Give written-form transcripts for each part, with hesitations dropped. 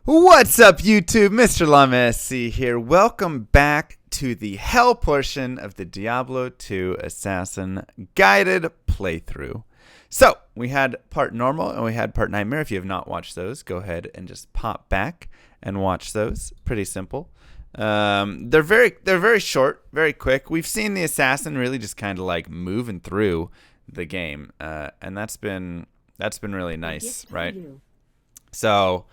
What's up, YouTube? Mr. Llama SC here. Welcome back to the hell portion of the Diablo 2 Assassin guided playthrough. So, we had part normal and we had part nightmare. If you have not watched those, go ahead and just pop back and watch those. Pretty simple. They're very short, very quick. We've seen the assassin really just kind of like moving through the game, and that's been really nice, right? So.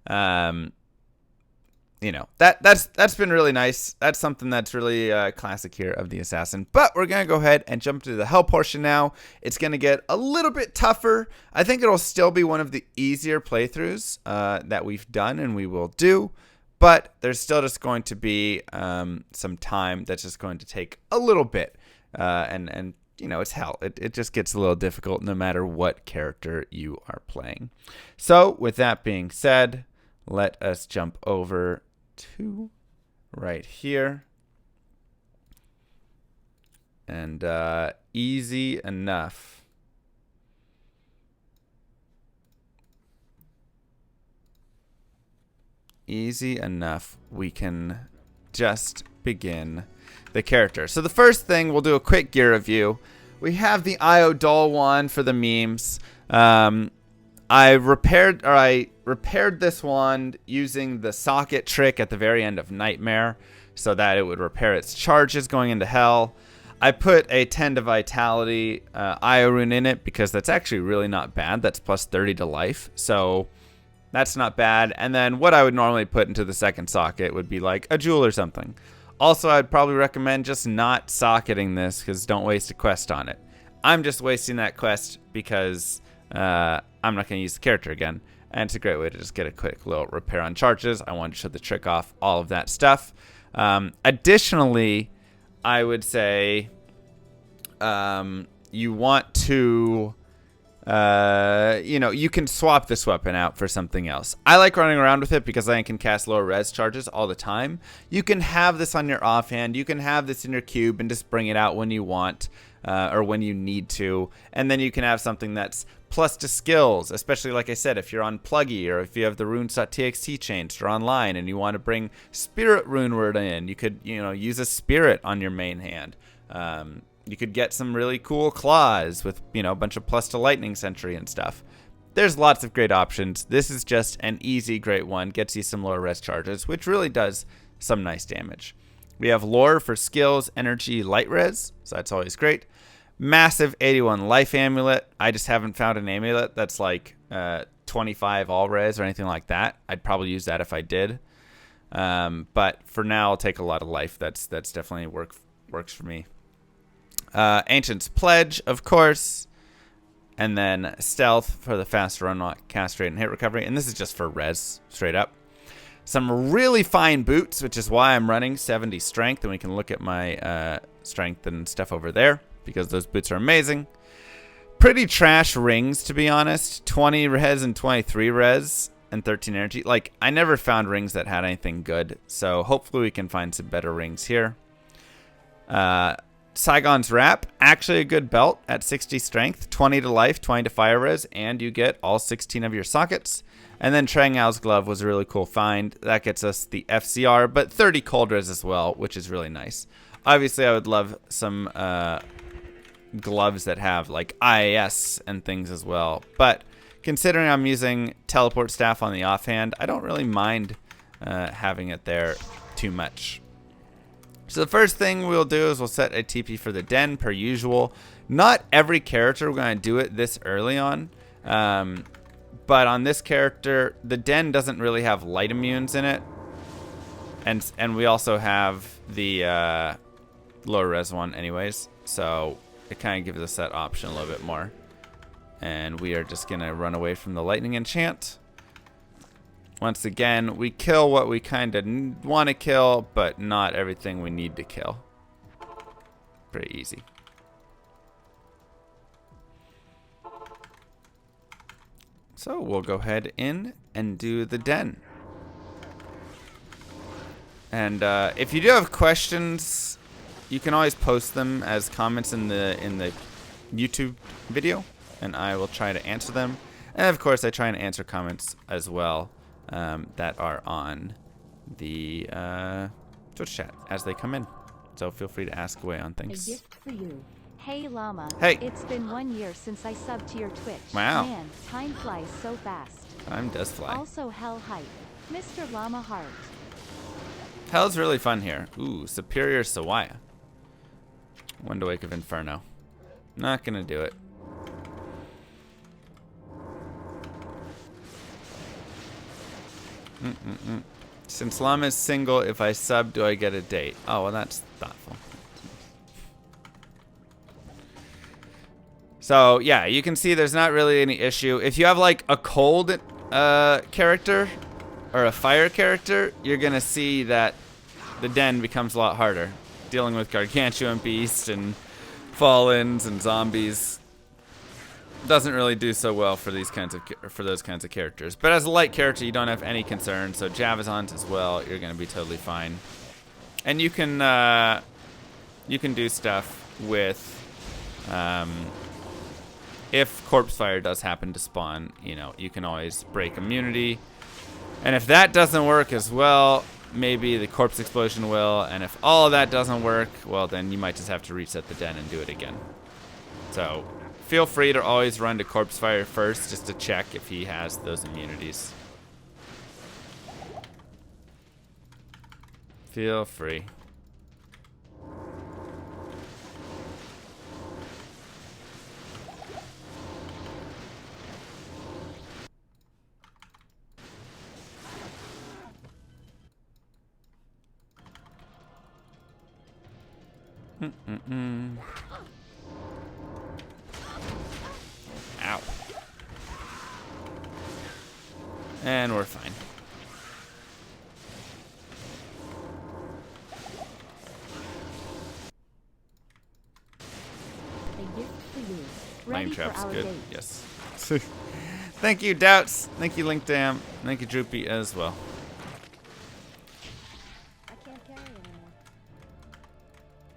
You know, that's been really nice. That's something that's really classic here of the assassin. But we're gonna go ahead and jump to the hell portion now. It's gonna get a little bit tougher. I think it'll still be one of the easier playthroughs that we've done and we will do. But there's still just going to be some time that's just going to take a little bit. And you know, it's hell. It just gets a little difficult no matter what character you are playing. So with that being said, let us jump over to right here. And easy enough. Easy enough. We can just begin the character. So the first thing, we'll do a quick gear review. We have the IO Doll wand for the memes. I repaired this wand using the socket trick at the very end of Nightmare so that it would repair its charges going into hell. I put a 10 to vitality IO rune in it because that's actually really not bad. That's plus 30 to life. So that's not bad. And then what I would normally put into the second socket would be like a jewel or something. Also, I'd probably recommend just not socketing this because don't waste a quest on it. I'm just wasting that quest because I'm not going to use the character again. And it's a great way to just get a quick little repair on charges. I wanted to show the trick off, all of that stuff. Additionally, I would say you want to... you know, you can swap this weapon out for something else. I like running around with it because I can cast lower res charges all the time. You can have this on your offhand. You can have this in your cube and just bring it out when you want or when you need to. And then you can have something that's plus to skills, especially like I said, if you're on Pluggy or if you have the runes.txt changed or online and you want to bring Spirit Rune Word in, you could, you know, use a Spirit on your main hand. You could get some really cool claws with, you know, a bunch of plus to lightning sentry and stuff. There's lots of great options. This is just an easy, great one. Gets you some lower res charges, which really does some nice damage. We have lore for skills, energy, light res, so that's always great. Massive 81 life amulet. I just haven't found an amulet that's like 25 all res or anything like that. I'd probably use that if I did. But for now, I'll take a lot of life. That's definitely works for me. Ancient's Pledge, of course, and then Stealth for the fast run, cast rate, and hit recovery. And this is just for res, straight up. Some really fine boots, which is why I'm running 70 strength, and we can look at my strength and stuff over there, because those boots are amazing. Pretty trash rings, to be honest. 20 res and 23 res and 13 energy. Like, I never found rings that had anything good, so hopefully we can find some better rings here. Saigon's Wrap, actually a good belt at 60 strength, 20 to life, 20 to fire res, and you get all 16 of your sockets. And then Trang Ao's Glove was a really cool find. That gets us the FCR, but 30 cold res as well, which is really nice. Obviously, I would love some gloves that have like IAS and things as well. But considering I'm using Teleport Staff on the offhand, I don't really mind having it there too much. So the first thing we'll do is we'll set a TP for the den per usual. Not every character we're going to do it this early on. But on this character, the den doesn't really have light immunes in it. And we also have the lower res one anyways. So it kind of gives us that option a little bit more. And we are just going to run away from the lightning enchant. Once again, we kill what we kind of want to kill, but not everything we need to kill. Pretty easy. So we'll go ahead in and do the den. And if you do have questions, you can always post them as comments in the YouTube video, and I will try to answer them. And of course, I try and answer comments as well that are on the Twitch chat as they come in. So feel free to ask away on things. A gift for you. Hey Llama. Hey. It's been 1 year since I subbed to your Twitch. Wow. Man, time flies so fast. Time does fly. Also hell hype. Mr. Llama Heart. Hell's really fun here. Ooh, Superior Sawaya. One to Wake of Inferno. Not gonna do it. Since Llama is single, if I sub, do I get a date? Oh, well, that's thoughtful. So, yeah, you can see there's not really any issue. If you have, like, a cold character or a fire character, you're going to see that the den becomes a lot harder. Dealing with gargantuan beasts and fallens and zombies doesn't really do so well for those kinds of characters. But as a light character, you don't have any concern. So Javazons as well, you're going to be totally fine. And you can do stuff with if Corpse Fire does happen to spawn, you know, you can always break immunity. And if that doesn't work as well, maybe the Corpse Explosion will. And if all of that doesn't work, well, then you might just have to reset the den and do it again. So feel free to always run to Corpse Fire first just to check if he has those immunities. Feel free. Ow. And we're fine. A gift for you. Ready Flame for Trap's our good. date. Yes. Thank you, Doubts. Thank you, Linkdam. Thank you, Droopy, as well. I can't carry anymore.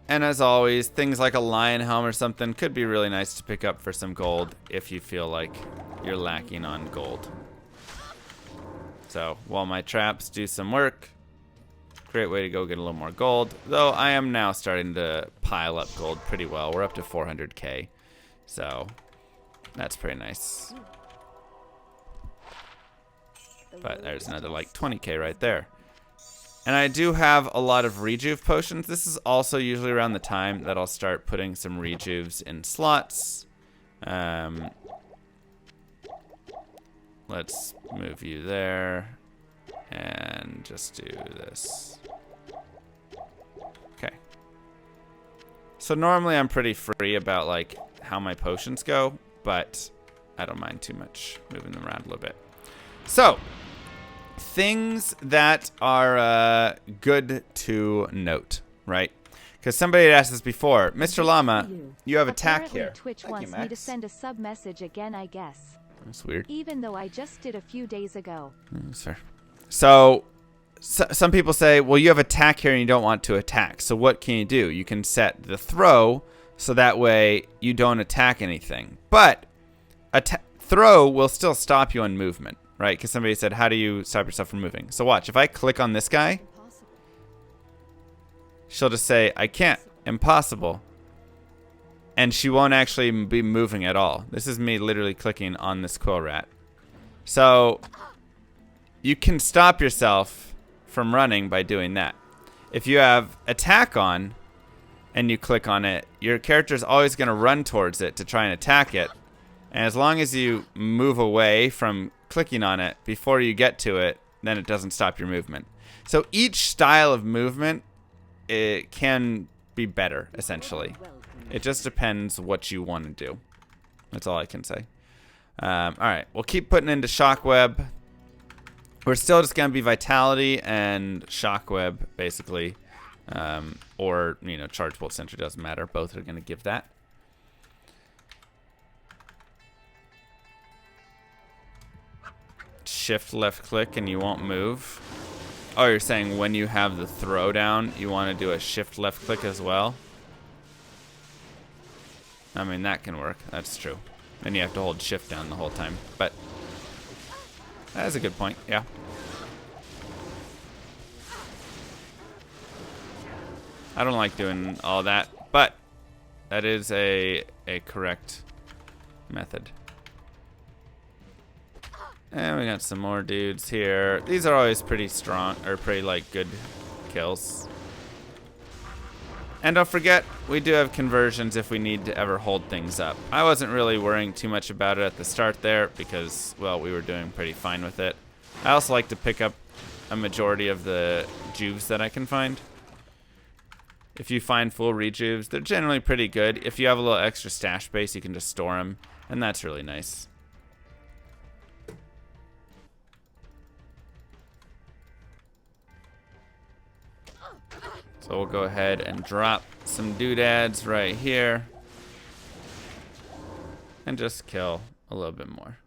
And as always, things like a lion helm or something could be really nice to pick up for some gold if you feel like you're lacking on gold. So while my traps do some work, great way to go get a little more gold. Though I am now starting to pile up gold pretty well. We're up to 400k. So that's pretty nice. But there's another like 20k right there. And I do have a lot of rejuve potions. This is also usually around the time that I'll start putting some rejuves in slots. Let's move you there. And just do this. Okay. So normally I'm pretty free about like how my potions go, but I don't mind too much moving them around a little bit. So, things that are good to note, right? Because somebody had asked this before. Mr. Llama, you have attack Apparently here. Twitch Thank you, wants me to Max. send a sub message again, I guess. That's weird. Even though I just did a few days ago. That's fair. So, some people say, well, you have attack here and you don't want to attack. So what can you do? You can set the throw so that way you don't attack anything. But throw will still stop you on movement, right? Because somebody said, how do you stop yourself from moving? So watch. If I click on this guy, she'll just say, I can't. Impossible. And she won't actually be moving at all. This is me literally clicking on this quill rat. So you can stop yourself from running by doing that. If you have attack on and you click on it, your character is always going to run towards it to try and attack it. And as long as you move away from clicking on it before you get to it, then it doesn't stop your movement. So each style of movement, it can be better, essentially. It just depends what you want to do. That's all I can say. All right, we'll keep putting into Shockweb. We're still just going to be Vitality and Shockweb, basically. Or, you know, Charge Bolt Sentry, doesn't matter. Both are going to give that. Shift left click and you won't move. Oh, you're saying when you have the throw down, you want to do a shift left click as well? I mean, that can work. That's true. And you have to hold shift down the whole time. But that is a good point. Yeah. I don't like doing all that, but that is a correct method. And we got some more dudes here. These are always pretty strong, or pretty like good kills. And don't forget, we do have conversions if we need to ever hold things up. I wasn't really worrying too much about it at the start there because, well, we were doing pretty fine with it. I also like to pick up a majority of the juves that I can find. If you find full rejuves, they're generally pretty good. If you have a little extra stash space, you can just store them, and that's really nice. So we'll go ahead and drop some doodads right here. And just kill a little bit more.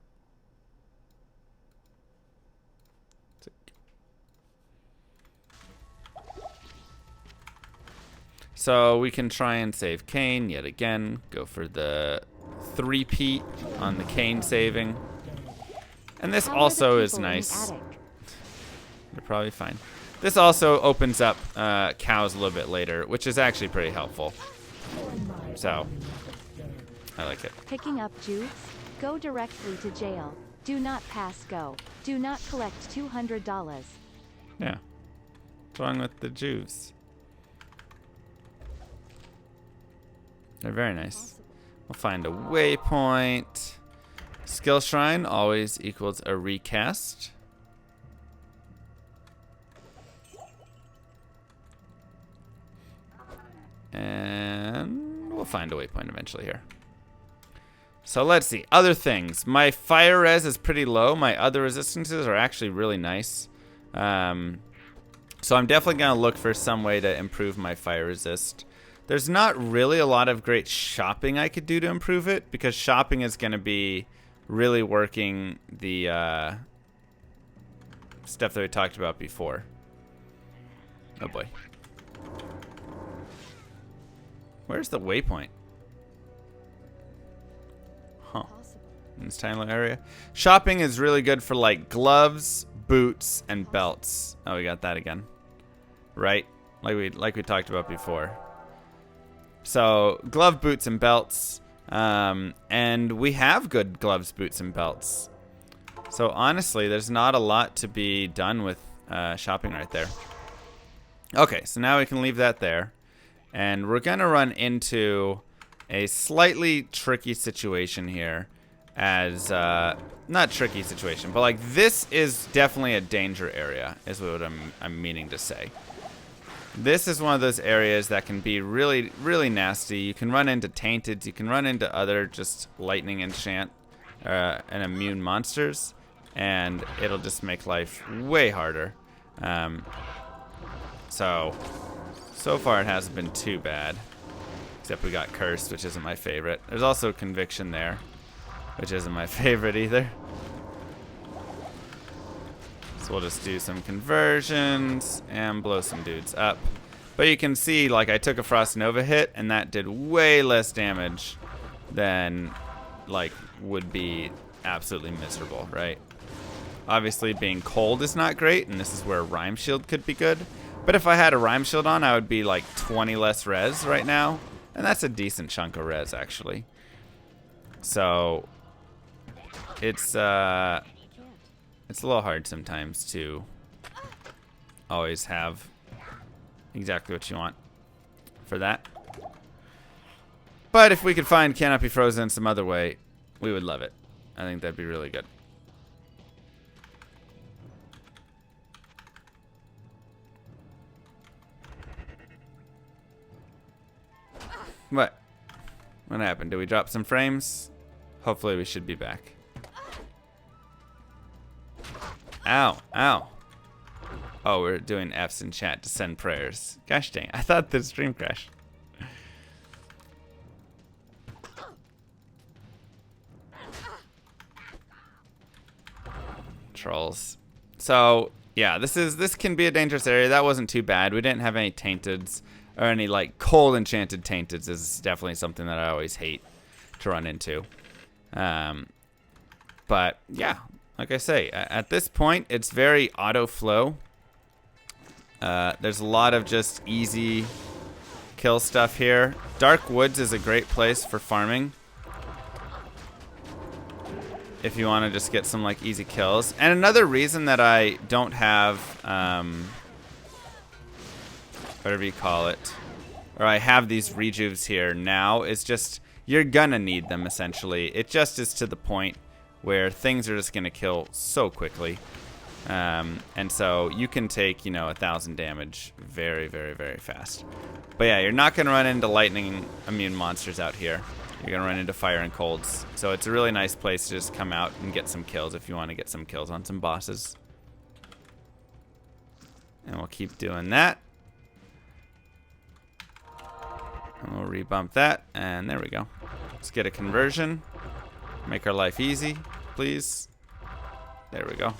So we can try and save Kane yet again. Go for the 3-peat on the Kane saving. And this also is nice. They're probably fine. This also opens up cows a little bit later, which is actually pretty helpful. So, I like it. Picking up juves? Go directly to jail. Do not pass go. Do not collect $200. Yeah. What's wrong with the juves? They're very nice. We'll find a waypoint. Skill shrine always equals a recast. And we'll find a waypoint eventually here. So let's see. Other things. My fire res is pretty low. My other resistances are actually really nice. So I'm definitely going to look for some way to improve my fire resist. There's not really a lot of great shopping I could do to improve it, because shopping is going to be really working the stuff that we talked about before. Oh boy. Where's the waypoint? Huh. In this tiny little area. Shopping is really good for like gloves, boots, and belts. Oh, we got that again. Right? Like we talked about before. So, glove, boots, and belts. And we have good gloves, boots, and belts. So, honestly, there's not a lot to be done with shopping right there. Okay, so now we can leave that there. And we're going to run into a slightly tricky situation here. As, not tricky situation, but like this is definitely a danger area, is what I'm meaning to say. This is one of those areas that can be really, really nasty. You can run into tainteds. You can run into other just lightning enchant and immune monsters. And it'll just make life way harder. So far it hasn't been too bad. Except we got cursed, which isn't my favorite. There's also conviction there, which isn't my favorite either. So we'll just do some conversions and blow some dudes up. But you can see, like, I took a Frost Nova hit, and that did way less damage than, like, would be absolutely miserable, right? Obviously, being cold is not great, and this is where Rhyme Shield could be good. But if I had a Rhyme Shield on, I would be, like, 20 less res right now. And that's a decent chunk of res, actually. So, it's a little hard sometimes to always have exactly what you want for that. But if we could find Cannot Be Frozen some other way, we would love it. I think that'd be really good. What? What happened? Did we drop some frames? Hopefully we should be back. Ow, ow. Oh, we're doing F's in chat to send prayers. Gosh dang, I thought the stream crashed. Trolls. So, yeah, this can be a dangerous area. That wasn't too bad. We didn't have any tainteds or any like cold enchanted tainteds. Is definitely something that I always hate to run into. But yeah, like I say, at this point, it's very auto flow. There's a lot of just easy kill stuff here. Dark Woods is a great place for farming. If you want to just get some like easy kills. And another reason that I don't have, whatever you call it, or I have these rejuves here now is just, you're gonna need them essentially. It just is to the point where things are just gonna kill so quickly. And so you can take, 1,000 damage very, very, very fast. But yeah, you're not gonna run into lightning immune monsters out here. You're gonna run into fire and colds. So it's a really nice place to just come out and get some kills if you want to get some kills on some bosses. And we'll keep doing that. And we'll rebump that, and there we go. Let's get a conversion. Make our life easy, please. There we go.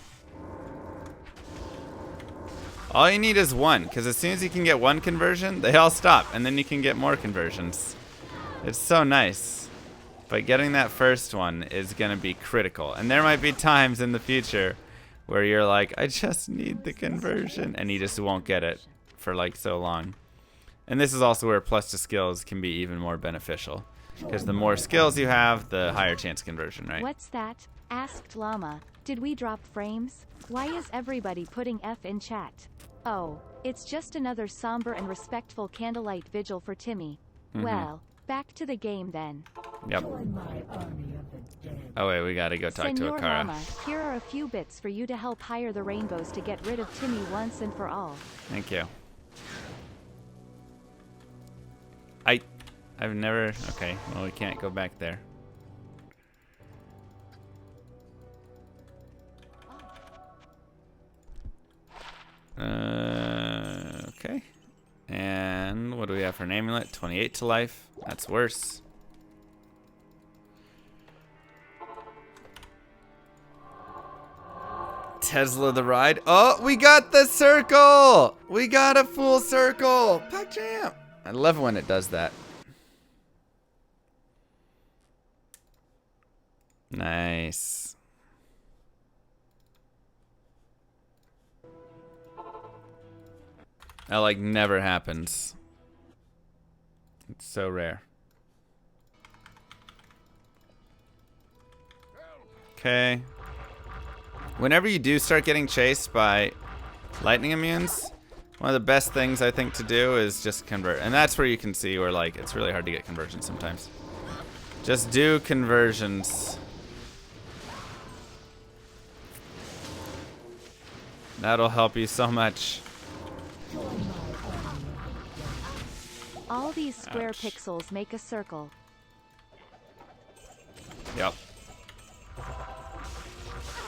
All you need is one, because as soon as you can get one conversion, they all stop, and then you can get more conversions. It's so nice. But getting that first one is going to be critical. And there might be times in the future where you're like, I just need the conversion, and you just won't get it for like so long. And this is also where plus to skills can be even more beneficial. Because the more skills you have, the higher chance conversion, right? What's that? Asked Llama. Did we drop frames? Why is everybody putting F in chat? Oh, it's just another somber and respectful candlelight vigil for Timmy. Well, back to the game then. Yep. Oh wait, we gotta go talk Senor to Akara. Llama, here are a few bits for you to help hire the rainbows to get rid of Timmy once and for all. Thank you. I've never... Okay, well we can't go back there. Okay. And what do we have for an amulet? 28 to life. That's worse. Tesla the ride. Oh, we got the circle! We got a full circle! PugChamp! I love when it does that. Nice. That like never happens. It's so rare. Okay. Whenever you do start getting chased by lightning immunes, one of the best things I think to do is just convert. And that's where you can see where like it's really hard to get conversions sometimes. Just do conversions. That'll help you so much. All these square pixels make a circle. Yep.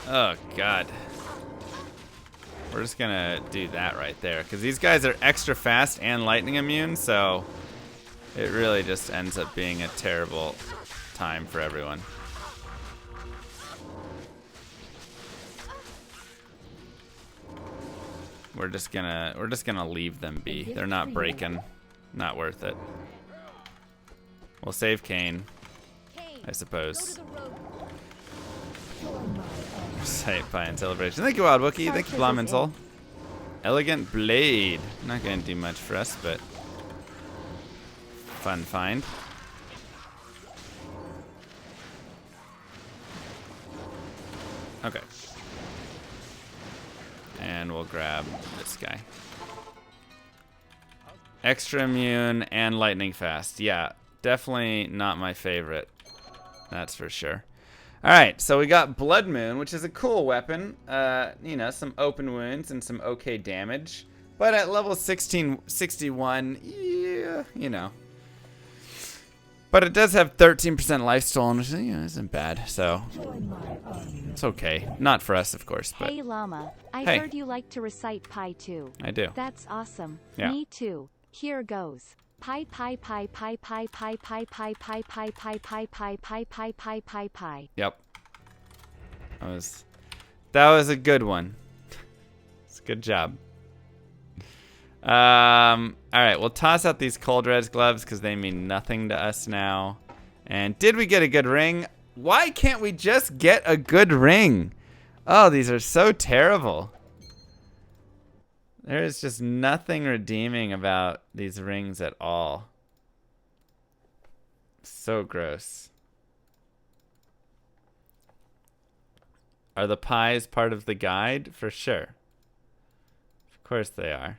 Oh, God. We're just gonna do that right there. Because these guys are extra fast and lightning immune, so it really just ends up being a terrible time for everyone. We're just gonna leave them be. They're not breaking. Not worth it. We'll save Kane, I suppose. Site by and celebration. Thank you, Wild Wookie. Thank you, Blamensoul. Elegant Blade. Not gonna do much for us, but fun find. Okay. And we'll grab this guy. Extra immune and lightning fast. Yeah, definitely not my favorite. That's for sure. Alright, so we got Blood Moon, which is a cool weapon. You know, some open wounds and some okay damage. But at level 1661, yeah, you know. But it does have 13% life stolen, which isn't bad, so it's okay. Not for us, of course, but hey Llama, I hey. heard you like to recite pi too. I do. That's awesome. Yeah. Me too. Here goes. Pi pi pi pi pi pi pi pi pi pi pi pi pi pi pi pi pi pi. Yep. That was a good one. It's a good job. Alright, we'll toss out these cold res gloves because they mean nothing to us now. And did we get a good ring? Why can't we just get a good ring? Oh, these are so terrible. There is just nothing redeeming about these rings at all. So gross. Are the pies part of the guide? For sure. Of course they are.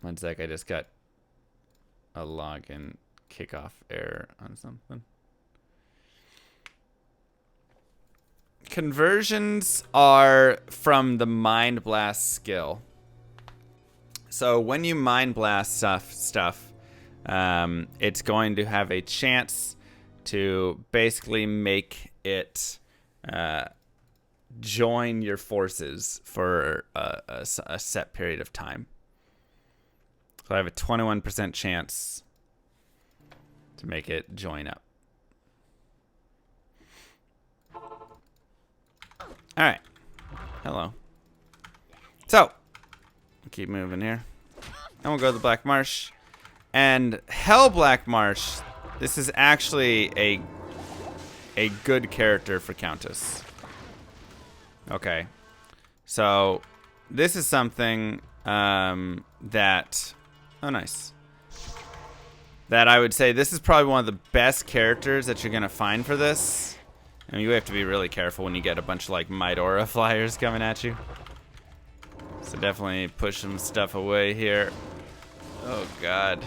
One sec, I just got a login kickoff error on something. Conversions are from the Mind Blast skill. So when you Mind Blast stuff, it's going to have a chance to basically make it join your forces for a set period of time. So I have a 21% chance to make it join up. All right. Hello. So, keep moving here. And we'll go to the Black Marsh. And Hell Black Marsh, this is actually a good character for Countess. Okay. So, this is something that... Oh, nice. That I would say this is probably one of the best characters that you're going to find for this. And you have to be really careful when you get a bunch of like Might Aura flyers coming at you. So definitely push some stuff away here. Oh god.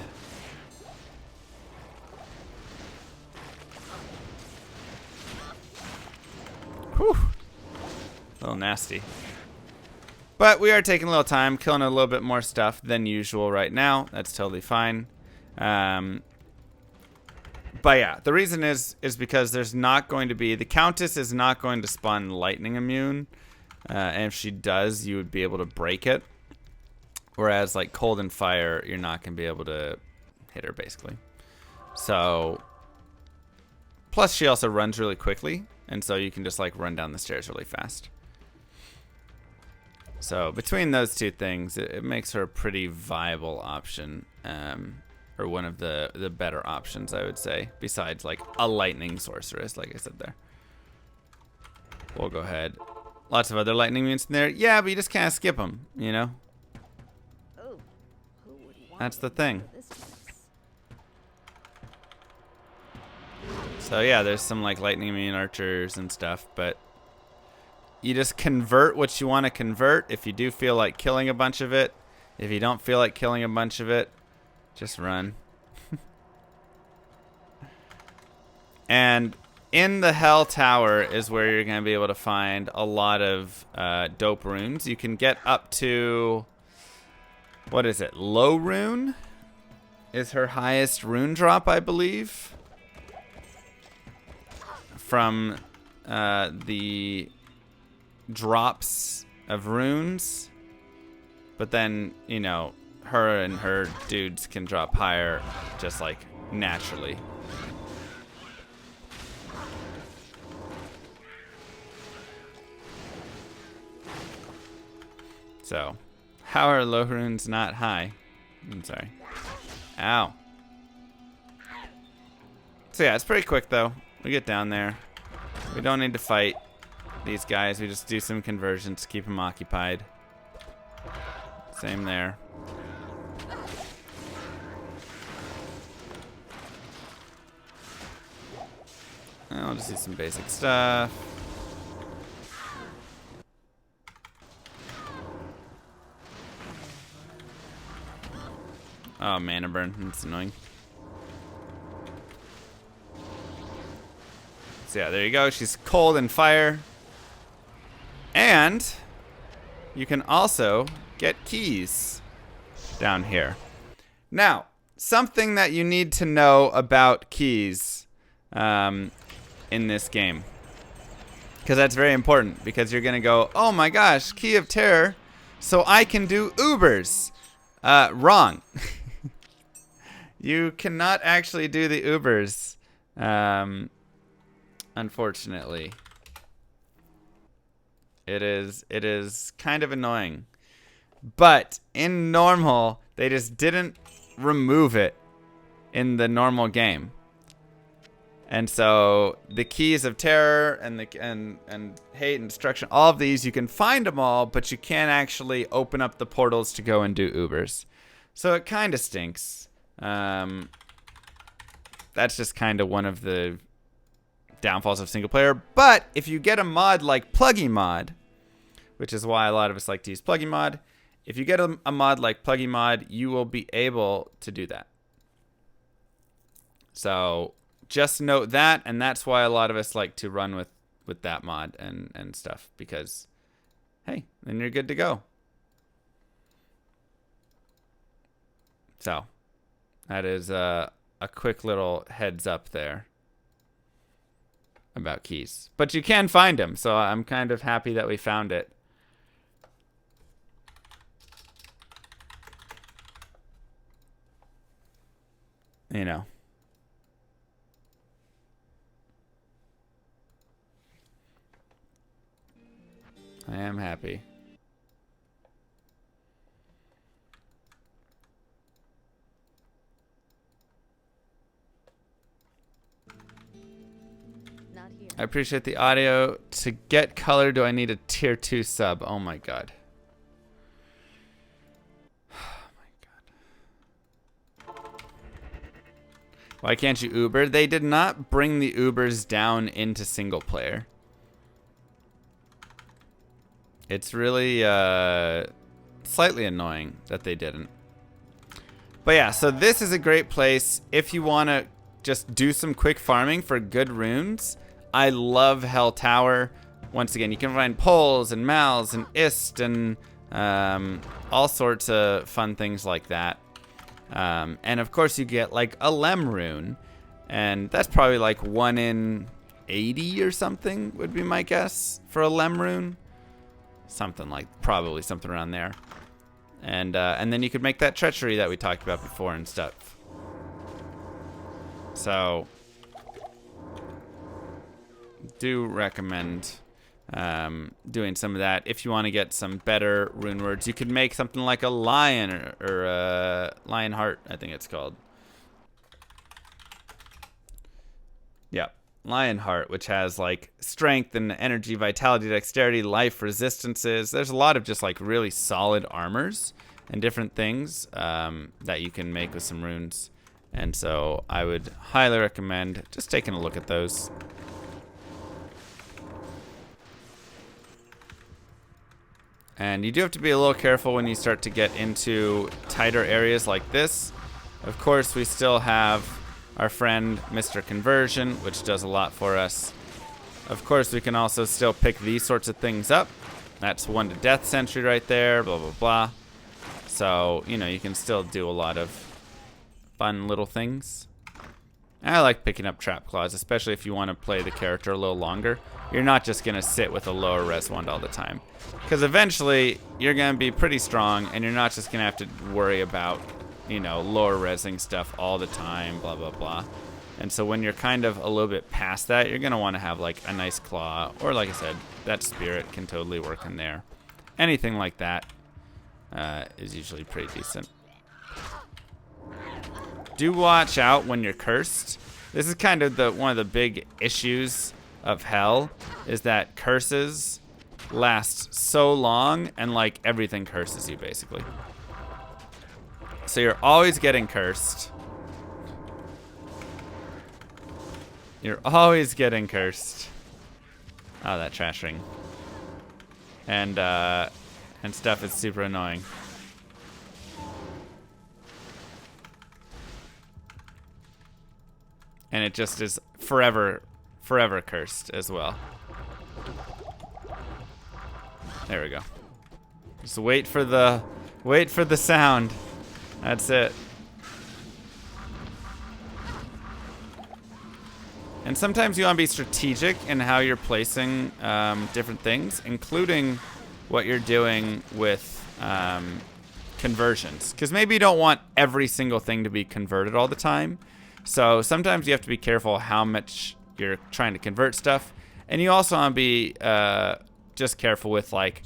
Whew. A little nasty. But we are taking a little time, killing a little bit more stuff than usual right now. That's totally fine. But yeah, the reason is because there's not going to be... The Countess is not going to spawn lightning immune. And if she does, you would be able to break it. Whereas like cold and fire, you're not going to be able to hit her basically. So... Plus she also runs really quickly. And so you can just like run down the stairs really fast. So between those two things, it makes her a pretty viable option. Or one of the better options, I would say, besides like a lightning sorceress, like I said there. We'll go ahead. Lots of other lightning mutants in there. Yeah, but you just can't skip them, you know? Oh, who would want That's the thing. this mess? So yeah, there's some like lightning immune archers and stuff, but you just convert what you want to convert if you do feel like killing a bunch of it. If you don't feel like killing a bunch of it, just run. And in the Hell Tower is where you're going to be able to find a lot of dope runes. You can get up to... What is it? Low Rune is her highest rune drop, I believe. From the drops of runes. But then, you know... Her and her dudes can drop higher just like naturally. So, how are low runes not high? I'm sorry. Ow. So yeah, it's pretty quick though. We get down there. We don't need to fight these guys. We just do some conversions to keep them occupied. Same there. I'll just do some basic stuff. Oh, mana burn. That's annoying. So yeah, there you go. She's cold and fire. And you can also get keys down here. Now, something that you need to know about keys in this game, because that's very important, because you're gonna go, oh my gosh, key of terror, so I can do Ubers. Wrong. You cannot actually do the Ubers, unfortunately. It is kind of annoying, but in normal they just didn't remove it in the normal game. And so the keys of terror and hate and destruction, all of these, you can find them all, but you can't actually open up the portals to go and do Ubers. So it kind of stinks. That's just kind of one of the downfalls of single player. But if you get a mod like Pluggy Mod, which is why a lot of us like to use Pluggy Mod, if you get a mod like Pluggy Mod, you will be able to do that. So just note that, and that's why a lot of us like to run with that mod and stuff, because, hey, then you're good to go. So that is a quick little heads up there about keys. But you can find them, so I'm kind of happy that we found it. You know. I am happy. Not here. I appreciate the audio. To get color, do I need a tier 2 sub? Oh my god. Why can't you Uber? They did not bring the Ubers down into single player. It's really slightly annoying that they didn't. But yeah, so this is a great place if you want to just do some quick farming for good runes. I love Hell Tower. Once again, you can find poles and mals and ist and all sorts of fun things like that. And of course you get like a Lem rune, and that's probably like 1 in 80 or something would be my guess for a Lem rune. Something like, probably something around there. And then you could make that treachery that we talked about before and stuff. So do recommend doing some of that. If you want to get some better rune words, you could make something like a lion or lion heart, I think it's called. Yeah, lion heart, which has like strength and energy, vitality, dexterity, life, resistances. There's a lot of just like really solid armors and different things that you can make with some runes. And so I would highly recommend just taking a look at those. And you do have to be a little careful when you start to get into tighter areas like this. Of course, we still have our friend Mr. Conversion, which does a lot for us. Of course, we can also still pick these sorts of things up. That's 1 to death sentry right there, blah, blah, blah. So, you know, you can still do a lot of fun little things. I like picking up trap claws, especially if you want to play the character a little longer. You're not just going to sit with a lower res wand all the time. Because eventually, you're going to be pretty strong, and you're not just going to have to worry about, you know, lower resing stuff all the time, blah, blah, blah. And so when you're kind of a little bit past that, you're going to want to have, like, a nice claw. Or, like I said, that spirit can totally work in there. Anything like that is usually pretty decent. Do watch out when you're cursed. This is kind of one of the big issues of Hell, is that curses last so long, and like everything curses you basically. So you're always getting cursed. You're always getting cursed. Oh, that trash ring. And stuff is super annoying. And it just is forever cursed as well. There we go. Just wait for the sound. That's it. And sometimes you want to be strategic in how you're placing different things, including what you're doing with conversions. Because maybe you don't want every single thing to be converted all the time. So sometimes you have to be careful how much you're trying to convert stuff. And you also want to be just careful with like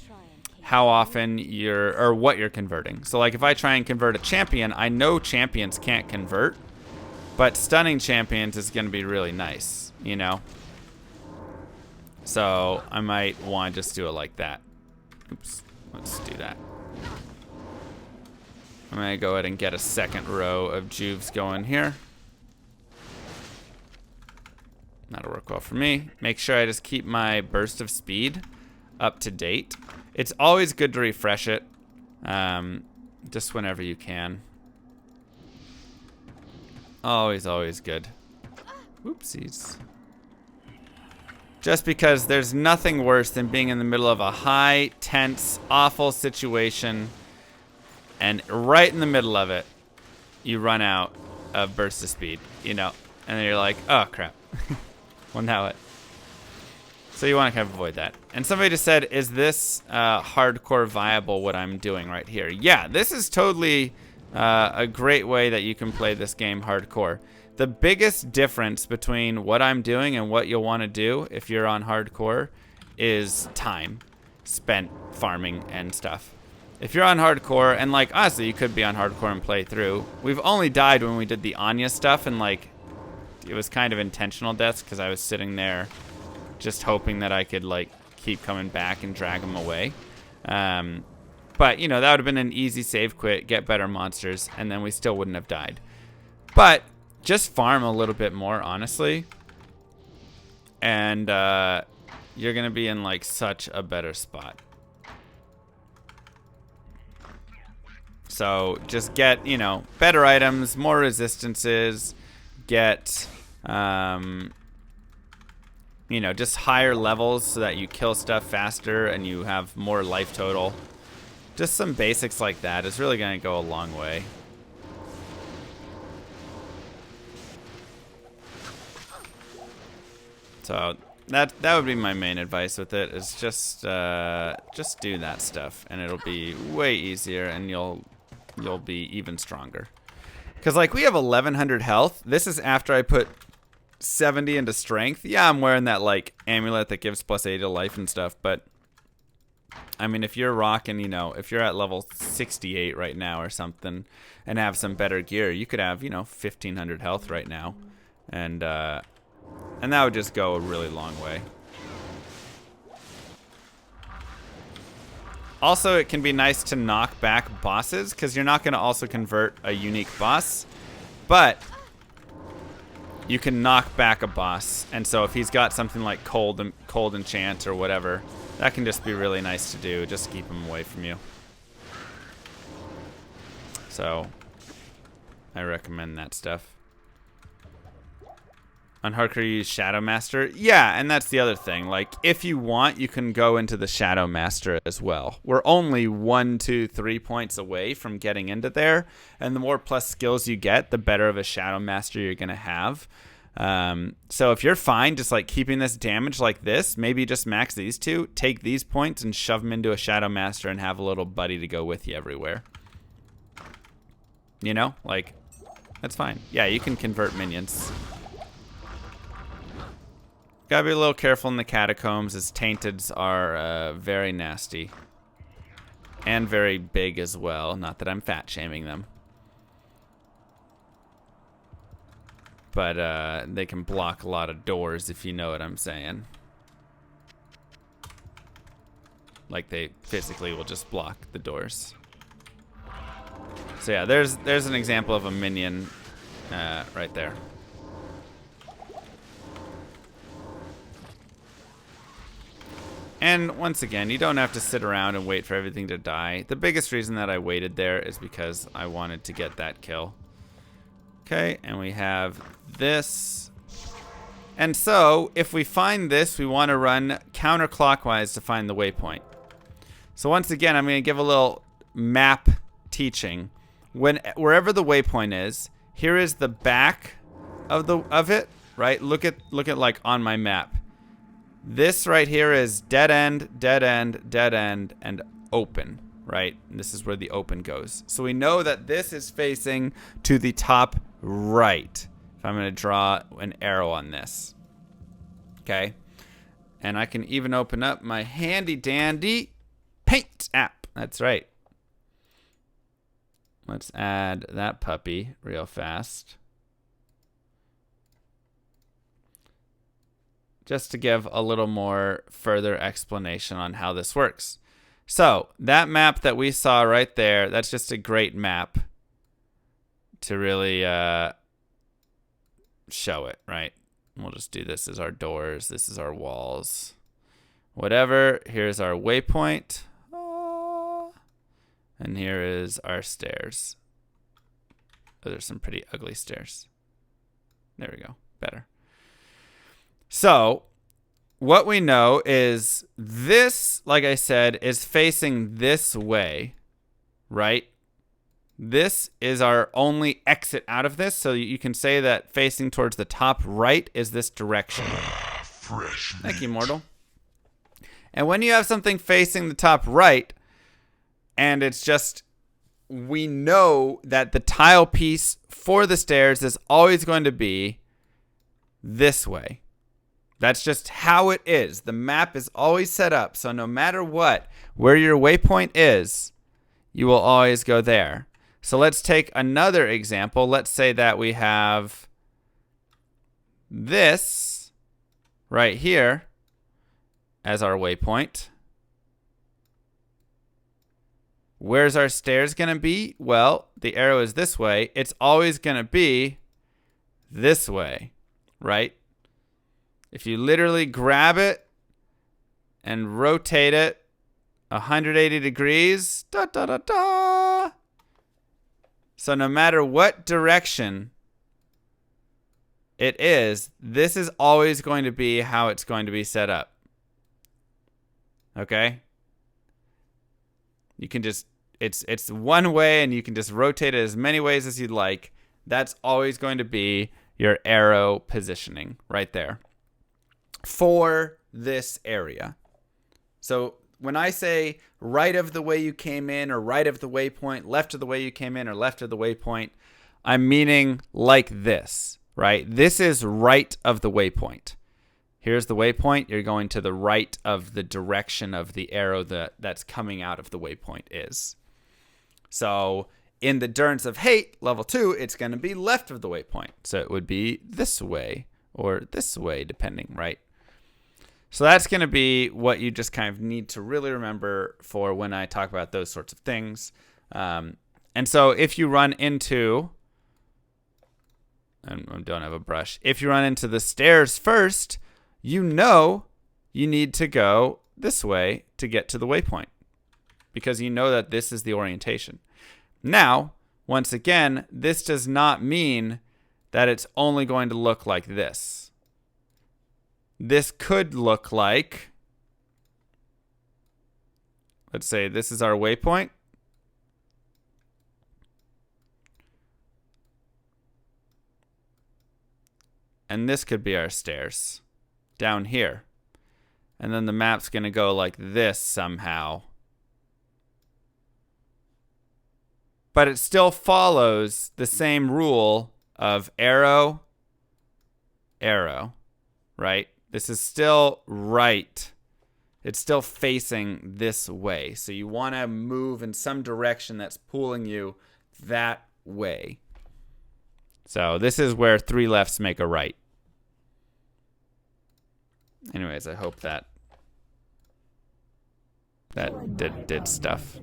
how often what you're converting. So like if I try and convert a champion, I know champions can't convert. But stunning champions is going to be really nice, you know? So I might want to just do it like that. Oops. Let's do that. I'm going to go ahead and get a second row of juves going here. That'll work well for me. Make sure I just keep my burst of speed up to date. It's always good to refresh it, just whenever you can. Always, always good. Whoopsies. Just because there's nothing worse than being in the middle of a high, tense, awful situation, and right in the middle of it, you run out of burst of speed, you know, and then you're like, oh crap. Well, now what? So you want to kind of avoid that. And somebody just said, is this hardcore viable, what I'm doing right here? Yeah, this is totally a great way that you can play this game hardcore. The biggest difference between what I'm doing and what you'll want to do if you're on hardcore is time spent farming and stuff. If you're on hardcore, and like honestly, you could be on hardcore and play through. We've only died when we did the Anya stuff, and like it was kind of intentional deaths because I was sitting there just hoping that I could like keep coming back and drag them away. But you know, that would have been an easy save quit, get better monsters, and then we still wouldn't have died. But just farm a little bit more, honestly, and you're gonna be in like such a better spot. So just get, you know, better items, more resistances, get you know, just higher levels so that you kill stuff faster and you have more life total. Just some basics like that is really going to go a long way. So that would be my main advice with it, is just do that stuff and it'll be way easier and you'll be even stronger. Cuz like we have 1100 health. This is after I put 70 into strength. Yeah, I'm wearing that like amulet that gives plus 80 to life and stuff, but I mean, if you're rocking, you know, if you're at level 68 right now or something and have some better gear, you could have, you know, 1500 health right now, and that would just go a really long way. Also, it can be nice to knock back bosses because you're not going to also convert a unique boss, but you can knock back a boss, and so if he's got something like cold enchant or whatever, that can just be really nice to do. Just keep him away from you. So I recommend that stuff. On hardcore, you use Shadow Master. Yeah, and that's the other thing. Like, if you want, you can go into the Shadow Master as well. We're only 1, 2, 3 points away from getting into there, and the more plus skills you get, the better of a Shadow Master you're gonna have. So if you're fine just like keeping this damage like this, maybe just max these two, take these points and shove them into a Shadow Master and have a little buddy to go with you everywhere. You know, like, that's fine. Yeah, you can convert minions. Gotta be a little careful in the catacombs, as tainteds are very nasty. And very big as well. Not that I'm fat shaming them. But they can block a lot of doors, if you know what I'm saying. Like, they physically will just block the doors. So yeah, there's an example of a minion right there. And once again, you don't have to sit around and wait for everything to die. The biggest reason that I waited there is because I wanted to get that kill. Okay, and we have this. And so, if we find this, we want to run counterclockwise to find the waypoint. So once again, I'm going to give a little map teaching. Wherever the waypoint is, here is the back of it, right? Look at like on my map. This right here is dead end, dead end, dead end, and open, right? And this is where the open goes. So we know that this is facing to the top right. If I'm going to draw an arrow on this. Okay? And I can even open up my handy dandy paint app. That's right. Let's add that puppy real fast. just to give a little more further explanation on how this works. So that map that we saw right there, that's just a great map to really show it, right? We'll just do this as our doors. This is our walls. Whatever. Here's our waypoint. And here is our stairs. Oh, there's some pretty ugly stairs. There we go. Better. So what we know is this, like I said, is facing this way, right? This is our only exit out of this. So you can say that facing towards the top right is this direction. Fresh Thank you, Mortal. And when you have something facing the top right, and it's just, we know that the tile piece for the stairs is always going to be this way. That's just how it is. The map is always set up. So no matter what, where your waypoint is, you will always go there. So let's take another example. Let's say that we have this right here as our waypoint. Where's our stairs going to be? Well, the arrow is this way. It's always going to be this way, right? If you literally grab it and rotate it 180 degrees, da da da da. So no matter what direction it is, this is always going to be how it's going to be set up. Okay? You can just, it's one way, and you can just rotate it as many ways as you'd like. That's always going to be your arrow positioning right there for this area. So when I say right of the way you came in, or right of the waypoint, left of the way you came in, or left of the waypoint, I'm meaning like this, right? This is right of the waypoint. Here's the waypoint. You're going to the right of the direction of the arrow that's coming out of the waypoint is. So in the Durance of Hate, level 2, it's going to be left of the waypoint. So it would be this way or this way, depending, right? So that's going to be what you just kind of need to really remember for when I talk about those sorts of things. And so if you run into, I don't have a brush. If you run into the stairs first, you know you need to go this way to get to the waypoint, because you know that this is the orientation. Now, once again, this does not mean that it's only going to look like this. This could look like, let's say this is our waypoint. And this could be our stairs down here. And then the map's going to go like this somehow. But it still follows the same rule of arrow, arrow, right? This is still right. It's still facing this way. So you want to move in some direction that's pulling you that way. So this is where 3 lefts make a right. Anyways, I hope that did stuff.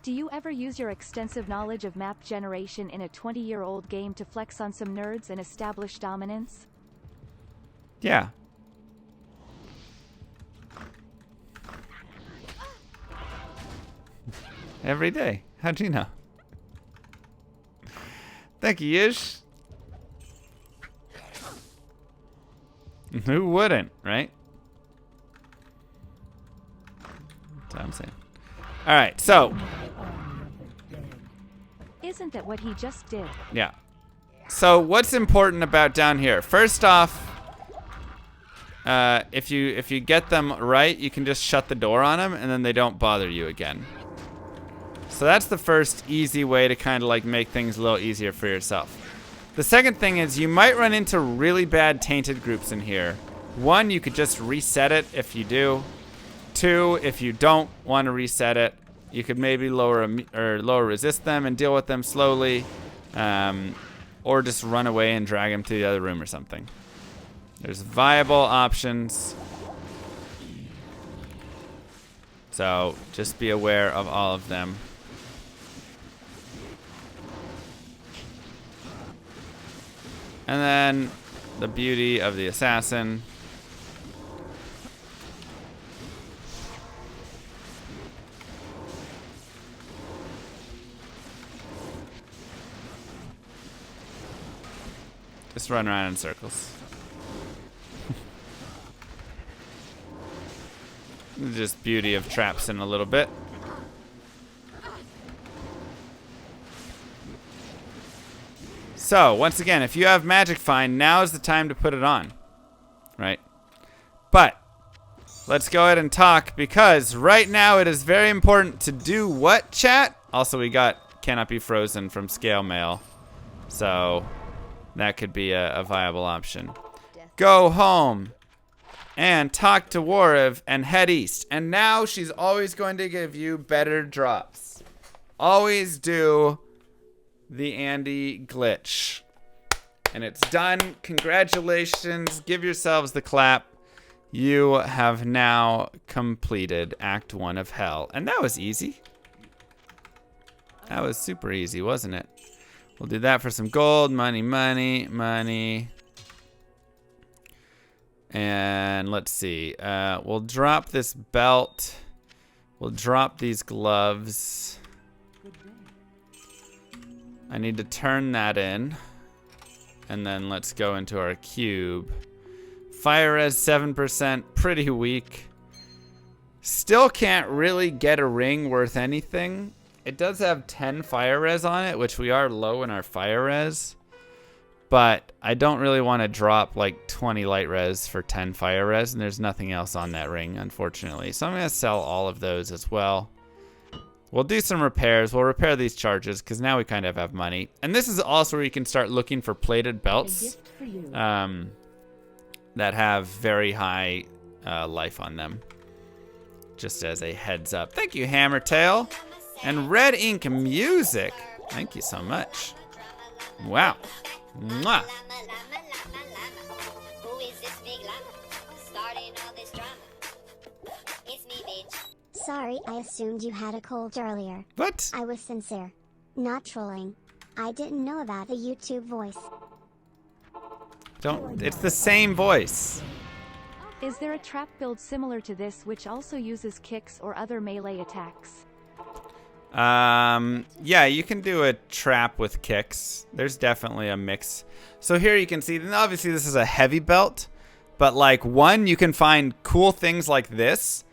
Do you ever use your extensive knowledge of map generation in a 20-year-old game to flex on some nerds and establish dominance? Yeah. Every day. How'd you know? Thank you, Yish. Who wouldn't, right? That's what I'm saying. All right, so. Isn't that what he just did? Yeah. So what's important about down here? First off, if you get them right, you can just shut the door on them, and then they don't bother you again. So that's the first easy way to kind of like make things a little easier for yourself. The second thing is you might run into really bad tainted groups in here. 1, you could just reset it if you do. 2, if you don't want to reset it, you could maybe lower resist them and deal with them slowly, or just run away and drag them to the other room or something. There's viable options. So just be aware of all of them. And then the beauty of the assassin. Just run around in circles. Just beauty of traps in a little bit. So, once again, if you have Magic Find, now is the time to put it on. Right? But, let's go ahead and talk, because right now it is very important to do what, chat? Also, we got Cannot Be Frozen from Scale Mail. So, that could be a viable option. Go home and talk to Wariv and head east. And now she's always going to give you better drops. Always do the Andy glitch. And it's done. Congratulations. Give yourselves the clap. You have now completed Act 1 of Hell. And that was easy. That was super easy, wasn't it? We'll do that for some gold. Money, money, money. And let's see. We'll drop this belt. We'll drop these gloves. I need to turn that in. And then let's go into our cube. Fire res 7%. Pretty weak. Still can't really get a ring worth anything. It does have 10 fire res on it, which we are low in our fire res. But I don't really want to drop like 20 light res for 10 fire res, and there's nothing else on that ring, unfortunately. So I'm going to sell all of those as well. We'll do some repairs. We'll repair these charges because now we kind of have money. And this is also where you can start looking for plated belts that have very high life on them. Just as a heads up. Thank you, Hammertail. And Red Ink Music. Thank you so much. Wow. Mwah. Sorry, I assumed you had a cold earlier. What? I was sincere. Not trolling. I didn't know about the YouTube voice. It's the same voice. Is there a trap build similar to this which also uses kicks or other melee attacks? Yeah, you can do a trap with kicks. There's definitely a mix. So here you can see, obviously this is a heavy belt, but like you can find cool things like this.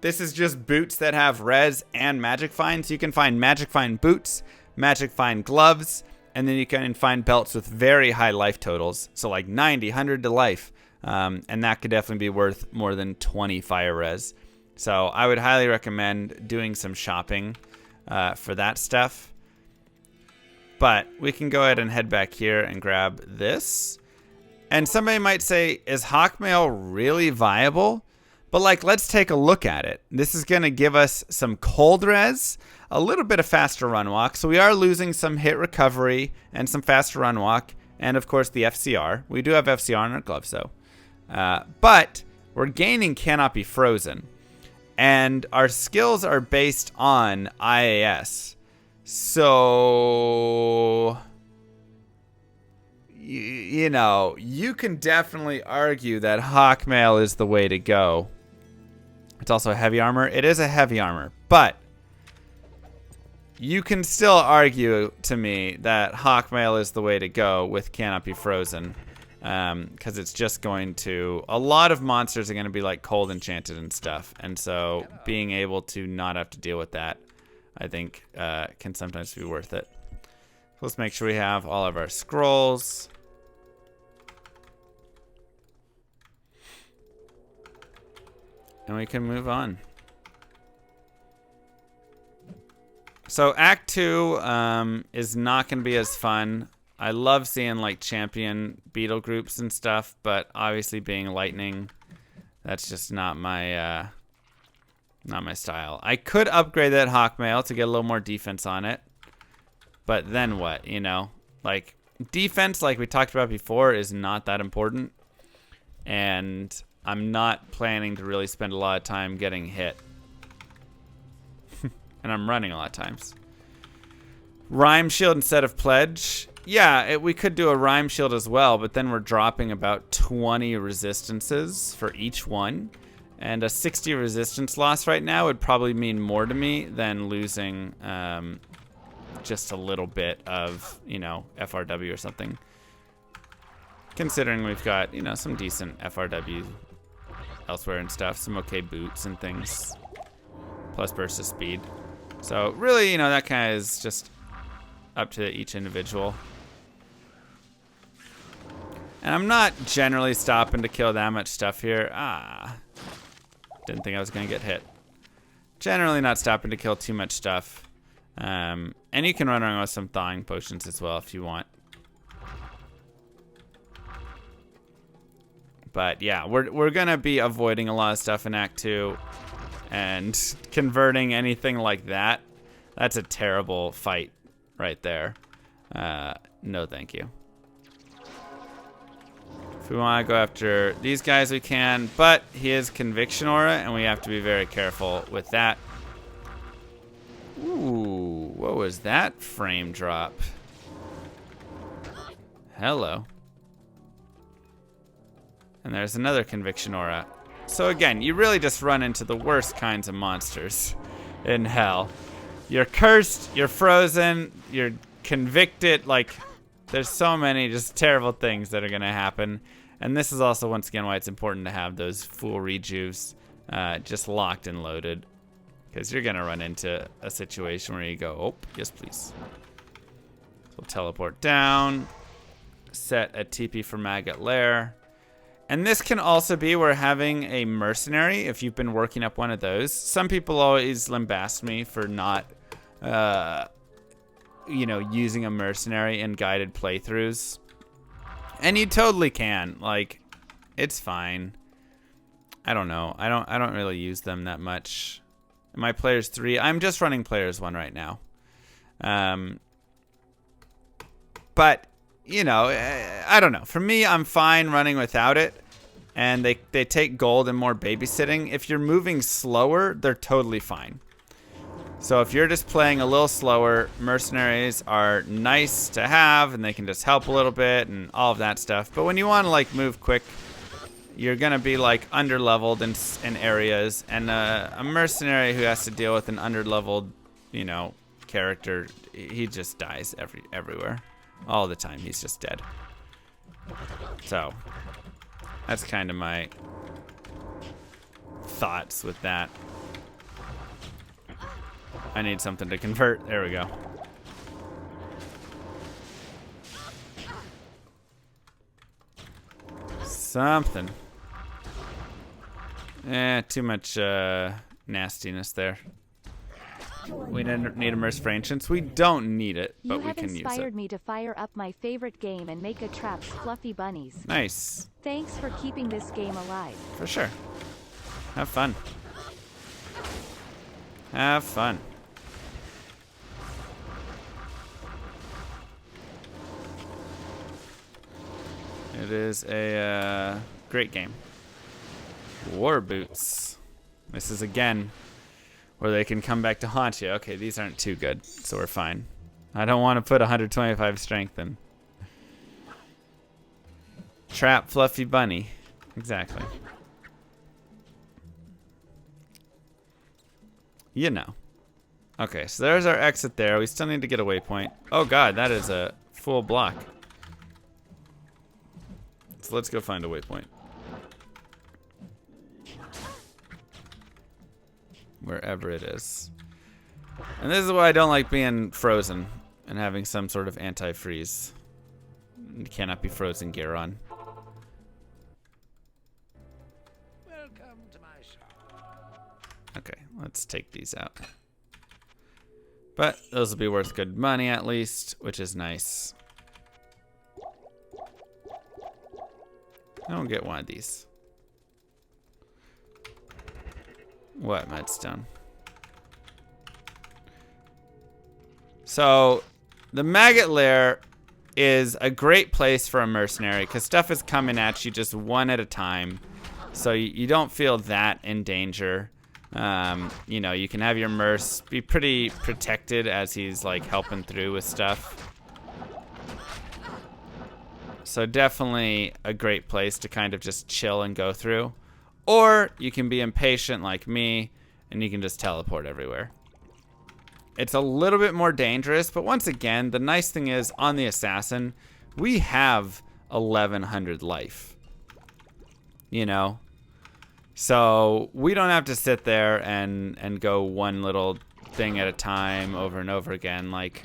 This is just boots that have res and magic find. So you can find magic find boots, magic find gloves, and then you can find belts with very high life totals. So like 90, 100 to life. And that could definitely be worth more than 20 fire res. So I would highly recommend doing some shopping for that stuff. But we can go ahead and head back here and grab this. And somebody might say, is Hawkmail really viable? But like, let's take a look at it. This is going to give us some cold res, a little bit of faster run walk. So we are losing some hit recovery and some faster run walk. And of course the FCR. We do have FCR on our gloves though. But we're gaining Cannot Be Frozen. And our skills are based on IAS. So, you know, you can definitely argue that Hawkmail is the way to go. It's also a heavy armor. It is a heavy armor. But you can still argue to me that Hawkmail is the way to go with Cannot Be Frozen. Because it's just going to... A lot of monsters are going to be like cold enchanted and stuff. And so being able to not have to deal with that, I think, can sometimes be worth it. Let's make sure we have all of our scrolls. And we can move on. So Act 2 is not going to be as fun. I love seeing like champion beetle groups and stuff, but obviously being lightning, that's just not my style. I could upgrade that Hawkmail to get a little more defense on it, but then what? You know, like defense, like we talked about before, is not that important. and I'm not planning to really spend a lot of time getting hit. And I'm running a lot of times. Rhyme shield instead of pledge. Yeah, we could do a rhyme shield as well, but then we're dropping about 20 resistances for each one. And a 60 resistance loss right now would probably mean more to me than losing just a little bit of, you know, FRW or something. Considering we've got, you know, some decent FRW elsewhere and stuff. Some okay boots and things. Plus burst of speed. So really, you know, that kind of is just up to each individual. And I'm not generally stopping to kill that much stuff here. Didn't think I was going to get hit. Generally not stopping to kill too much stuff. And you can run around with some thawing potions as well if you want. But yeah, we're going to be avoiding a lot of stuff in Act 2. And converting anything like that, that's a terrible fight right there. No thank you. If we want to go after these guys, we can, but he is Conviction Aura, and we have to be very careful with that. Ooh, what was that frame drop? Hello. And there's another Conviction Aura. So again, you really just run into the worst kinds of monsters in hell. You're cursed, you're frozen, you're convicted, like... There's so many just terrible things that are going to happen. And this is also, once again, why it's important to have those full rejuves just locked and loaded. Because you're going to run into a situation where you go, oh, yes, please. So we'll teleport down. Set a TP for Maggot Lair. And this can also be where having a Mercenary, if you've been working up one of those. Some people always lambast me for not... you know, using a Mercenary in guided playthroughs. And you totally can. Like, it's fine. I don't know. I don't really use them that much. My Players 3, I'm just running Players 1 right now. But, you know, I don't know. For me, I'm fine running without it. And they take gold and more babysitting. If you're moving slower, they're totally fine. So if you're just playing a little slower, Mercenaries are nice to have, and they can just help a little bit and all of that stuff. But when you want to like move quick, you're gonna be like underleveled in areas, and a Mercenary who has to deal with an underleveled, you know, character, he just dies everywhere, all the time. He's just dead. So that's kind of my thoughts with that. I need something to convert. There we go. Something. Too much nastiness there. We need a Merc for Ancients. We don't need it, but we can use it. You have inspired me to fire up my favorite game and make a traps fluffy bunnies. Nice. Thanks for keeping this game alive. For sure. Have fun. Have fun. It is a great game. War Boots. This is again where they can come back to haunt you. Okay, these aren't too good, so we're fine. I don't want to put 125 strength in. Trap Fluffy Bunny. Exactly. You know. Okay, so there's our exit there. We still need to get a waypoint. Oh god, that is a full block. So let's go find a waypoint. Wherever it is. And this is why I don't like being frozen and having some sort of anti-freeze. You cannot be frozen gear on. Welcome to my shop. Okay, let's take these out. But those will be worth good money at least, which is nice. I don't get one of these. What, Medstone? So, the Maggot Lair is a great place for a mercenary because stuff is coming at you just one at a time. So you don't feel that in danger. You know, you can have your merc be pretty protected as he's like helping through with stuff. So definitely a great place to kind of just chill and go through. Or you can be impatient like me and you can just teleport everywhere. It's a little bit more dangerous, but once again, the nice thing is on the assassin, we have 1100 life. You know? So we don't have to sit there and go one little thing at a time over and over again. Like,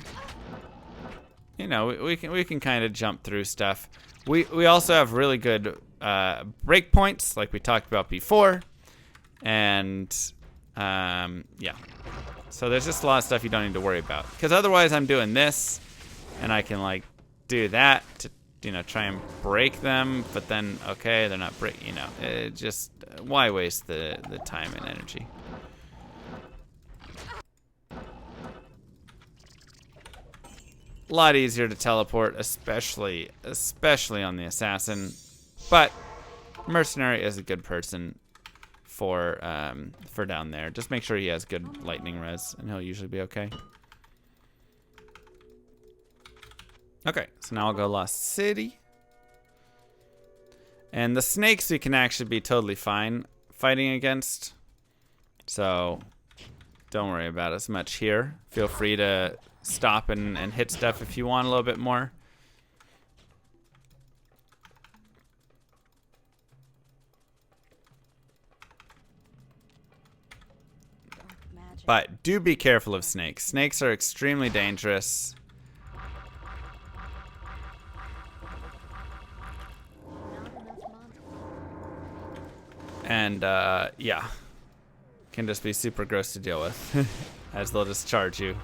you know, we can kind of jump through stuff. We also have really good breakpoints, like we talked about before, and yeah. So there's just a lot of stuff you don't need to worry about. Because otherwise, I'm doing this, and I can like do that to, you know, try and break them. But then, okay, they're not break. You know, it just why waste the time and energy? A lot easier to teleport, especially on the assassin. But mercenary is a good person for down there. Just make sure he has good lightning res, and he'll usually be okay. Okay, so now I'll go Lost City. And the snakes we can actually be totally fine fighting against. So don't worry about as much here. Feel free to stop and hit stuff if you want a little bit more. But do be careful of snakes. Snakes are extremely dangerous. And yeah, can just be super gross to deal with as they'll just charge you.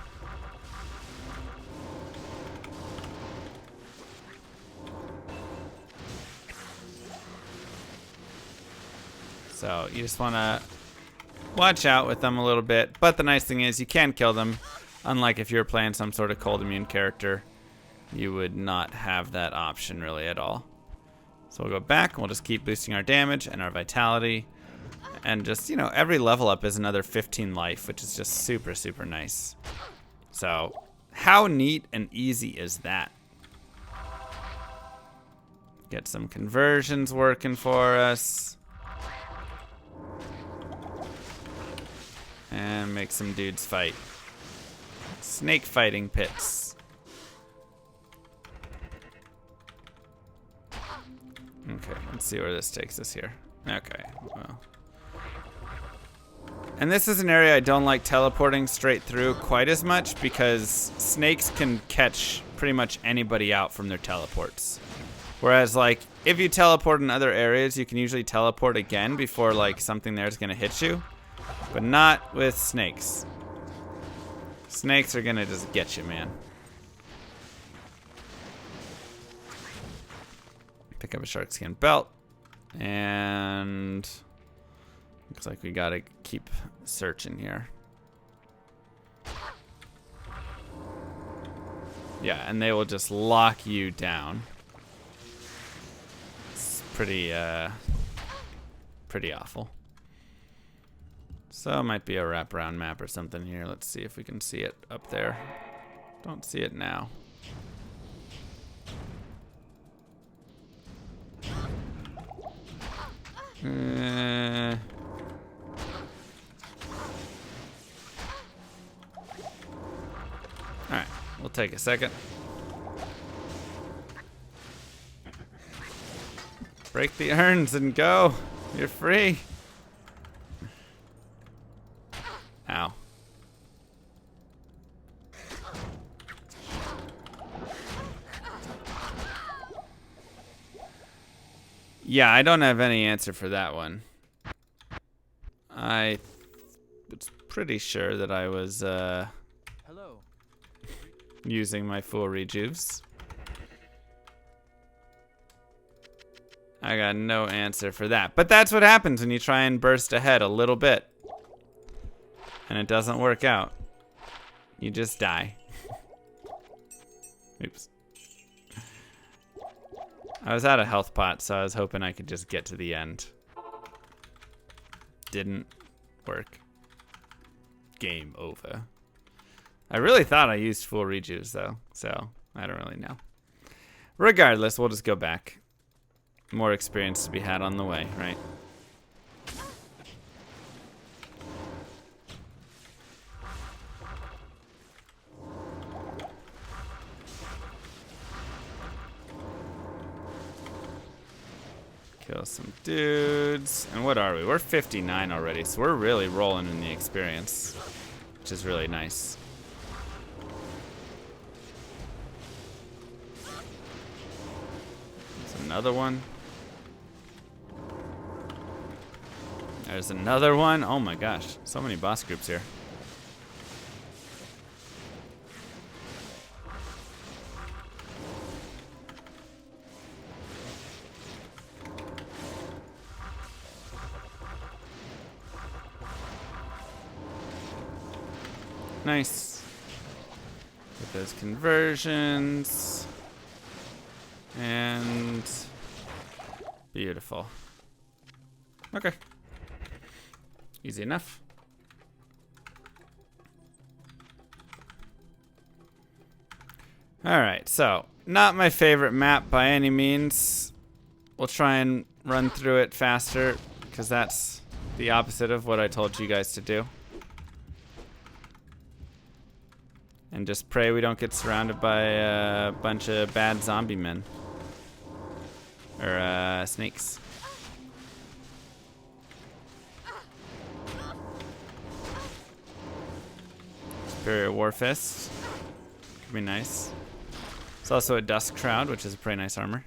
So you just want to watch out with them a little bit. But the nice thing is you can kill them. Unlike if you're playing some sort of cold immune character, you would not have that option really at all. So we'll go back and we'll just keep boosting our damage and our vitality. And just, you know, every level up is another 15 life, which is just super, super nice. So how neat and easy is that? Get some conversions working for us. And make some dudes fight. Snake fighting pits. Okay, let's see where this takes us here. Okay, well. And this is an area I don't like teleporting straight through quite as much because snakes can catch pretty much anybody out from their teleports. Whereas, like, if you teleport in other areas, you can usually teleport again before, like, something there is going to hit you. But not with snakes. Snakes are going to just get you, man. Pick up a shark skin belt. And looks like we got to keep searching here. Yeah, and they will just lock you down. It's pretty awful. So it might be a wraparound map or something here. Let's see if we can see it up there. Don't see it now. Alright, we'll take a second. Break the urns and go. You're free. Ow. Yeah, I don't have any answer for that one. I was pretty sure that I was Hello. using my full rejuves. I got no answer for that. But that's what happens when you try and burst ahead a little bit. And it doesn't work out. You just die. Oops. I was out of health pot, so I was hoping I could just get to the end. Didn't work. Game over. I really thought I used full rejuves though, so I don't really know. Regardless, we'll just go back. More experience to be had on the way, right? Kill some dudes. And what are we? We're 59 already, so we're really rolling in the experience, which is really nice. There's another one. There's another one. Oh my gosh, so many boss groups here. Nice. Get those conversions. And beautiful. Okay. Easy enough. Alright, so not my favorite map by any means. We'll try and run through it faster because that's the opposite of what I told you guys to do. And just pray we don't get surrounded by a bunch of bad zombie men. Or snakes. Superior Warfist. Could be nice. It's also a Dusk Shroud, which is a pretty nice armor.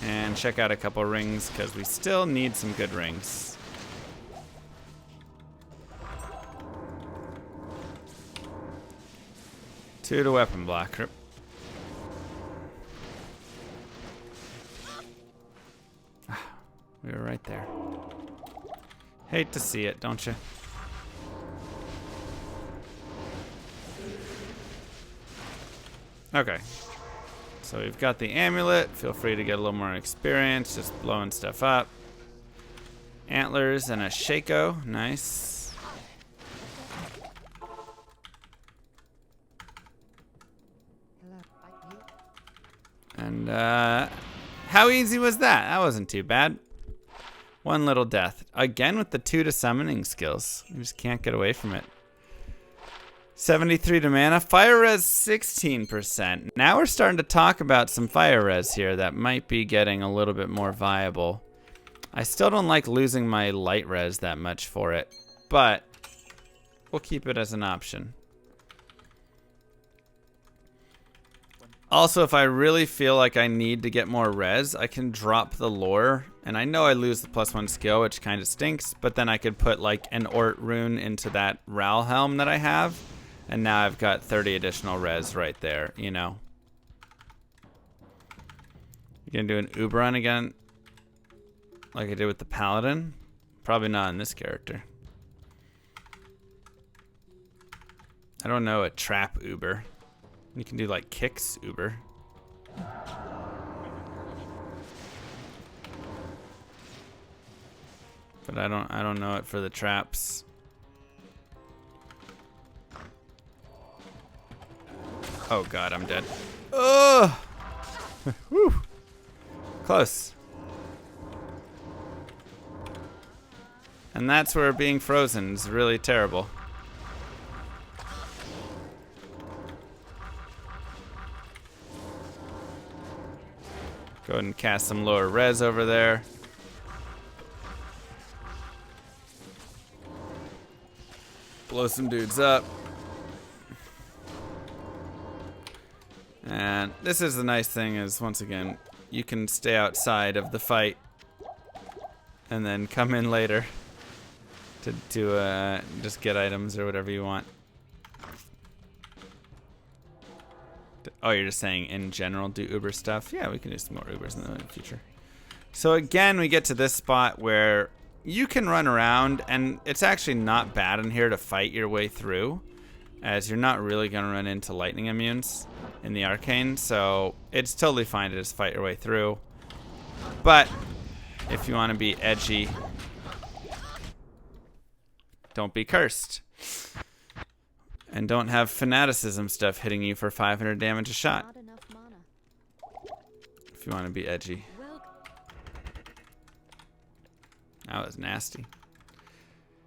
And check out a couple rings, because we still need some good rings. 2 to weapon blocker. We were right there. Hate to see it, don't you? Okay. So we've got the amulet. Feel free to get a little more experience, just blowing stuff up. Antlers and a Shaco. Nice. And how easy was that? That wasn't too bad. One little death. Again with the 2 to summoning skills. You just can't get away from it. 73 to mana. Fire res 16%. Now we're starting to talk about some fire res here that might be getting a little bit more viable. I still don't like losing my light res that much for it, but we'll keep it as an option. Also, if I really feel like I need to get more res, I can drop the lore. And I know I lose the +1 skill, which kind of stinks, but then I could put like an Ort rune into that Ral helm that I have. And now I've got 30 additional res right there, you know. You gonna do an Uberon again? Like I did with the Paladin? Probably not in this character. I don't know a trap Uber. You can do like kicks Uber. But I don't know it for the traps. Oh god, I'm dead. Ugh! Whew. Close. And that's where being frozen is really terrible. Go ahead and cast some lower res over there. Blow some dudes up. And this is the nice thing is, once again, you can stay outside of the fight and then come in later to just get items or whatever you want. Oh, you're just saying in general do Uber stuff? Yeah, we can do some more Ubers in the future. So again, we get to this spot where you can run around, and it's actually not bad in here to fight your way through, as you're not really going to run into lightning immunes. in the arcane, so it's totally fine to just fight your way through. But if you want to be edgy, don't be cursed. And don't have fanaticism stuff hitting you for 500 damage a shot. Not enough mana. If you want to be edgy. That was nasty.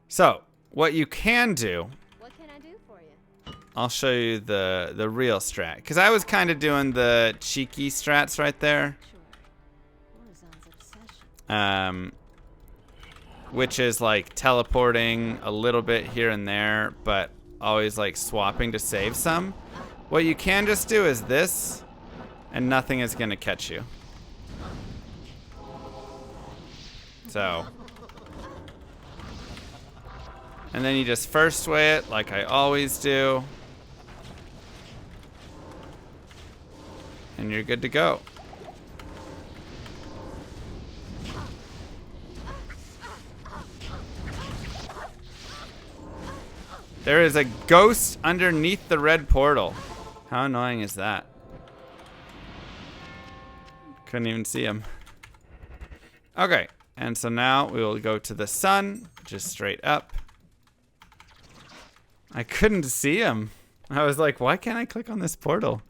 So, what you can do, What can I do for you? I'll show you the real strat. Because I was kind of doing the cheeky strats right there. Which is like teleporting a little bit here and there, but always like swapping to save some. What you can just do is this, and nothing is going to catch you. So. And then you just first sway it like I always do. And you're good to go. There is a ghost underneath the red portal. How annoying is that? Couldn't even see him. Okay, and so now we will go to the sun, just straight up. I couldn't see him. I was like, why can't I click on this portal?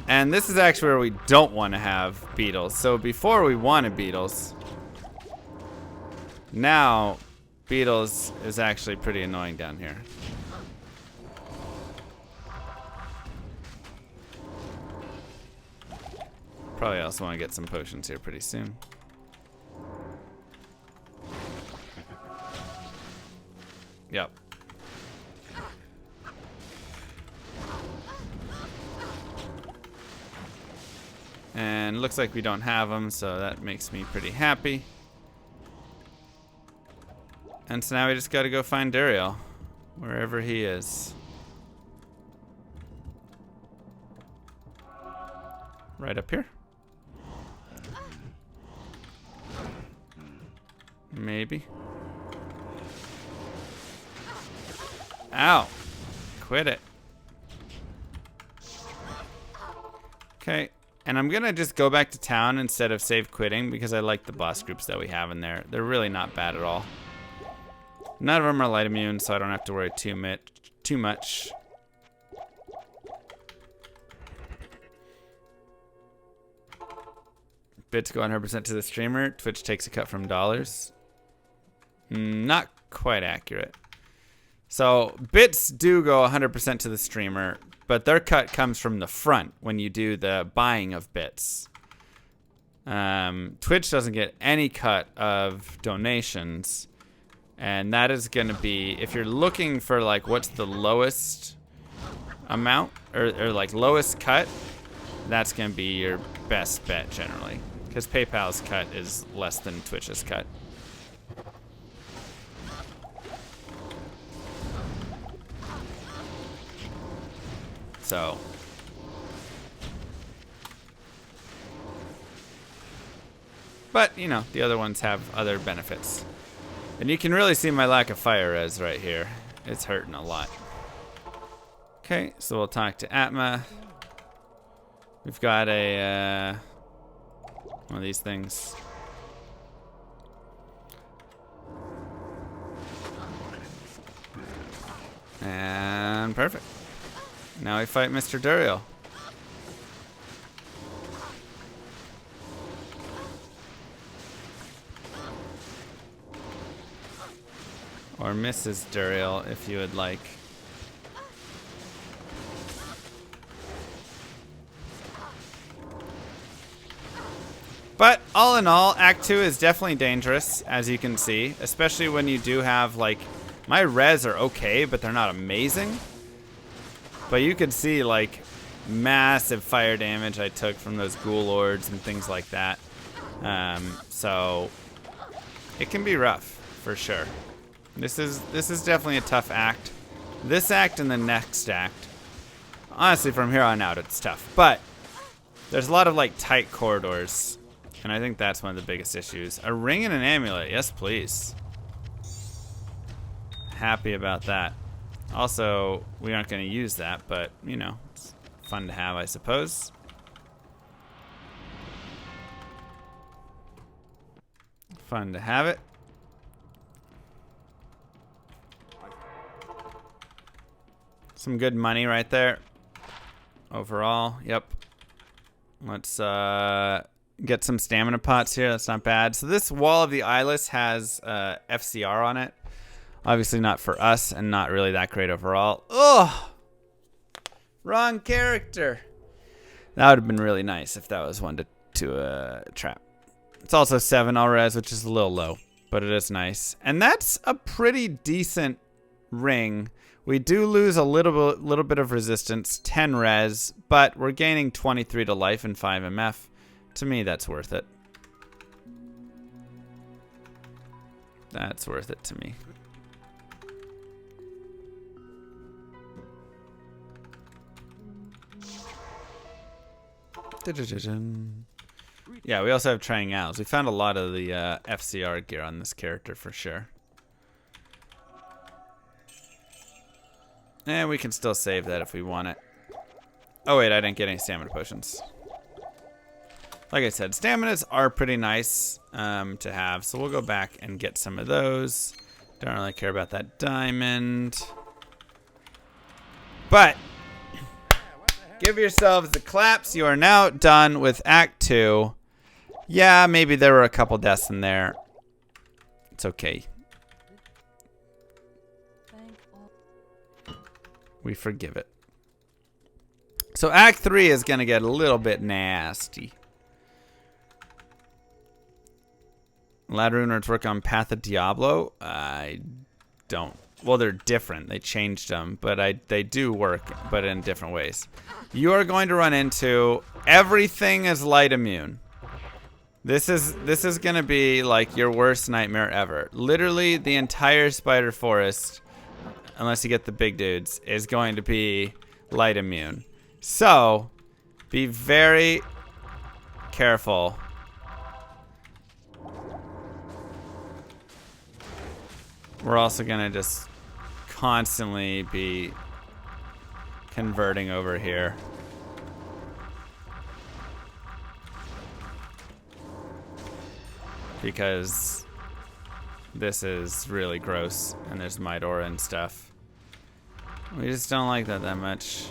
And this is actually where we don't want to have beetles. So before we wanted beetles. Now, beetles is actually pretty annoying down here. Probably also want to get some potions here pretty soon. Yep. And looks like we don't have them, so that makes me pretty happy. And so now we just gotta go find Duriel, wherever he is. Right up here? Maybe. Ow. Quit it. Okay. And I'm gonna just go back to town instead of save quitting because I like the boss groups that we have in there. They're really not bad at all. None of them are light immune, so I don't have to worry too much. Bits go 100% to the streamer. Twitch takes a cut from dollars. Not quite accurate. So bits do go 100% to the streamer, but their cut comes from the front when you do the buying of bits. Twitch doesn't get any cut of donations, and that is going to be, if you're looking for like what's the lowest amount or like lowest cut, that's going to be your best bet generally, because PayPal's cut is less than Twitch's cut. So, but you know, the other ones have other benefits. And you can really see my lack of fire res right here. It's hurting a lot. Okay, so we'll talk to Atma. We've got a one of these things. And perfect. Now we fight Mr. Duriel. Or Mrs. Duriel, if you would like. But all in all, Act 2 is definitely dangerous, as you can see. Especially when you do have, like, my res are okay, but they're not amazing. But you could see, like, massive fire damage I took from those ghoul lords and things like that. So it can be rough, for sure. This is definitely a tough act. This act and the next act. Honestly, from here on out, it's tough. But there's a lot of, like, tight corridors. And I think that's one of the biggest issues. A ring and an amulet. Yes, please. Happy about that. Also, we aren't going to use that, but, you know, it's fun to have, I suppose. Fun to have it. Some good money right there. Overall, yep. Let's get some stamina pots here. That's not bad. So this Wall of the Eyeless has FCR on it. Obviously not for us and not really that great overall. Ugh! Wrong character. That would have been really nice if that was one to trap. It's also 7 all res, which is a little low, but it is nice. And that's a pretty decent ring. We do lose a little bit of resistance, 10 res, but we're gaining 23 to life and 5 MF. To me, that's worth it. That's worth it to me. Yeah, we also have triangles. We found a lot of the FCR gear on this character for sure. And we can still save that if we want it. Oh wait, I didn't get any stamina potions. Like I said, staminas are pretty nice to have, so we'll go back and get some of those. Don't really care about that diamond. But give yourselves the claps. You are now done with Act 2. Yeah, maybe there were a couple deaths in there. It's okay. We forgive it. So Act 3 is going to get a little bit nasty. Lad Runer's work on Path of Diablo. I don't. Well, they're different. They changed them, but they do work, but in different ways. You are going to run into everything is light immune. This is going to be like your worst nightmare ever. Literally, the entire spider forest, unless you get the big dudes, is going to be light immune. So, be very careful. We're also going to just constantly be converting over here. Because this is really gross and there's Midora and stuff. We just don't like that much.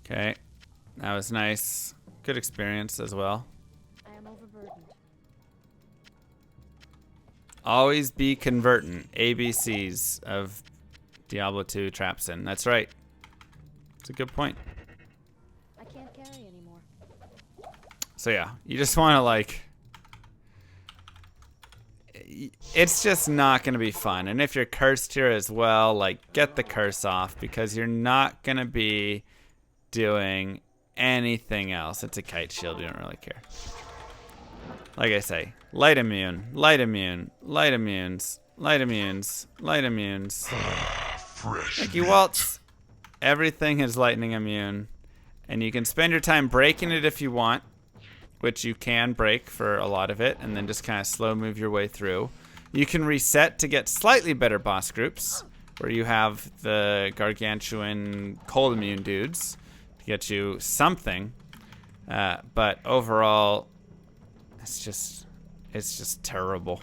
Okay, that was nice. Good experience as well. I am overburdened. Always be converting. ABCs of Diablo 2 Trapsin. That's right. It's a good point. I can't carry anymore. So yeah, you just want to like... It's just not going to be fun. And if you're cursed here as well, like get the curse off because you're not going to be doing anything else. It's a kite shield. You don't really care. Like I say, light immune, light immune, light immunes, light immunes, light immunes. Thank you, Waltz. Everything is lightning immune. And you can spend your time breaking it if you want, which you can break for a lot of it, and then just kind of slow move your way through. You can reset to get slightly better boss groups, where you have the gargantuan cold immune dudes to get you something. But overall, it's just terrible.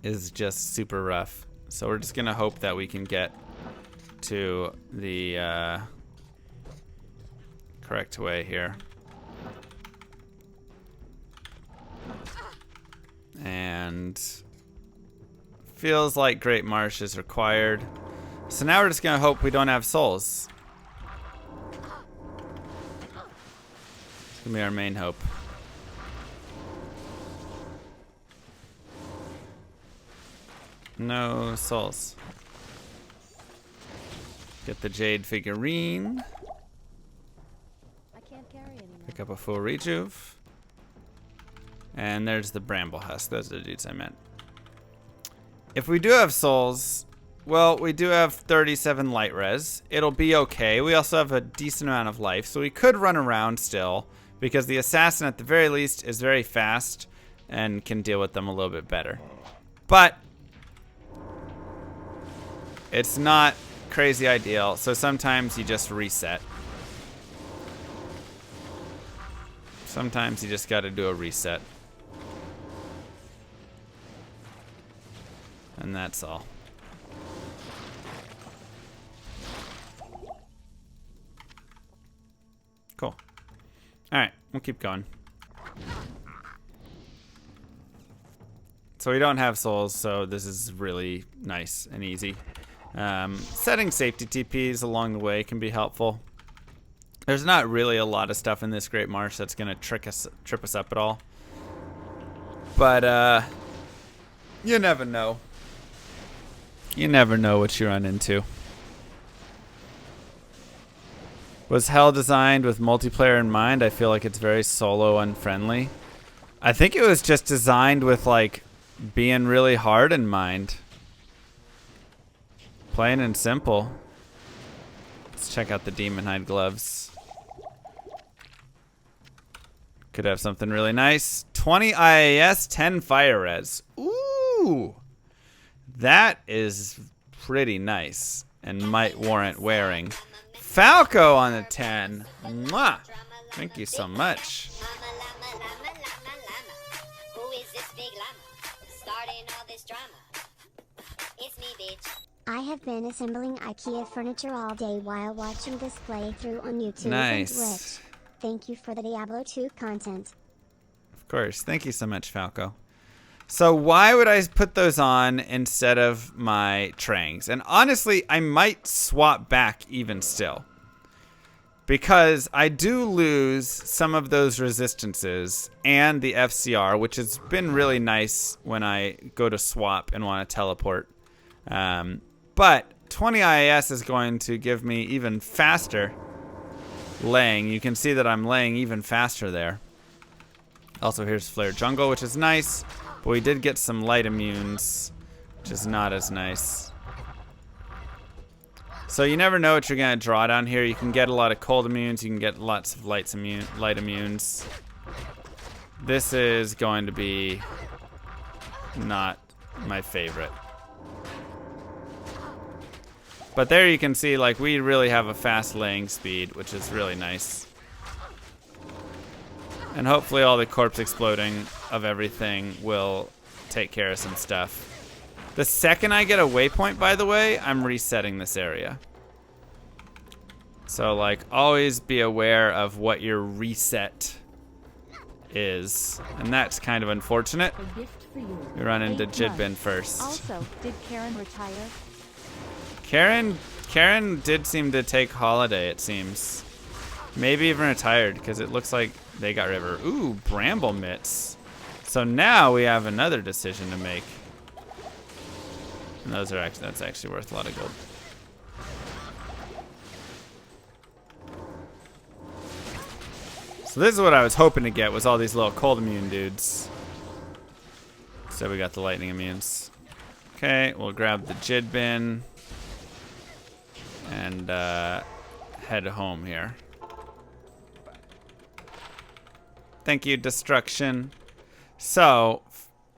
It's just super rough. So we're just gonna hope that we can get to the correct way here. And feels like Great Marsh is required. So now we're just gonna hope we don't have souls. It's gonna be our main hope. No souls. Get the jade figurine. I can't carry anymore. Pick up a full rejuve. And there's the bramble husk. Those are the dudes I meant. If we do have souls, well, we do have 37 light res. It'll be okay. We also have a decent amount of life, so we could run around still because the assassin at the very least is very fast and can deal with them a little bit better. But it's not crazy ideal, so sometimes you just reset. Sometimes you just gotta do a reset. And that's all. Cool. Alright, we'll keep going. So we don't have souls, so this is really nice and easy. Setting safety TPs along the way can be helpful. There's not really a lot of stuff in this Great Marsh that's gonna trip us up at all. But you never know. You never know what you run into. Was Hell designed with multiplayer in mind? I feel like it's very solo unfriendly. I think it was just designed with like being really hard in mind. Plain and simple. Let's check out the Demon Hide gloves. Could have something really nice. 20 IAS, 10 fire res. Ooh! That is pretty nice and might warrant wearing. Falco on the 10. Mwah! Thank you so much. Who is this big llama? Starting all this drama. It's me, bitch. I have been assembling IKEA furniture all day while watching this playthrough on YouTube Nice. and Twitch. Thank you for the Diablo 2 content. Of course. Thank you so much, Falco. So why would I put those on instead of my Trangs? And honestly, I might swap back even still. Because I do lose some of those resistances and the FCR, which has been really nice when I go to swap and want to teleport. But 20 IAS is going to give me even faster laying. You can see that I'm laying even faster there. Also, here's Flare Jungle, which is nice. But we did get some light immunes, which is not as nice. So you never know what you're going to draw down here. You can get a lot of cold immunes. You can get lots of light immunes. This is going to be not my favorite. But there you can see, like, we really have a fast laying speed, which is really nice. And hopefully all the corpse exploding of everything will take care of some stuff. The second I get a waypoint, by the way, I'm resetting this area. So, like, always be aware of what your reset is. And that's kind of unfortunate. A gift for you. We run into 8 Jidbin months. first. Also, did Karen retire? Karen did seem to take holiday, it seems. Maybe even retired, because it looks like they got rid of her. Ooh, Bramble Mitts. So now we have another decision to make. And those are actually, that's actually worth a lot of gold. So this is what I was hoping to get, was all these little cold immune dudes. So we got the lightning immunes. Okay, we'll grab the Jidbin and head home here. Thank you, Destruction. So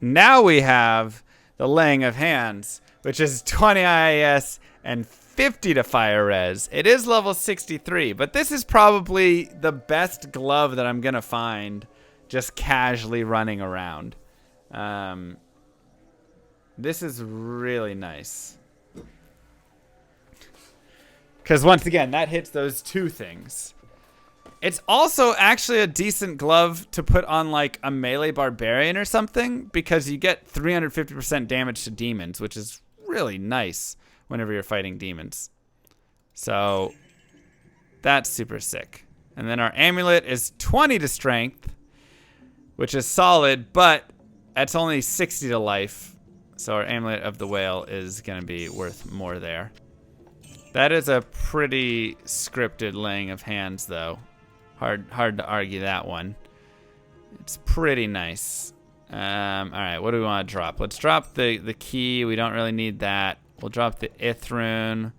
now we have the Laying of Hands, which is 20 IAS and 50 to fire res. It is level 63, but this is probably the best glove that I'm gonna find just casually running around. This is really nice. Because once again, that hits those two things. It's also actually a decent glove to put on like a melee barbarian or something, because you get 350% damage to demons, which is really nice whenever you're fighting demons. So that's super sick. And then our amulet is 20 to strength, which is solid, but that's only 60 to life. So our amulet of the whale is going to be worth more there. That is a pretty scripted laying of hands, though. Hard to argue that one. It's pretty nice. All right, what do we want to drop? Let's drop the key. We don't really need that. We'll drop the Ith rune.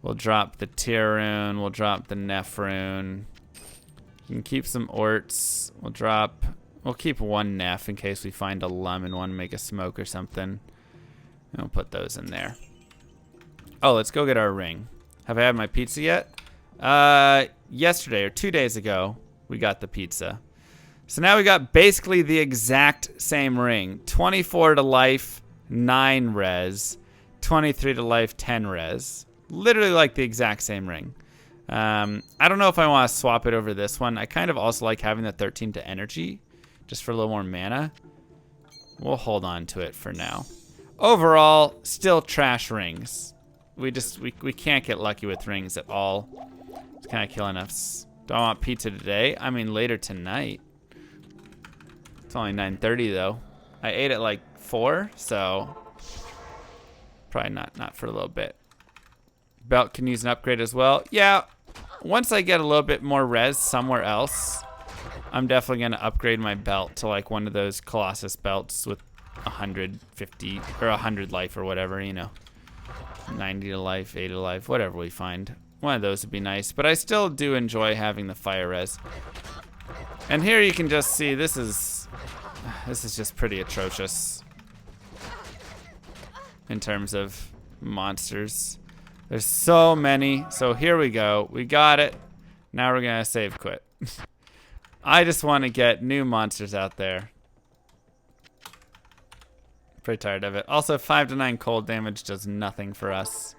We'll drop the Tyr rune. We'll drop the Neph rune. We can keep some orts. We'll keep one Neff in case we find a lum and want to make a smoke or something. And we'll put those in there. Oh, let's go get our ring. Have I had my pizza yet? Yesterday or 2 days ago, we got the pizza. So now we got basically the exact same ring. 24 to life, 9 res. 23 to life, 10 res. Literally like the exact same ring. I don't know if I want to swap it over this one. I kind of also like having the 13 to energy, just for a little more mana. We'll hold on to it for now. Overall, still trash rings. We can't get lucky with rings at all. It's kind of killing us. Do I want pizza today? I mean later tonight. It's only 9:30 though. I ate at like 4, so probably not for a little bit. Belt can use an upgrade as well. Yeah, once I get a little bit more res somewhere else, I'm definitely gonna upgrade my belt to like one of those Colossus belts with 150 or 100 life or whatever, you know. 90 to life, 80 to life, whatever we find. One of those would be nice, but I still do enjoy having the fire res. And here you can just see this is just pretty atrocious in terms of monsters. There's so many. So here we go. We got it. Now we're gonna save quit. I just want to get new monsters out there. Pretty tired of it. Also, 5 to 9 cold damage does nothing for us.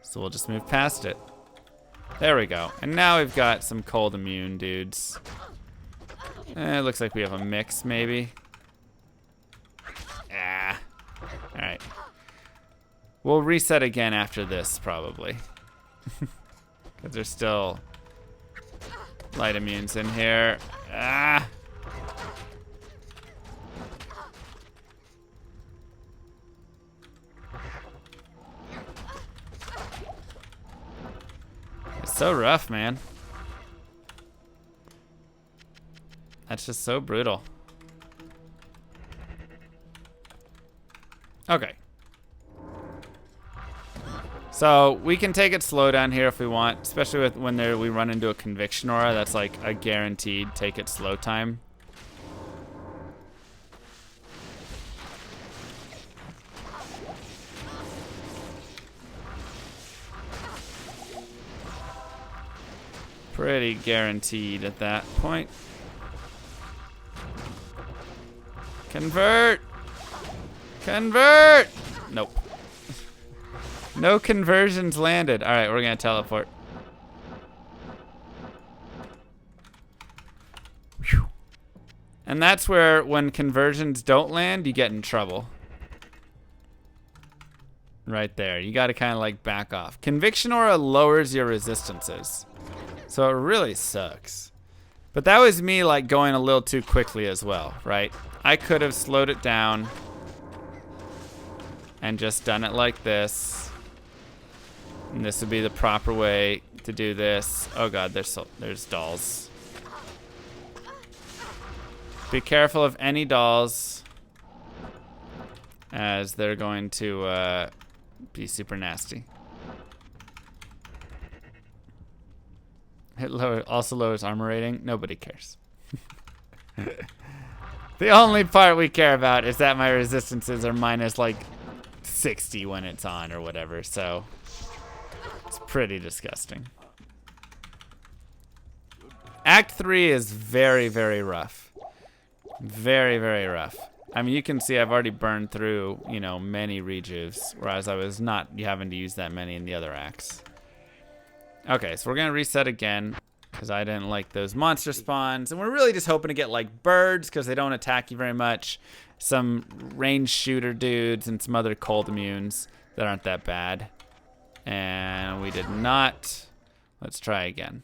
So we'll just move past it. There we go. And now we've got some cold immune dudes. It looks like we have a mix, maybe. Ah. Alright. We'll reset again after this, probably. Because there's still light immunes in here. Ah. It's so rough, man. That's just so brutal. Okay. So we can take it slow down here if we want, especially with when we run into a conviction aura. That's like a guaranteed take it slow time. Pretty guaranteed at that point. Convert! Convert! Nope. No conversions landed. Alright, we're gonna teleport. Whew. And that's where, when conversions don't land, you get in trouble. Right there. You gotta kind of like back off. Conviction aura lowers your resistances. So it really sucks. But that was me like going a little too quickly as well, right? I could have slowed it down and just done it like this. And this would be the proper way to do this. Oh god, there's dolls. Be careful of any dolls, as they're going to be super nasty. It also lowers armor rating. Nobody cares. The only part we care about is that my resistances are minus like 60 when it's on or whatever, so it's pretty disgusting. Act 3 is very, very rough. Very, very rough. I mean, you can see I've already burned through, you know, many rejuves, whereas I was not having to use that many in the other acts. Okay, so we're gonna reset again because I didn't like those monster spawns, and we're really just hoping to get like birds because they don't attack you very much, some range shooter dudes, and some other cold immunes that aren't that bad. And we did not. Let's try again.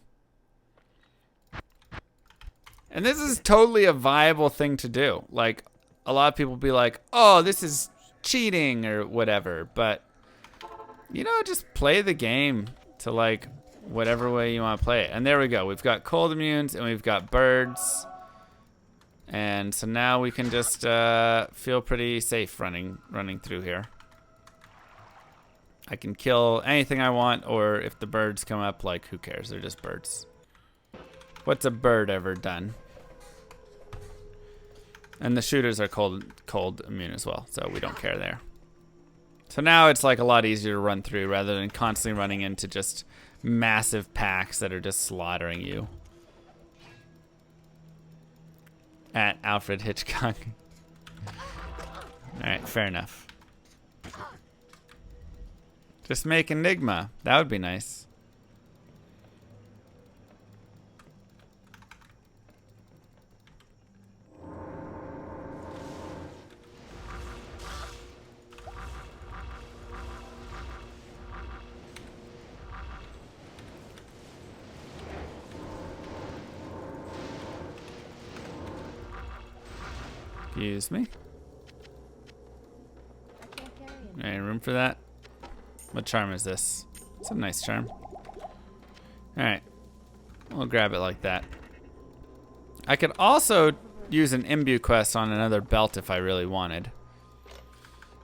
And this is totally a viable thing to do. Like, a lot of people be like, oh, this is cheating or whatever, but you know, just play the game to like whatever way you want to play it. And there we go. We've got cold immunes and we've got birds. And so now we can just feel pretty safe running through here. I can kill anything I want, or if the birds come up, like, who cares? They're just birds. What's a bird ever done? And the shooters are cold immune as well, so we don't care there. So now it's like a lot easier to run through rather than constantly running into just massive packs that are just slaughtering you. At Alfred Hitchcock. Alright, fair enough. Just make Enigma. That would be nice. Excuse me. I can't carry anymore. Any room for that? What charm is this? It's a nice charm. Alright. We'll grab it like that. I could also use an imbue quest on another belt if I really wanted.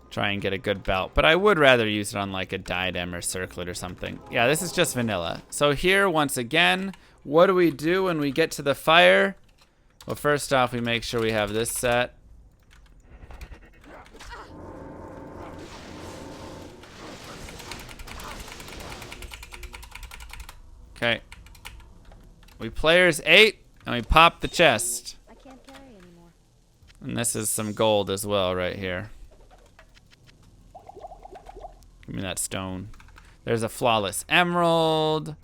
Try and get a good belt. But I would rather use it on like a diadem or circlet or something. Yeah, this is just vanilla. So here, once again, what do we do when we get to the fire? Well, first off, we make sure we have this set. Okay. We players 8 and we pop the chest. I can't carry anymore. And this is some gold as well right here. Give me that stone. There's a flawless emerald.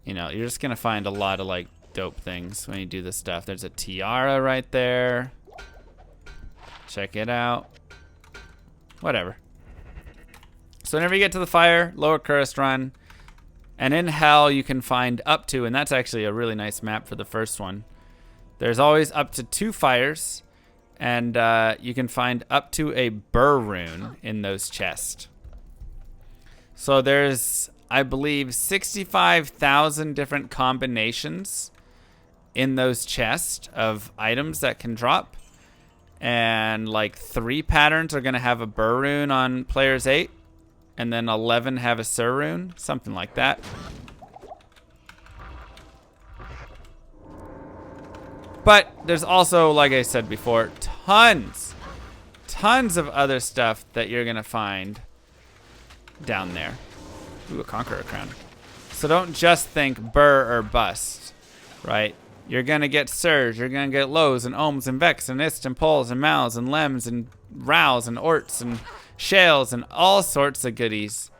You know, you're just gonna find a lot of like dope things when you do this stuff. There's a tiara right there. Check it out. Whatever. So whenever you get to the fire, lower Cursed Run. And in Hell, you can find up to, and that's actually a really nice map for the first one. There's always up to 2 fires, and you can find up to a Burr rune in those chests. So there's, I believe, 65,000 different combinations in those chests of items that can drop. And like 3 patterns are going to have a Burr rune on players 8. And then 11 have a Sur rune, something like that. But there's also, like I said before, tons of other stuff that you're gonna find down there. Ooh, a Conqueror crown. So don't just think Burr or bust, right? You're gonna get Surge, you're gonna get Lows and Ohms and Vex and Ist and Poles and Mals and Lems and Rows and Orts and Shales and all sorts of goodies,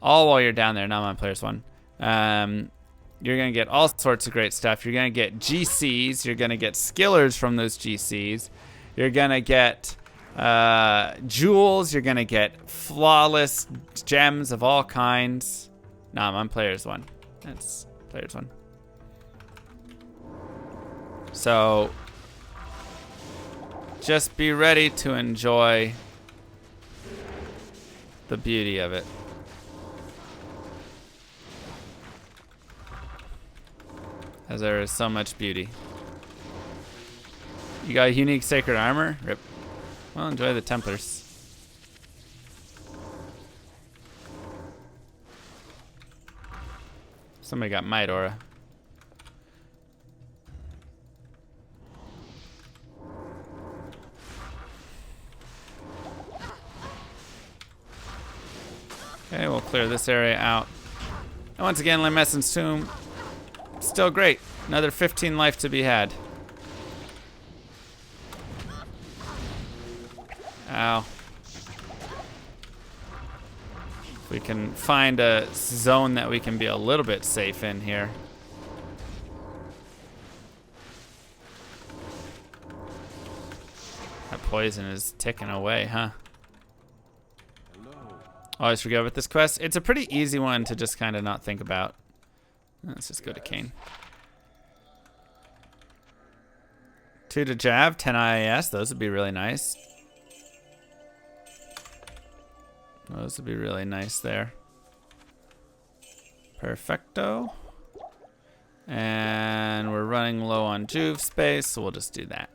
all while you're down there. Not on players 1. You're gonna get all sorts of great stuff. You're gonna get GCs. You're gonna get skillers from those GCs. You're gonna get jewels. You're gonna get flawless gems of all kinds. No, I'm on players 1. That's players 1. So just be ready to enjoy the beauty of it. As there is so much beauty. You got a unique sacred armor? Rip. Well, enjoy the Templars. Somebody got Might Aura. Okay, we'll clear this area out. And once again, Limessen's Tomb, still great. Another 15 life to be had. Ow. We can find a zone that we can be a little bit safe in here. That poison is ticking away, huh? Always forget about this quest. It's a pretty easy one to just kind of not think about. Let's just go to Kane. 2 to Jav, 10 IAS. Those would be really nice. Those would be really nice there. Perfecto. And we're running low on Juve space, so we'll just do that.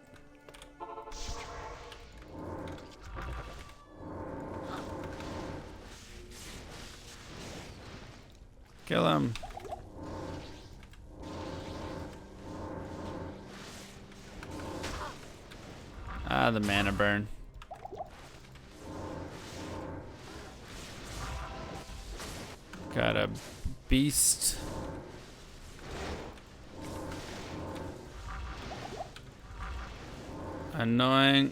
Kill him. Ah, the mana burn. Got a beast. Annoying.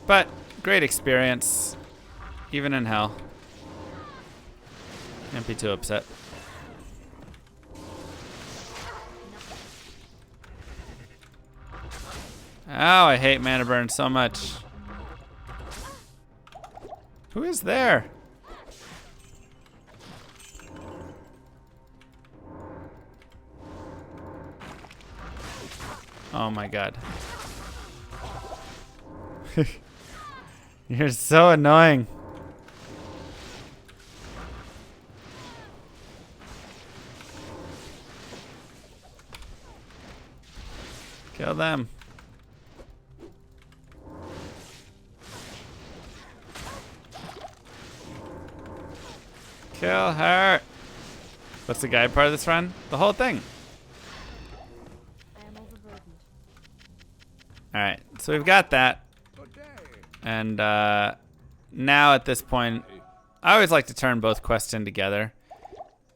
But great experience. Even in hell. Can't be too upset. Oh, I hate mana burn so much. Who is there? Oh my god. You're so annoying. Kill them. Kill her. What's the guide part of this run? The whole thing. I am overburdened. Alright, so we've got that. And now at this point, I always like to turn both quests in together.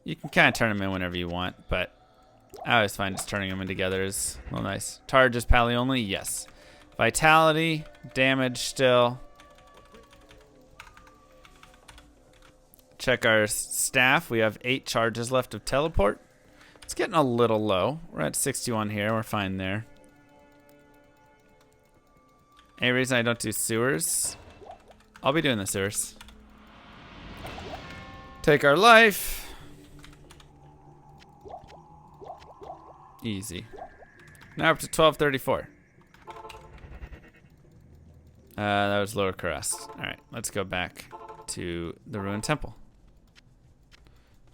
You can kind of turn them in whenever you want, but I always find just turning them in together is real nice. Targe is pally only? Yes. Vitality, damage still. Check our staff. We have 8 charges left of teleport. It's getting a little low. We're at 61 here. We're fine there. Any reason I don't do sewers? I'll be doing the sewers. Take our life. Easy. Now up to 1234. That was lower crest. Alright, let's go back to the ruined temple.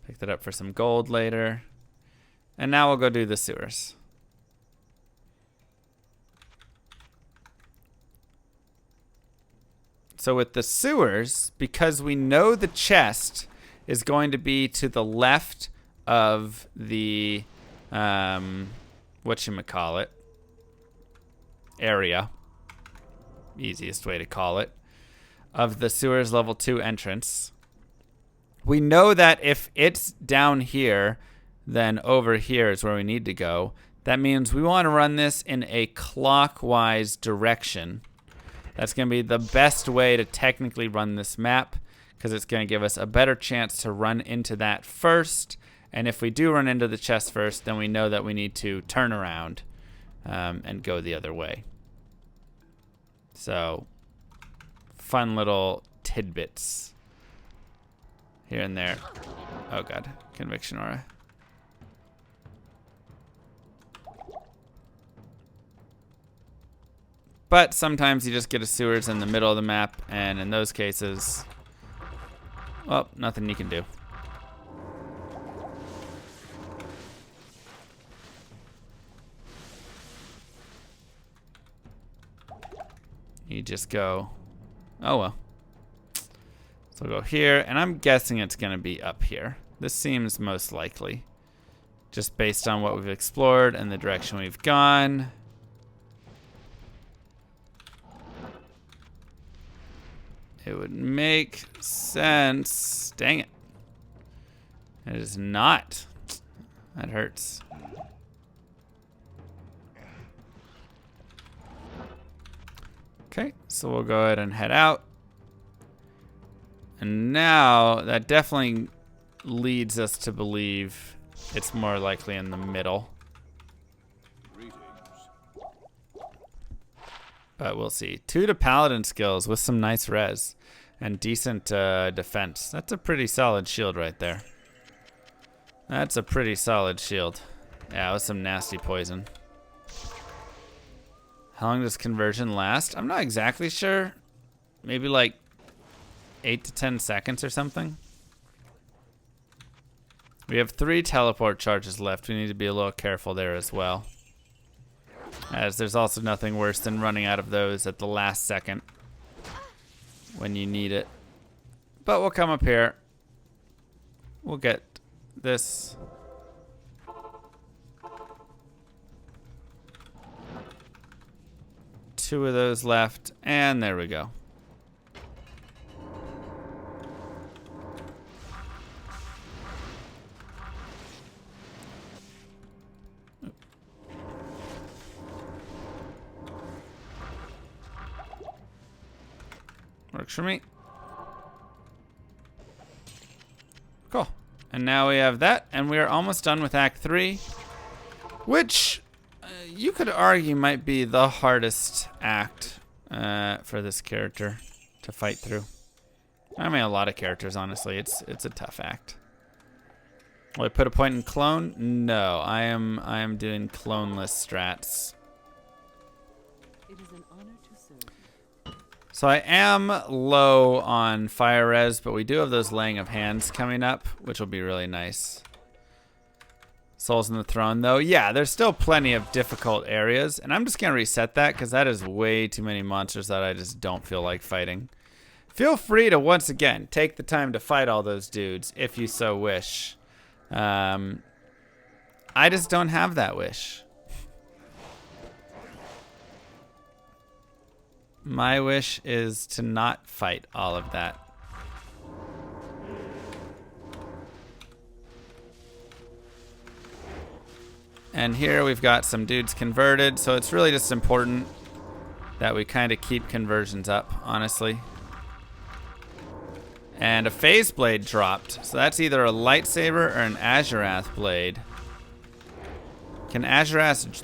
Pick that up for some gold later. And now we'll go do the sewers. So with the sewers, because we know the chest is going to be to the left of the whatchamacallit area, easiest way to call it, of the sewers level 2 entrance. We know that if it's down here, then over here is where we need to go. That means we want to run this in a clockwise direction. That's going to be the best way to technically run this map, because it's going to give us a better chance to run into that first. And if we do run into the chest first, then we know that we need to turn around and go the other way. So, fun little tidbits here and there. Oh god, conviction aura. But sometimes you just get a sewers in the middle of the map, and in those cases, well, nothing you can do. You just go, oh well. So we'll go here, and I'm guessing it's going to be up here. This seems most likely, just based on what we've explored and the direction we've gone. It would make sense. Dang it. It is not. That hurts. Okay, so we'll go ahead and head out. And now that definitely leads us to believe it's more likely in the middle. But we'll see. 2 to paladin skills with some nice res and decent defense. That's a pretty solid shield right there. That's a pretty solid shield. Yeah, with some nasty poison. How long does conversion last? I'm not exactly sure. Maybe like 8 to 10 seconds or something. We have 3 teleport charges left. We need to be a little careful there as well, as there's also nothing worse than running out of those at the last second when you need it. But we'll come up here. We'll get this. 2 of those left, and there we go. Works for me. Cool. And now we have that, and we are almost done with Act 3, which you could argue might be the hardest act for this character to fight through. I mean, a lot of characters, honestly. It's a tough act. Will I put a point in clone? No, I am doing cloneless strats. It is an honor to serve. So I am low on fire res, but we do have those laying of hands coming up, which will be really nice. Souls in the Throne, though. Yeah, there's still plenty of difficult areas, and I'm just going to reset that because that is way too many monsters that I just don't feel like fighting. Feel free to, once again, take the time to fight all those dudes if you so wish. I just don't have that wish. My wish is to not fight all of that. And here we've got some dudes converted, so it's really just important that we kind of keep conversions up, honestly. And a phase blade dropped, so that's either a lightsaber or an Azurath blade. Can Azurath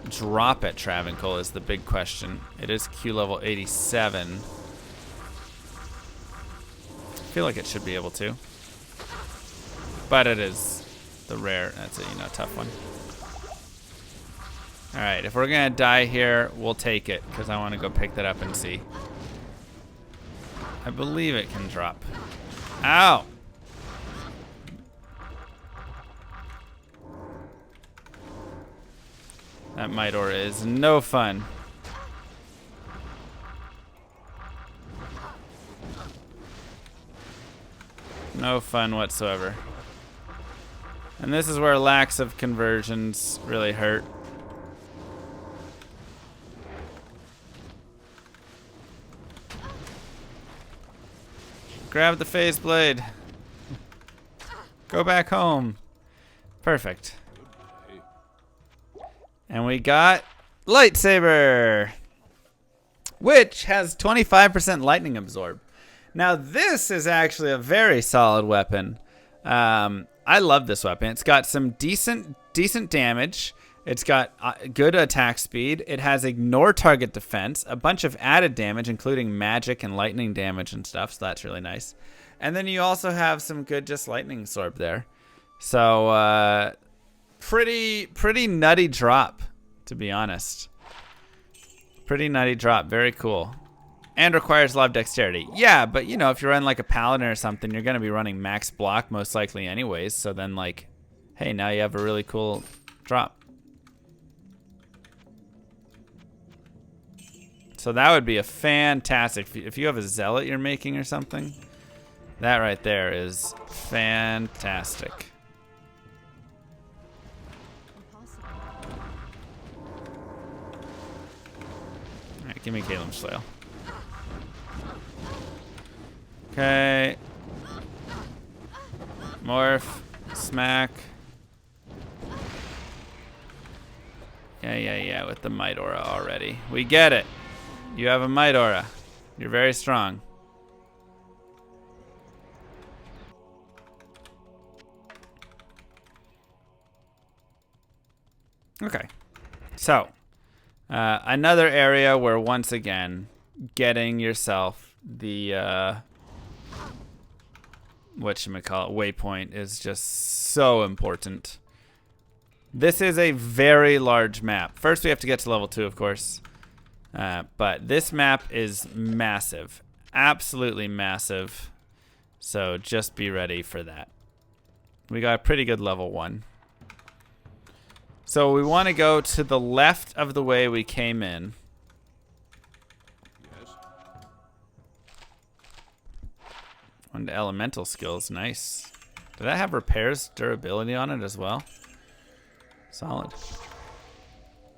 drop at Travancore is the big question. It is Q level 87. I feel like it should be able to. But it is the rare, that's a tough one. Alright, if we're gonna die here, we'll take it, because I want to go pick that up and see. I believe it can drop. Ow! That Midor is no fun. No fun whatsoever. And this is where lacks of conversions really hurt. Grab the phase blade. Go back home. Perfect. And we got lightsaber, which has 25% lightning absorb. Now this is actually a very solid weapon. I love this weapon. It's got some decent damage. It's got good attack speed. It has ignore target defense, a bunch of added damage, including magic and lightning damage and stuff, so that's really nice. And then you also have some good just lightning absorb there. So, pretty nutty drop, to be honest. Pretty nutty drop, very cool. And requires a lot of dexterity. Yeah, but if you're running like a paladin or something, you're going to be running max block most likely anyways. So then like, hey, now you have a really cool drop. So that would be a fantastic, if you have a zealot you're making or something, that right there is fantastic. All right, give me Caelim's Flail. Okay. Morph, smack. Yeah, with the Might Aura already. We get it. You have a Might Aura. You're very strong. Okay. So, another area where, once again, getting yourself the, waypoint is just so important. This is a very large map. First, we have to get to level 2, of course. But this map is massive. Absolutely massive. So just be ready for that. We got a pretty good level 1. So we want to go to the left of the way we came in. Yes. One to elemental skills. Nice. Did that have repairs durability on it as well? Solid.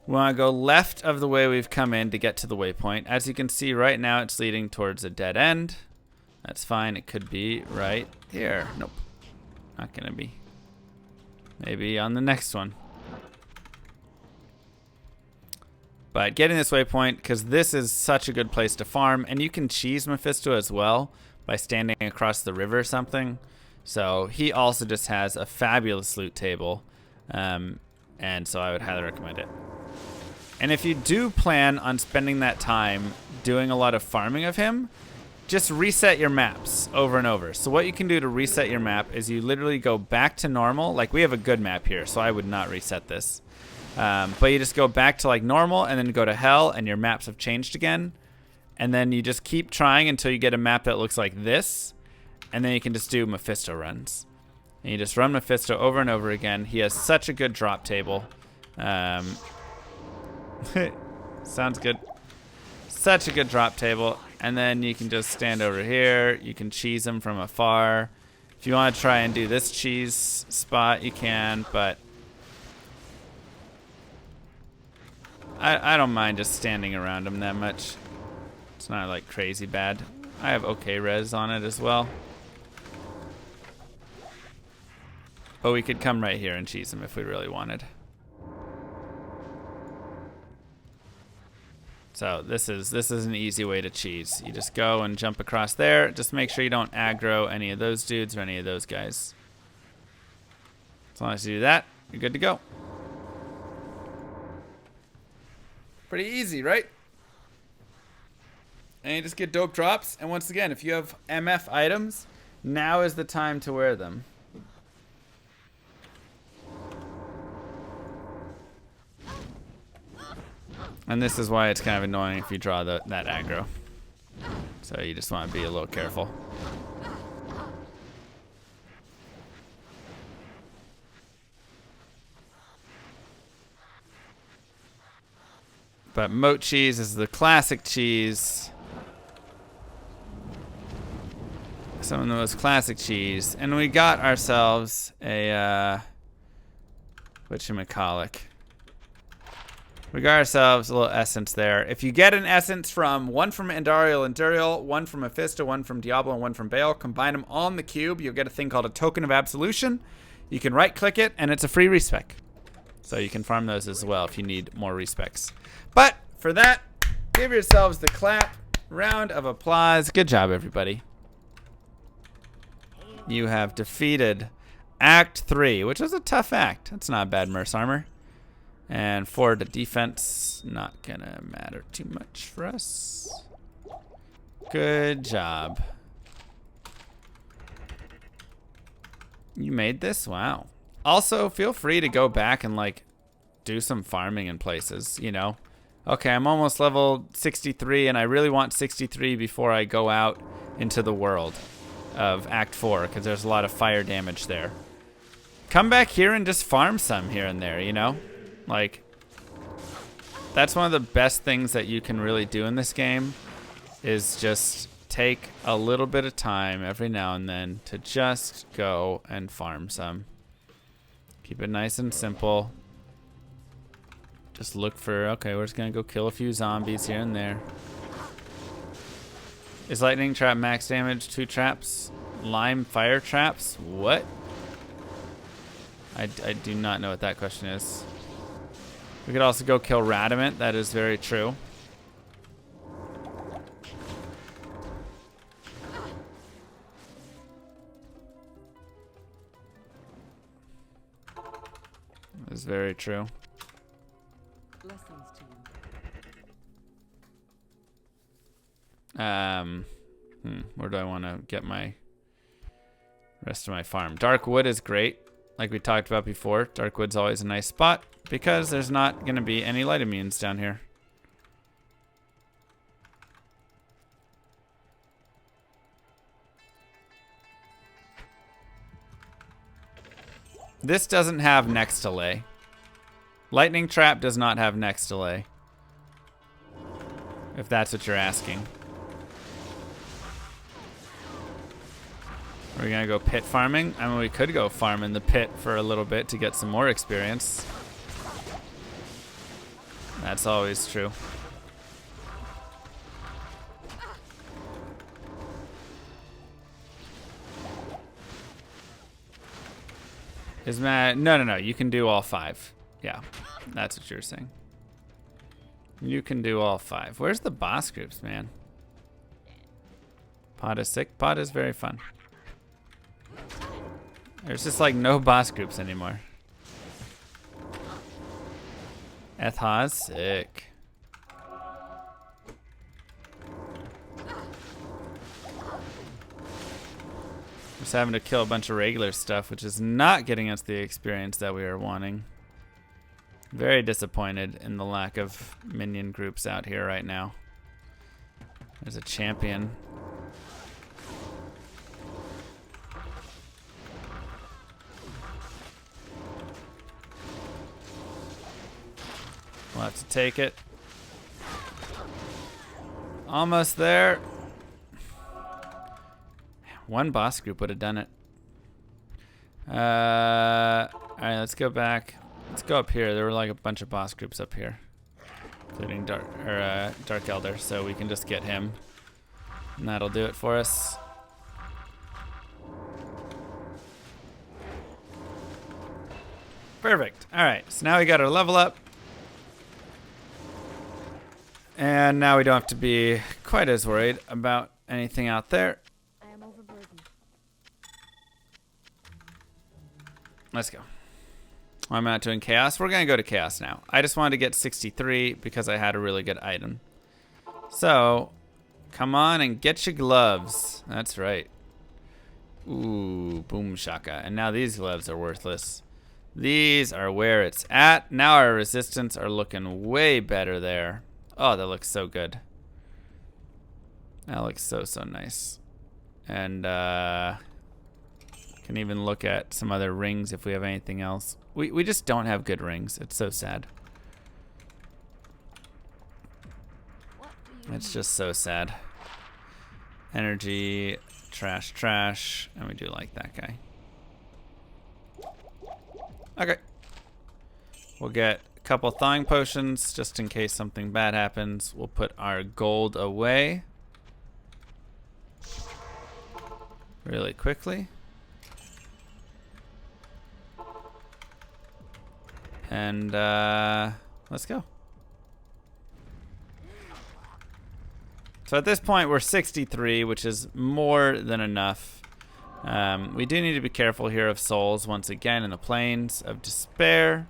We want to go left of the way we've come in to get to the waypoint. As you can see right now, it's leading towards a dead end. That's fine. It could be right here. Nope. Not going to be. Maybe on the next one. But getting this waypoint, because this is such a good place to farm, and you can cheese Mephisto as well by standing across the river or something. So he also just has a fabulous loot table, and so I would highly recommend it. And if you do plan on spending that time doing a lot of farming of him, just reset your maps over and over. So what you can do to reset your map is you literally go back to normal. Like, we have a good map here, so I would not reset this. But you just go back to like normal and then go to hell, and your maps have changed again. And then you just keep trying until you get a map that looks like this. And then you can just do Mephisto runs. And you just run Mephisto over and over again. He has such a good drop table. Sounds good. Such a good drop table. And then you can just stand over here. You can cheese him from afar. If you want to try and do this cheese spot, you can, but I don't mind just standing around him that much. It's not like crazy bad. I have okay res on it as well. But we could come right here and cheese him if we really wanted. So this is an easy way to cheese. You just go and jump across there. Just make sure you don't aggro any of those dudes or any of those guys. As long as you do that, you're good to go. Pretty easy, right? And you just get dope drops. And once again, if you have MF items, now is the time to wear them. And this is why it's kind of annoying if you draw that aggro. So you just want to be a little careful. But moat cheese is the classic cheese. Some of the most classic cheese. And we got ourselves a, whatchamacallit. We got ourselves a little essence there. If you get an essence from one from Andariel and Duriel, one from Mephisto, one from Diablo, and one from Baal, combine them all in the cube, you'll get a thing called a token of absolution. You can right click it and it's a free respec. So you can farm those as well if you need more respecs. But for that, give yourselves the clap. Round of applause. Good job, everybody. You have defeated Act 3, which was a tough act. That's not bad Merc armor. And for the defense, not gonna matter too much for us. Good job. You made this? Wow. Also, feel free to go back and like do some farming in places, you know. Okay, I'm almost level 63 and I really want 63 before I go out into the world of Act 4 because there's a lot of fire damage there. Come back here and just farm some here and there, you know? Like, that's one of the best things that you can really do in this game is just take a little bit of time every now and then to just go and farm some. Keep it nice and simple. Just look for, okay, we're just gonna go kill a few zombies here and there. Is lightning trap max damage? 2 traps? Lime fire traps? What? I do not know what that question is. We could also go kill Radamant. That is very true. That is very true. Blessings to you. Where do I want to get my rest of my farm? Dark wood is great. Like we talked about before, dark wood's always a nice spot because there's not going to be any light immunes down here. This doesn't have next delay. Lightning trap does not have next delay. If that's what you're asking. Are we gonna go pit farming? I mean, we could go farm in the pit for a little bit to get some more experience. That's always true. Is Matt? No. You can do all 5. Yeah, that's what you're saying. You can do all 5. Where's the boss groups, man? Pod is sick. Pod is very fun. There's just like no boss groups anymore. Ethaz, sick. Just having to kill a bunch of regular stuff, which is not getting us the experience that we are wanting. Very disappointed in the lack of minion groups out here right now. There's a champion. We'll have to take it. Almost there. One boss group would have done it. Alright, let's go back. Let's go up here. There were like a bunch of boss groups up here, including Dark Elder, so we can just get him. And that'll do it for us. Perfect. Alright, so now we got our level up. And now we don't have to be quite as worried about anything out there. I am overburdened. Let's go. I'm not doing Chaos. We're going to go to Chaos now. I just wanted to get 63 because I had a really good item. So, come on and get your gloves. That's right. Ooh, boom shaka. And now these gloves are worthless. These are where it's at. Now our resistance are looking way better there. Oh, that looks so good. That looks so nice. And can even look at some other rings if we have anything else. We just don't have good rings. It's so sad. It's just so sad. Energy, trash, and we do like that guy. Okay. We'll get a couple thawing potions just in case something bad happens. We'll put our gold away really quickly. And let's go. So at this point we're 63, which is more than enough. We do need to be careful here of souls once again in the Plains of Despair.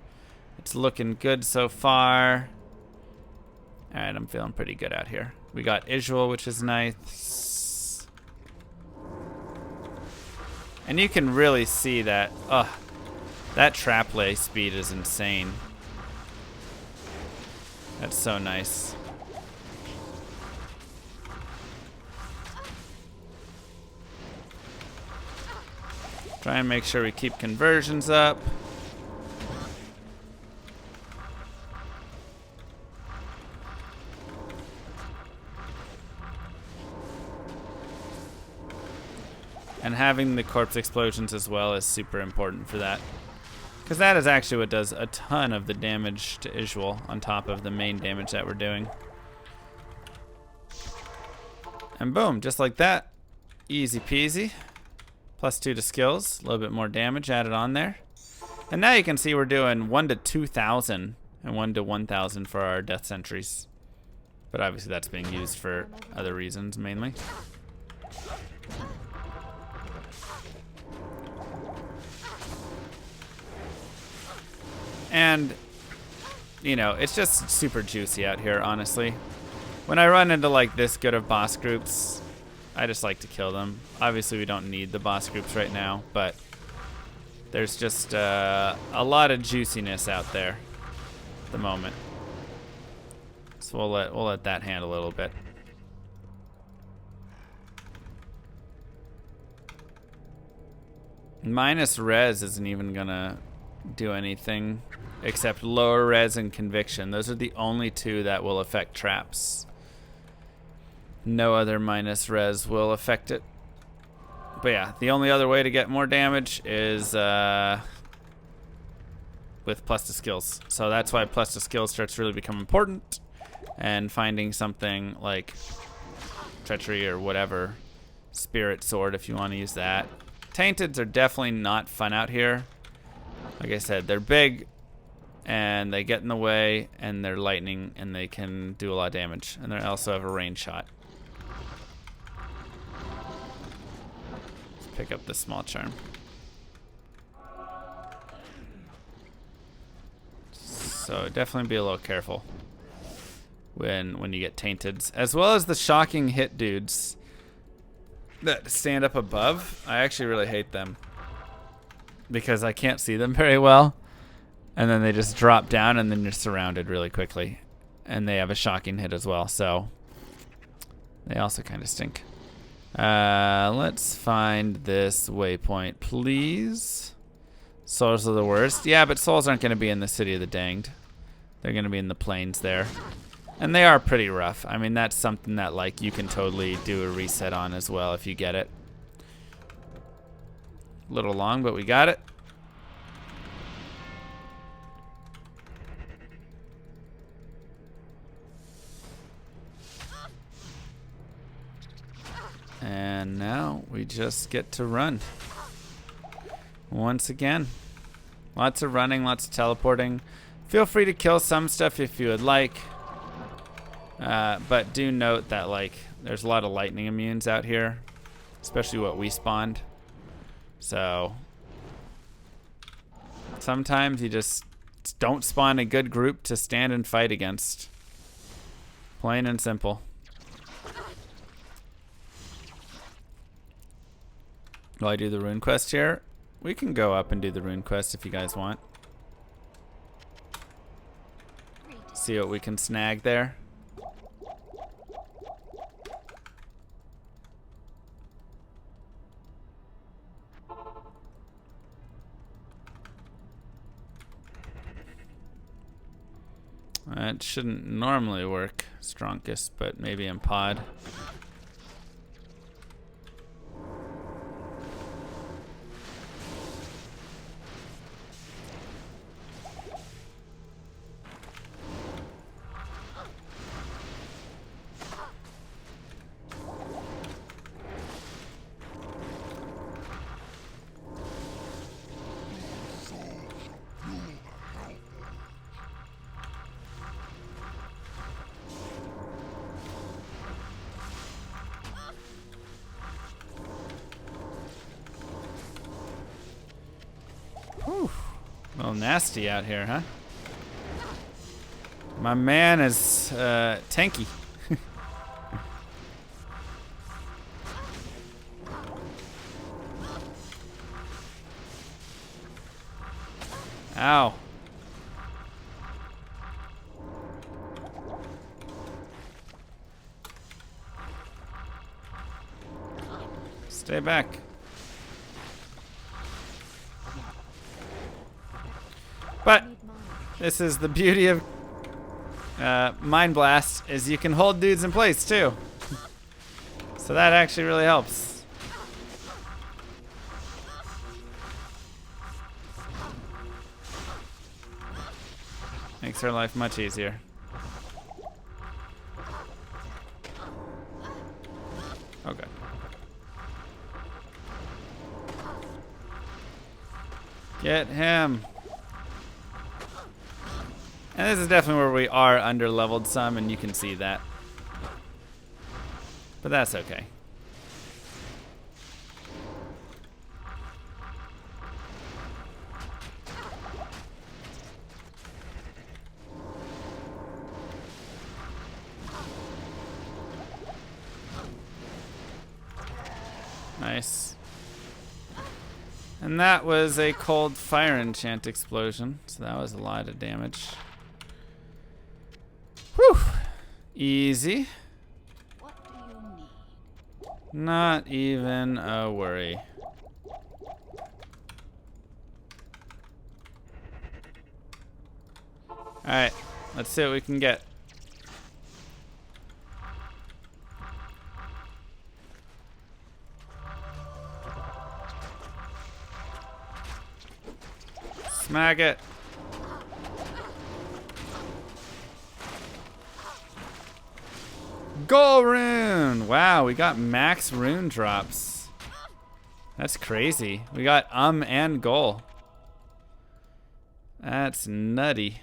It's looking good so far. Alright, I'm feeling pretty good out here. We got Isuel, which is nice. And you can really see that, that trap lay speed is insane. That's so nice. Try and make sure we keep conversions up. And having the corpse explosions as well is super important for that. Because that is actually what does a ton of the damage to Isuel on top of the main damage that we're doing. And boom, just like that. Easy peasy. +2 to skills, a little bit more damage added on there. And now you can see we're doing 1 to 2,000 and 1 to 1,000 for our death sentries. But obviously that's being used for other reasons mainly. And, you know, it's just super juicy out here, honestly. When I run into like this good of boss groups, I just like to kill them. Obviously we don't need the boss groups right now, but there's just a lot of juiciness out there at the moment. So we'll let that handle a little bit. Minus res isn't even gonna do anything except lower res and conviction. Those are the only two that will affect traps. No other minus res will affect it. But yeah, the only other way to get more damage is with plus to skills. So that's why plus to skills starts to really become important, and finding something like treachery or whatever, spirit sword if you want to use that. Tainteds are definitely not fun out here. Like I said, they're big and they get in the way, and they're lightning and they can do a lot of damage, and they also have a range shot. Let's pick up the small charm. So definitely be a little careful when you get tainteds, as well as the shocking hit dudes that stand up above. I actually really hate them because I can't see them very well, and then they just drop down and then you're surrounded really quickly, and they have a shocking hit as well, so they also kind of stink. Let's find this waypoint, please. Souls are the worst. Yeah, but souls aren't going to be in the City of the Danged. They're going to be in the plains there. And they are pretty rough. I mean, that's something that, like, you can totally do a reset on as well if you get it. A little long, but we got it. And now we just get to run. Once again. Lots of running, lots of teleporting. Feel free to kill some stuff if you would like. But do note that, like, there's a lot of lightning immunes out here, especially what we spawned. So sometimes you just don't spawn a good group to stand and fight against. Plain and simple. While I do the Rune Quest here, we can go up and do the Rune Quest if you guys want. See what we can snag there. It shouldn't normally work strongest, but maybe in pod. Whew. A little nasty out here, huh? My man is tanky. Ow. Stay back. But this is the beauty of Mind Blast, is you can hold dudes in place too. So that actually really helps. Makes our life much easier. Okay. Get him. And this is definitely where we are under-leveled some, and you can see that. But that's okay. Nice. And that was a cold fire enchant explosion, so that was a lot of damage. Whew. Easy. What do you need? Not even a worry. Alright, let's see what we can get. Smack it. Goal rune. Wow, we got max rune drops. That's crazy. We got and goal. That's nutty.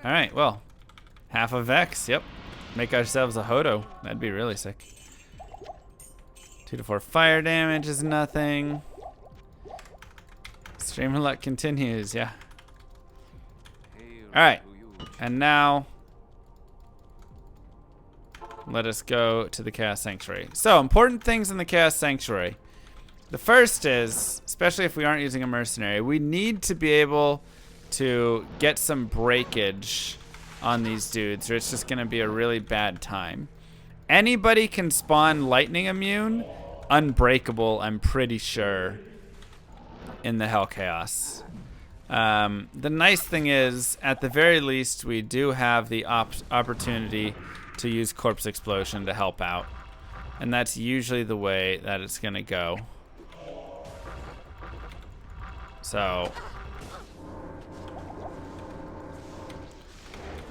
All right, well, half a Vex. Yep, make ourselves a Hodo. That'd be really sick. 2 to 4 fire damage is nothing. Streamer luck continues. Yeah. All right, and now let us go to the Chaos Sanctuary. So, important things in the Chaos Sanctuary. The first is, especially if we aren't using a mercenary, we need to be able to get some breakage on these dudes, or it's just going to be a really bad time. Anybody can spawn lightning immune, unbreakable, I'm pretty sure, in the Hell Chaos. The nice thing is, at the very least, we do have the opportunity to use Corpse Explosion to help out. And that's usually the way that it's going to go. So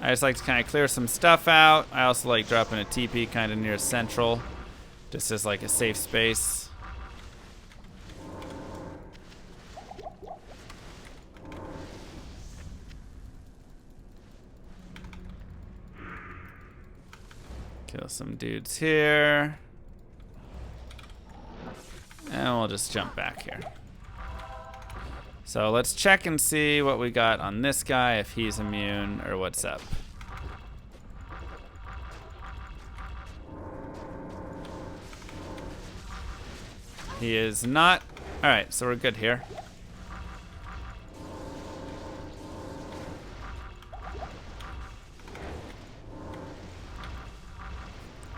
I just like to kind of clear some stuff out. I also like dropping a TP kind of near central, just as like a safe space. Kill some dudes here. And we'll just jump back here. So let's check and see what we got on this guy, if he's immune or what's up. He is not. All right, so we're good here.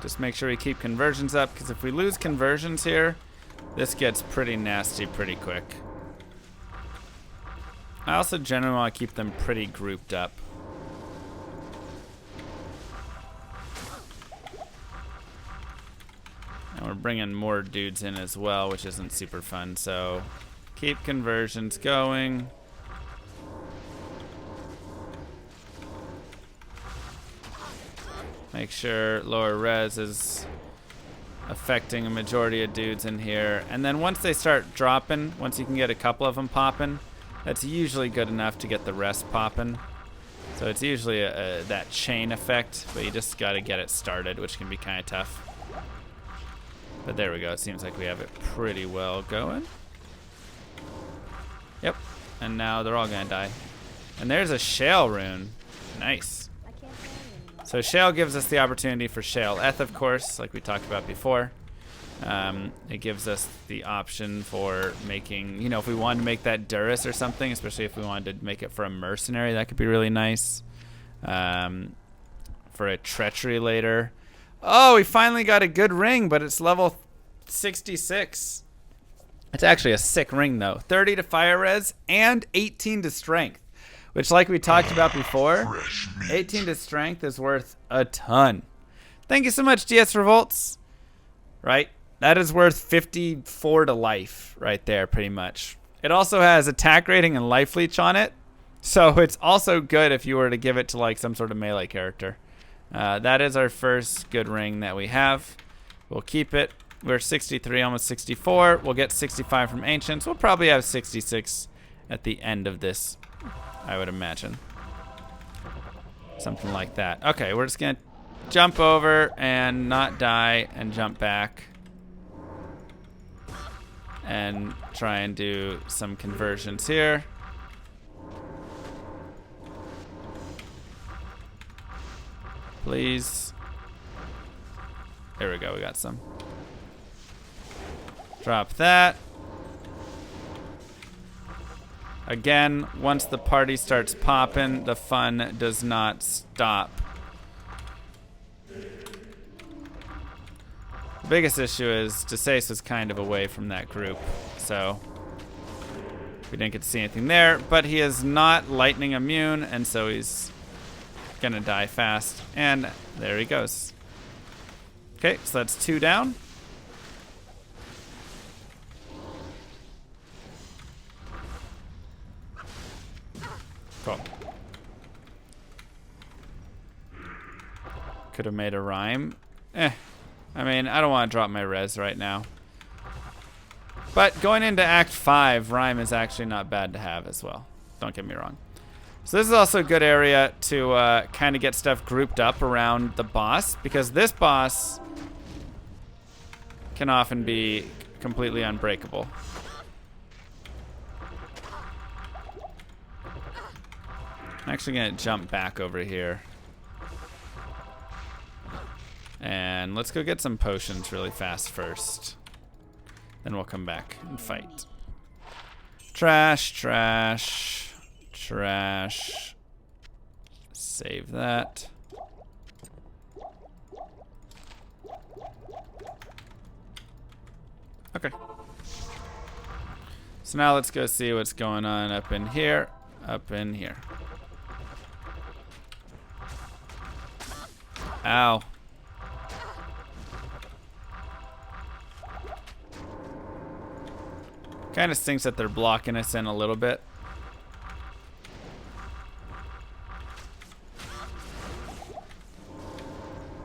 Just make sure we keep conversions up, because if we lose conversions here, this gets pretty nasty pretty quick. I also generally want to keep them pretty grouped up. And we're bringing more dudes in as well, which isn't super fun. So keep conversions going. Make sure lower res is affecting a majority of dudes in here. And then once they start dropping, once you can get a couple of them popping, that's usually good enough to get the rest popping. So it's usually that chain effect, but you just got to get it started, which can be kind of tough. But there we go. It seems like we have it pretty well going. Yep. And now they're all going to die. And there's a Shale rune. Nice. So Shale gives us the opportunity for Shale Eth, of course, like we talked about before. It gives us the option for making, you know, if we wanted to make that Durus or something, especially if we wanted to make it for a mercenary, that could be really nice. For a treachery later. Oh, we finally got a good ring, but it's level 66. It's actually a sick ring, though. 30 to fire res and 18 to strength, which, like we talked about before, 18 to strength is worth a ton. Thank you so much, DS Revolts. Right? That is worth 54 to life right there, pretty much. It also has attack rating and life leech on it, so it's also good if you were to give it to like some sort of melee character. That is our first good ring that we have. We'll keep it. We're 63, almost 64. We'll get 65 from Ancients. We'll probably have 66 at the end of this, I would imagine. Something like that. Okay, we're just going to jump over and not die and jump back. And try and do some conversions here. Please. There we go, we got some. Drop that. Again, once the party starts popping, the fun does not stop. The biggest issue is Desace was kind of away from that group, so we didn't get to see anything there, but he is not lightning immune, and so he's gonna die fast, and there he goes. Okay, so that's 2 down. Could have made a rhyme. I mean, I don't want to drop my res right now. But going into Act 5, rhyme is actually not bad to have as well. Don't get me wrong. So this is also a good area to kind of get stuff grouped up around the boss, because this boss can often be completely unbreakable. I'm actually going to jump back over here. And let's go get some potions really fast first. Then we'll come back and fight. Trash, trash, trash. Save that. Okay. So now let's go see what's going on up in here. Up in here. Ow. Kind of stinks that they're blocking us in a little bit.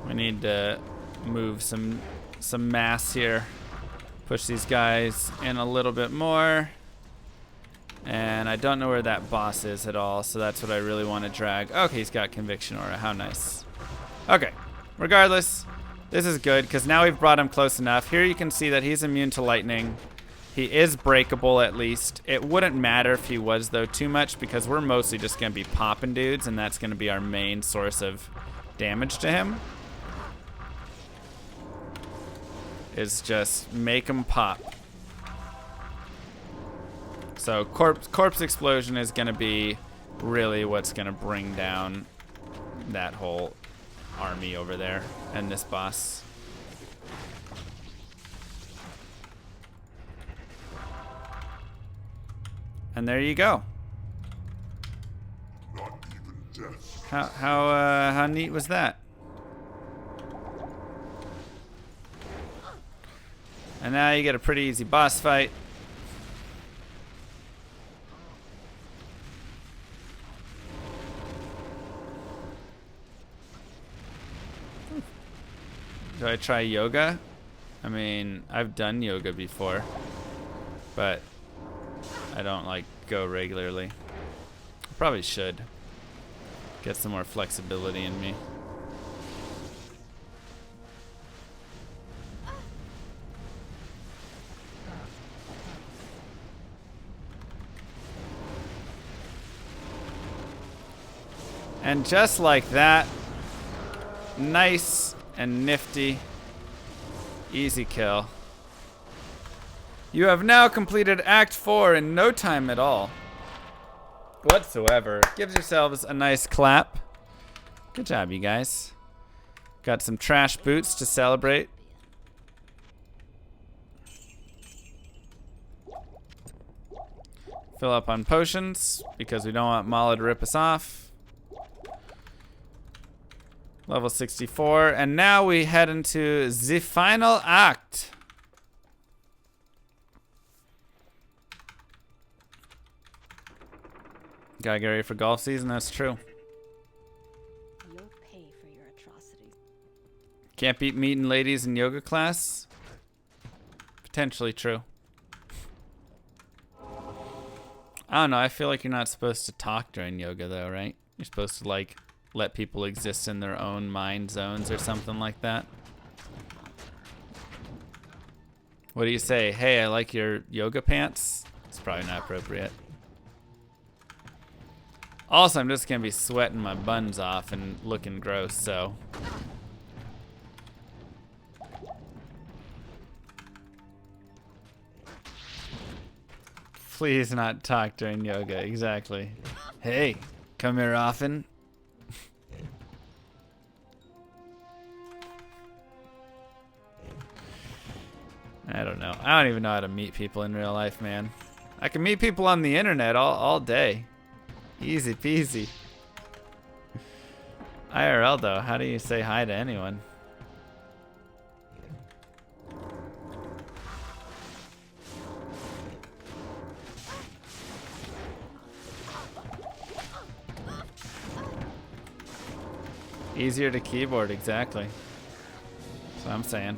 We need to move some mass here. Push these guys in a little bit more. And I don't know where that boss is at all, so that's what I really want to drag. Okay, he's got Conviction Aura. How nice. Okay, regardless, this is good because now we've brought him close enough. Here you can see that he's immune to lightning. He is breakable at least. It wouldn't matter if he was though too much because we're mostly just going to be popping dudes and that's going to be our main source of damage to him. Is just make him pop. So corpse explosion is going to be really what's going to bring down that whole army over there and this boss. And there you go. How neat was that? And now you get a pretty easy boss fight. Do I try yoga? I mean, I've done yoga before, but I don't like go regularly. I probably should get some more flexibility in me. And just like that, nice and nifty, easy kill. You have now completed Act 4 in no time at all whatsoever. Gives yourselves a nice clap. Good job, you guys. Got some trash boots to celebrate. Fill up on potions because we don't want Mala to rip us off. Level 64, and now we head into the final act. Gotta get ready for golf season, that's true. You'll pay for your atrocities. Can't beat meeting ladies in yoga class? Potentially true. I don't know, I feel like you're not supposed to talk during yoga though, right? You're supposed to like let people exist in their own mind zones or something like that. What do you say? Hey, I like your yoga pants? It's probably not appropriate. Also, I'm just gonna be sweating my buns off and looking gross, so. Please not talk during yoga, exactly. Hey, come here often. I don't know. I don't even know how to meet people in real life, man. I can meet people on the internet all day. Easy peasy. IRL though, how do you say hi to anyone? Easier to keyboard, exactly. That's what I'm saying.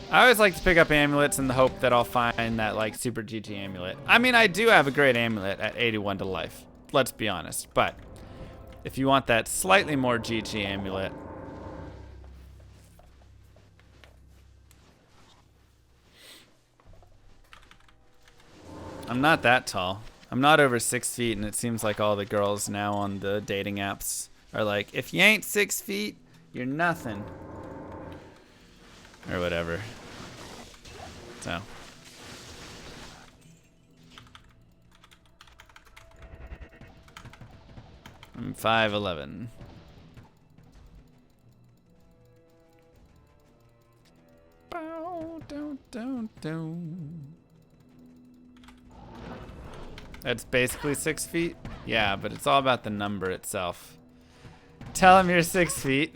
I always like to pick up amulets in the hope that I'll find that like super GG amulet. I mean, I do have a great amulet at 81 to life. Let's be honest. But if you want that slightly more GG amulet, I'm not that tall. I'm not over 6 feet, and it seems like all the girls now on the dating apps are like, if you ain't 6 feet, you're nothing. Or whatever. So. I'm 5'11". Bow, don't. That's basically 6 feet? Yeah, but it's all about the number itself. Tell him you're 6 feet.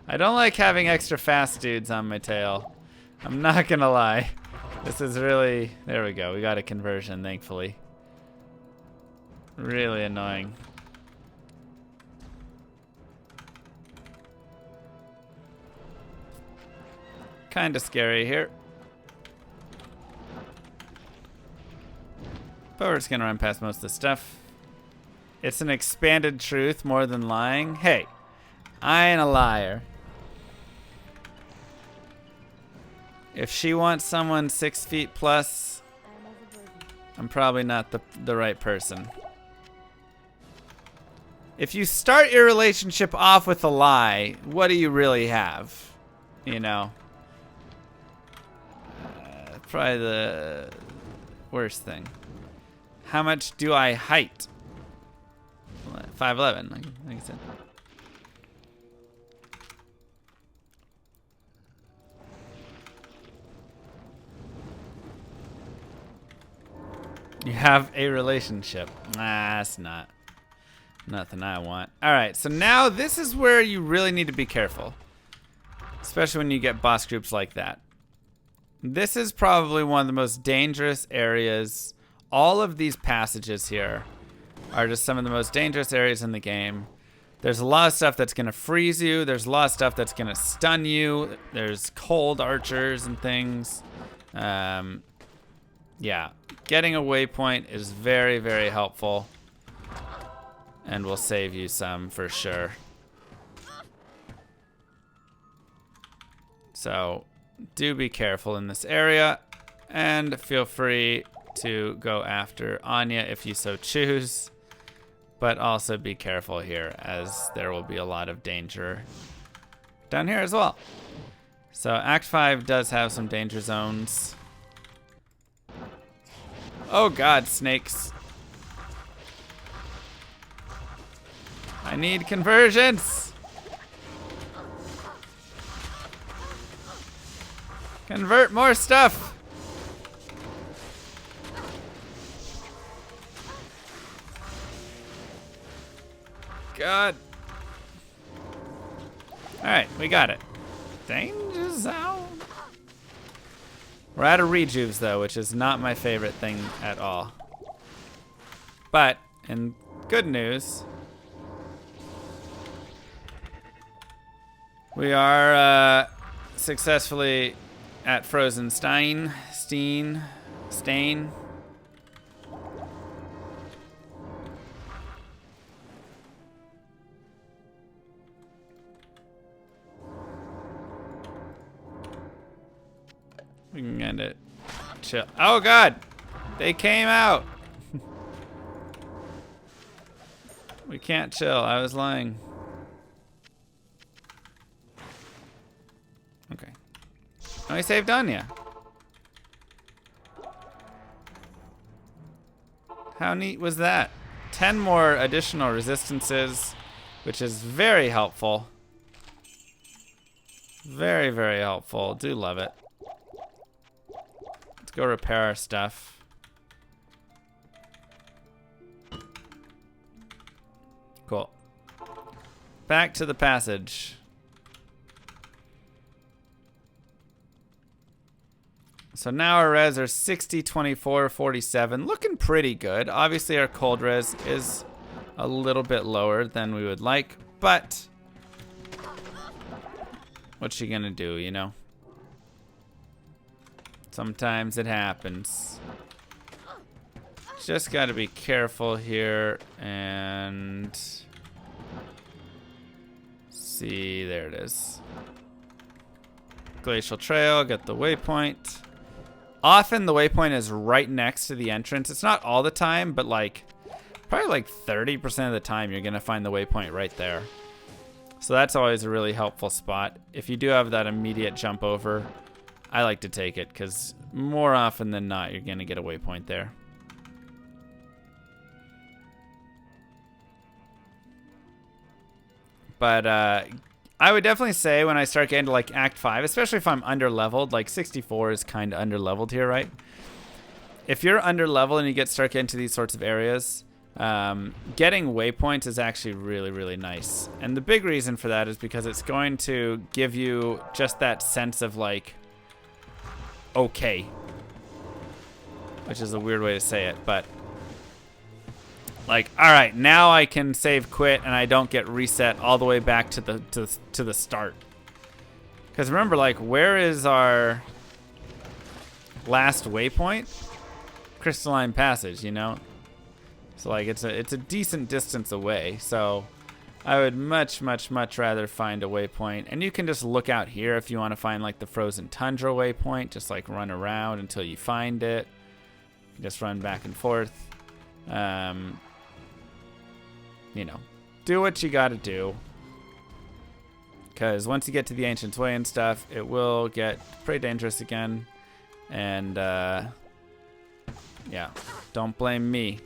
I don't like having extra fast dudes on my tail. I'm not gonna lie. This is really... There we go. We got a conversion, thankfully. Really annoying. Kinda scary here. But we're just gonna run past most of the stuff. It's an expanded truth more than lying. Hey, I ain't a liar. If she wants someone 6 feet plus, I'm probably not the right person. If you start your relationship off with a lie, what do you really have? You know? Probably the worst thing. How much do I height? 5'11", like I said. You have a relationship. Nah, that's not nothing I want. All right, so now this is where you really need to be careful, especially when you get boss groups like that. This is probably one of the most dangerous areas. All of these passages here are just some of the most dangerous areas in the game. There's a lot of stuff that's going to freeze you. There's a lot of stuff that's going to stun you. There's cold archers and things. Yeah, getting a waypoint is very, very helpful and will save you some for sure. So do be careful in this area, and feel free to go after Anya if you so choose, but also be careful here as there will be a lot of danger down here as well. So Act 5 does have some danger zones. Oh god, snakes. I need conversions. Convert more stuff. God. Alright, we got it. Danger zone. We're out of rejuves though, which is not my favorite thing at all. But, in good news, we are successfully at Frozen Stain. We can end it. Chill. Oh god! They came out! We can't chill. I was lying. Okay. Oh, he saved Anya. How neat was that? 10 more additional resistances, which is very helpful. Very, very helpful. Do love it. Let's go repair our stuff. Cool. Back to the passage. So now our res are 60, 24, 47. Looking pretty good. Obviously our cold res is a little bit lower than we would like, but what's she gonna do, you know? Sometimes it happens. Just gotta be careful here and see, there it is. Glacial Trail, got the waypoint. Often the waypoint is right next to the entrance. It's not all the time, but like probably like 30% of the time you're gonna find the waypoint right there. So that's always a really helpful spot. If you do have that immediate jump over, I like to take it because more often than not you're gonna get a waypoint there. But I would definitely say when I start getting to like Act 5, especially if I'm under-leveled, like 64 is kind of under-leveled here, right? If you're under-leveled and you start getting to these sorts of areas, getting waypoints is actually really, really nice. And the big reason for that is because it's going to give you just that sense of like, okay. Which is a weird way to say it, but like, all right, now I can save quit and I don't get reset all the way back to the start. Because remember, like, where is our last waypoint? Crystalline Passage, you know? So like it's a decent distance away. So I would much rather find a waypoint. And you can just look out here if you want to find like the Frozen Tundra waypoint. Just like run around until you find it. Just run back and forth. You know, do what you gotta do. Because once you get to the Ancient's Way and stuff, it will get pretty dangerous again. And, yeah, don't blame me.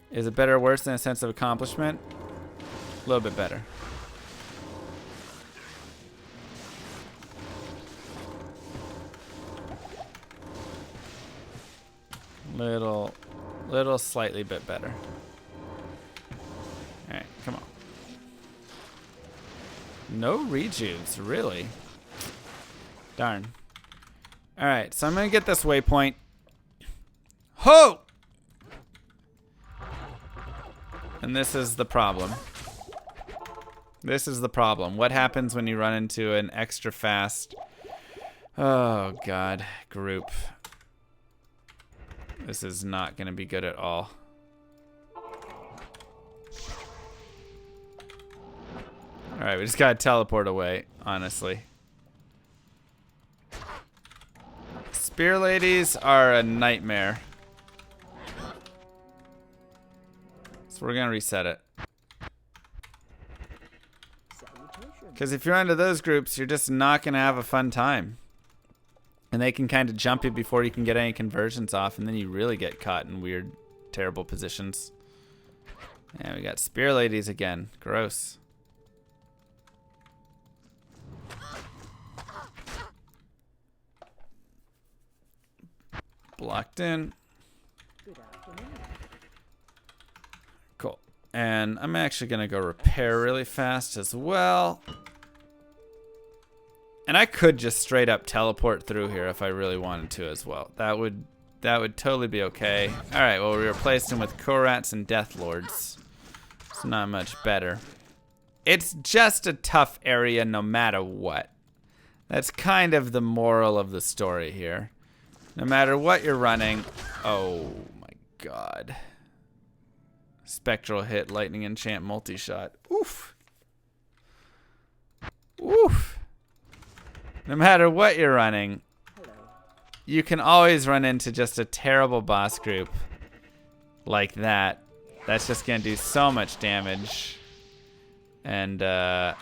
Is it better or worse than a sense of accomplishment? A little bit better. Little slightly bit better. Alright, come on. No rejuves, really? Darn. Alright, so I'm gonna get this waypoint. Ho! And this is the problem. This is the problem. What happens when you run into an extra fast, oh god, group? This is not gonna be good at all. Alright, we just gotta teleport away, honestly. Spear ladies are a nightmare. So we're gonna reset it. Because if you're under those groups, you're just not gonna have a fun time. And they can kind of jump you before you can get any conversions off, and then you really get caught in weird, terrible positions. And we got Spear Ladies again. Gross. Blocked in. Cool. And I'm actually going to go repair really fast as well. And I could just straight up teleport through here if I really wanted to as well. That would totally be okay. All right, well, we replaced him with Korats and Death Lords. It's not much better. It's just a tough area no matter what. That's kind of the moral of the story here. No matter what you're running. Oh my god. Spectral hit, lightning enchant, multi-shot. Oof. Oof. No matter what you're running, you can always run into just a terrible boss group like that. That's just going to do so much damage. And, yeah,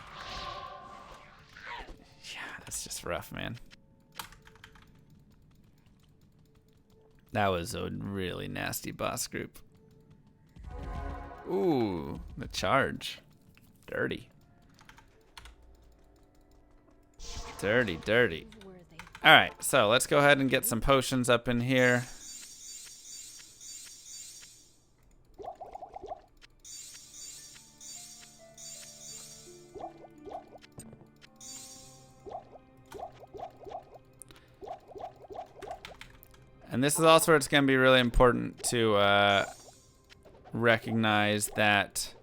that's just rough, man. That was a really nasty boss group. Ooh, the charge. Dirty. Dirty, dirty. All right, so let's go ahead and get some potions up in here. And this is also where it's going to be really important to recognize that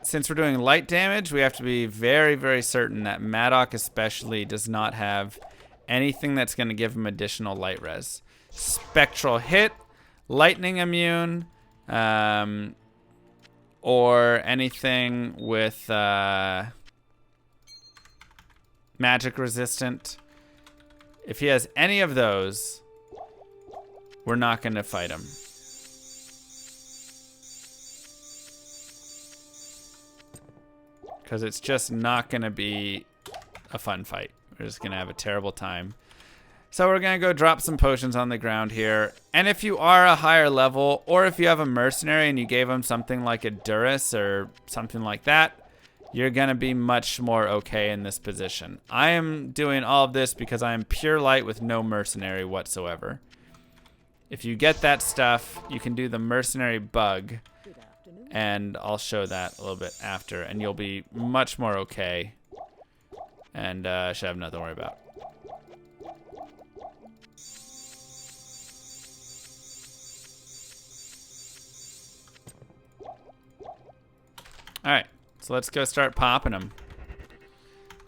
since we're doing light damage, we have to be very, very certain that Madoc especially does not have anything that's going to give him additional light res. Spectral hit, lightning immune, or anything with magic resistant. If he has any of those, we're not going to fight him. Because it's just not going to be a fun fight. We're just going to have a terrible time. So we're going to go drop some potions on the ground here. And if you are a higher level, or if you have a mercenary and you gave him something like a Durus or something like that, you're going to be much more okay in this position. I am doing all of this because I am pure light with no mercenary whatsoever. If you get that stuff, you can do the mercenary bug. And I'll show that a little bit after, and you'll be much more okay. And should have nothing to worry about. Alright, so let's go start popping them.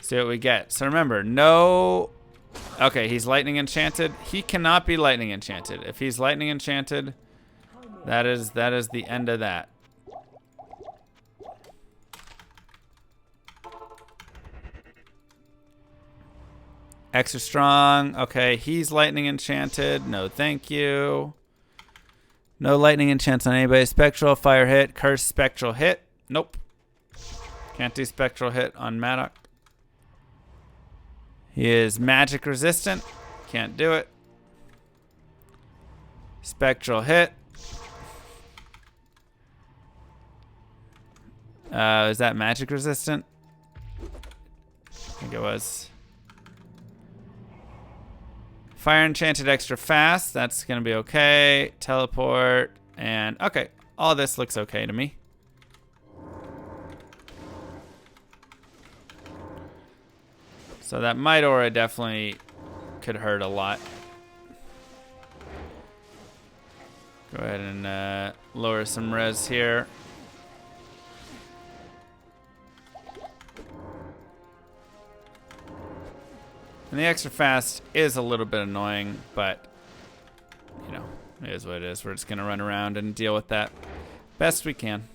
See what we get. So remember, no... Okay, he's lightning enchanted. He cannot be lightning enchanted. If he's lightning enchanted, that is the end of that. Extra strong. Okay, he's lightning enchanted. No, thank you. No lightning enchants on anybody. Spectral, fire hit, curse, spectral hit. Nope. Can't do spectral hit on Madoc. He is magic resistant. Can't do it. Spectral hit. Is that magic resistant? I think it was. Fire enchanted extra fast. That's going to be okay. Teleport. And okay. All this looks okay to me. So that Might Aura definitely could hurt a lot. Go ahead and lower some res here. And the extra fast is a little bit annoying, but, you know, it is what it is. We're just going to run around and deal with that best we can.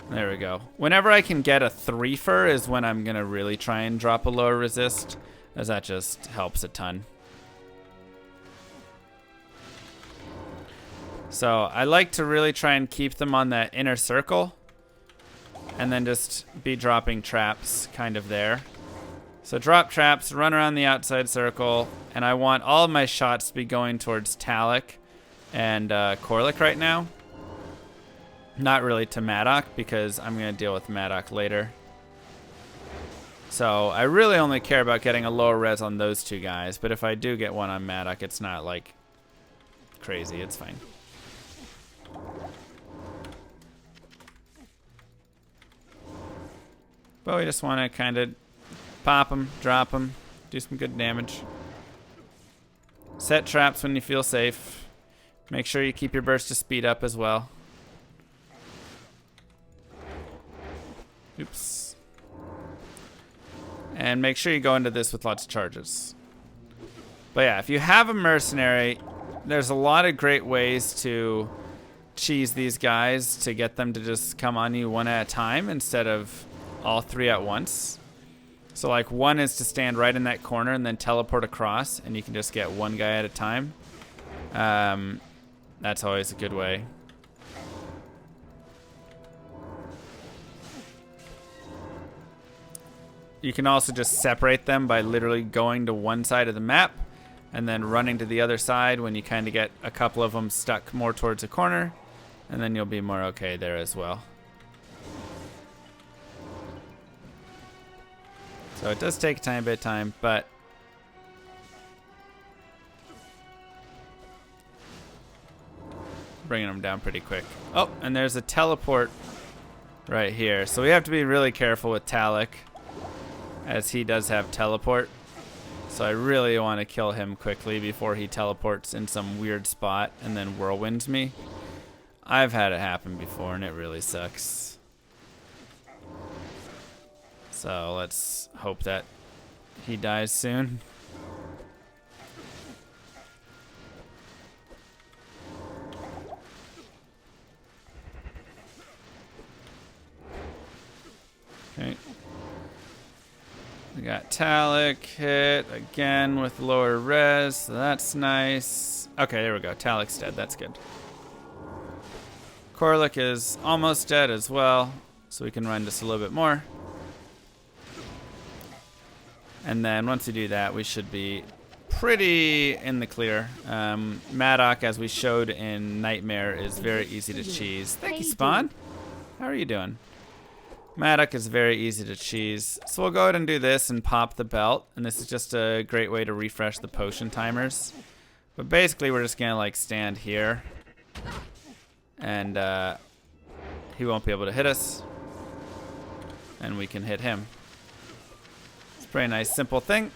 There we go. Whenever I can get a 3-fer is when I'm going to really try and drop a lower resist, as that just helps a ton. So I like to really try and keep them on that inner circle, and then just be dropping traps kind of there. So drop traps, run around the outside circle, and I want all of my shots to be going towards Talic and Corlic right now. Not really to Madoc, because I'm going to deal with Madoc later. So I really only care about getting a lower res on those two guys, but if I do get one on Madoc, it's not like crazy, it's fine. But we just want to kind of pop them, drop them, do some good damage. Set traps when you feel safe. Make sure you keep your burst to speed up as well. Oops. And make sure you go into this with lots of charges. But yeah, if you have a mercenary, there's a lot of great ways to cheese these guys to get them to just come on you one at a time instead of all three at once. So like one is to stand right in that corner and then teleport across, and you can just get one guy at a time. That's always a good way. You can also just separate them by literally going to one side of the map and then running to the other side when you kind of get a couple of them stuck more towards a corner, and then you'll be more okay there as well. So it does take a tiny bit of time, but bringing them down pretty quick. Oh, and there's a teleport right here. So we have to be really careful with Talic, as he does have teleport. So I really want to kill him quickly before he teleports in some weird spot and then whirlwinds me. I've had it happen before and it really sucks. So let's hope that he dies soon. Okay. We got Talik hit again with lower res, so that's nice. Okay, there we go. Talik's dead. That's good. Korlik is almost dead as well, so we can run just a little bit more. And then once we do that, we should be pretty in the clear. Maddock, as we showed in Nightmare, is very easy to cheese. Thank you, Spawn. How are you doing? Maddock is very easy to cheese. So we'll go ahead and do this and pop the belt. And this is just a great way to refresh the potion timers. But basically, we're just going to like stand here. And he won't be able to hit us. And we can hit him. It's a pretty nice, simple thing.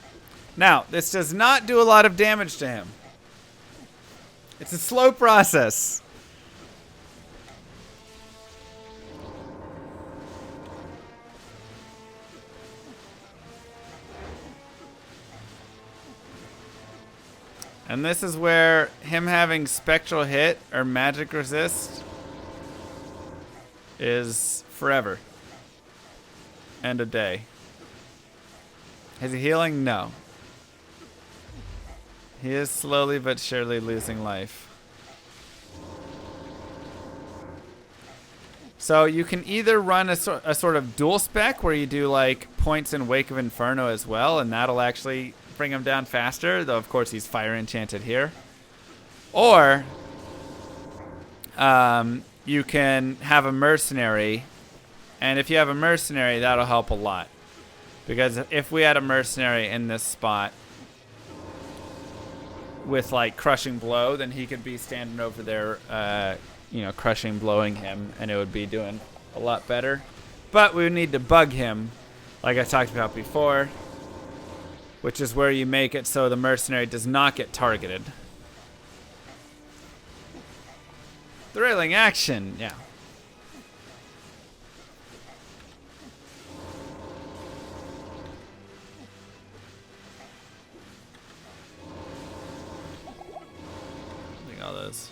Now, this does not do a lot of damage to him. It's a slow process. And this is where him having spectral hit or magic resist is forever. And a day. Is he healing? No. He is slowly but surely losing life. So you can either run a sort of dual spec where you do like points in Wake of Inferno as well, and that'll actually bring him down faster, though of course he's fire enchanted here. Or you can have a mercenary, and if you have a mercenary, that'll help a lot. Because if we had a mercenary in this spot with like crushing blow, then he could be standing over there, you know, crushing blowing him, and it would be doing a lot better. But we would need to bug him, like I talked about before, which is where you make it so the mercenary does not get targeted. Thrilling action, yeah. All those.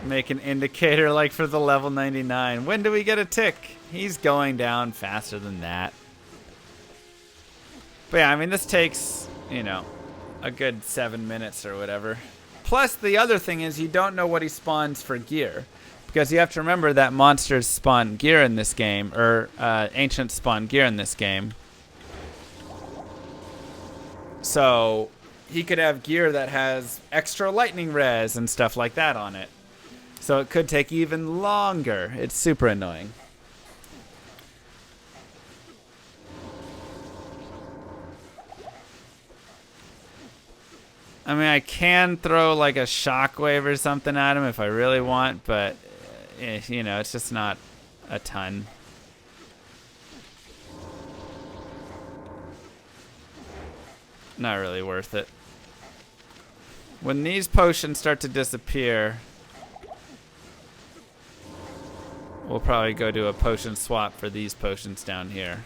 Make an indicator like for the level 99. When do we get a tick? He's going down faster than that. But yeah, I mean, this takes, you know, a good 7 minutes or whatever. Plus, the other thing is you don't know what he spawns for gear. Because you have to remember that monsters spawn gear in this game, or ancients spawn gear in this game. So he could have gear that has extra lightning res and stuff like that on it. So it could take even longer. It's super annoying. I mean, I can throw like a shockwave or something at him if I really want, but, you know, it's just not a ton. Not really worth it. When these potions start to disappear, we'll probably go do a potion swap for these potions down here.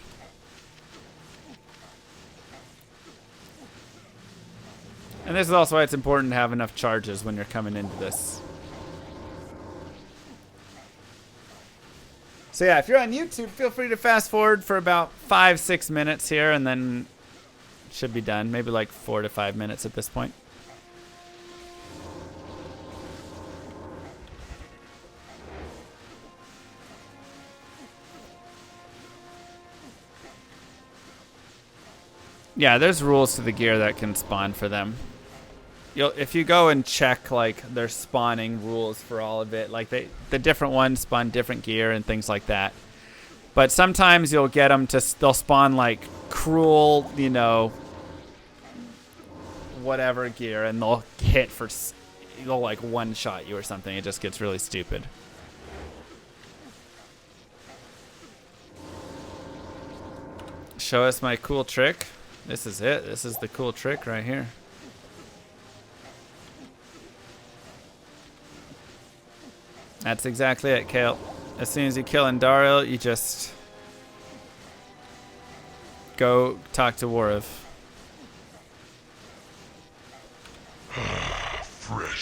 And this is also why it's important to have enough charges when you're coming into this. So yeah, if you're on YouTube, feel free to fast forward for about 5-6 minutes here, and then it should be done. Maybe like 4 to 5 minutes at this point. Yeah, there's rules to the gear that can spawn for them. If you go and check like their spawning rules for all of it, like the different ones spawn different gear and things like that. But sometimes you'll get them to, they'll spawn like cruel, you know, whatever gear, and they'll hit for, they'll like one shot you or something. It just gets really stupid. Show us my cool trick. This is it. This is the cool trick right here. That's exactly it, Kale. As soon as you kill Andariel, you just go talk to Wariv.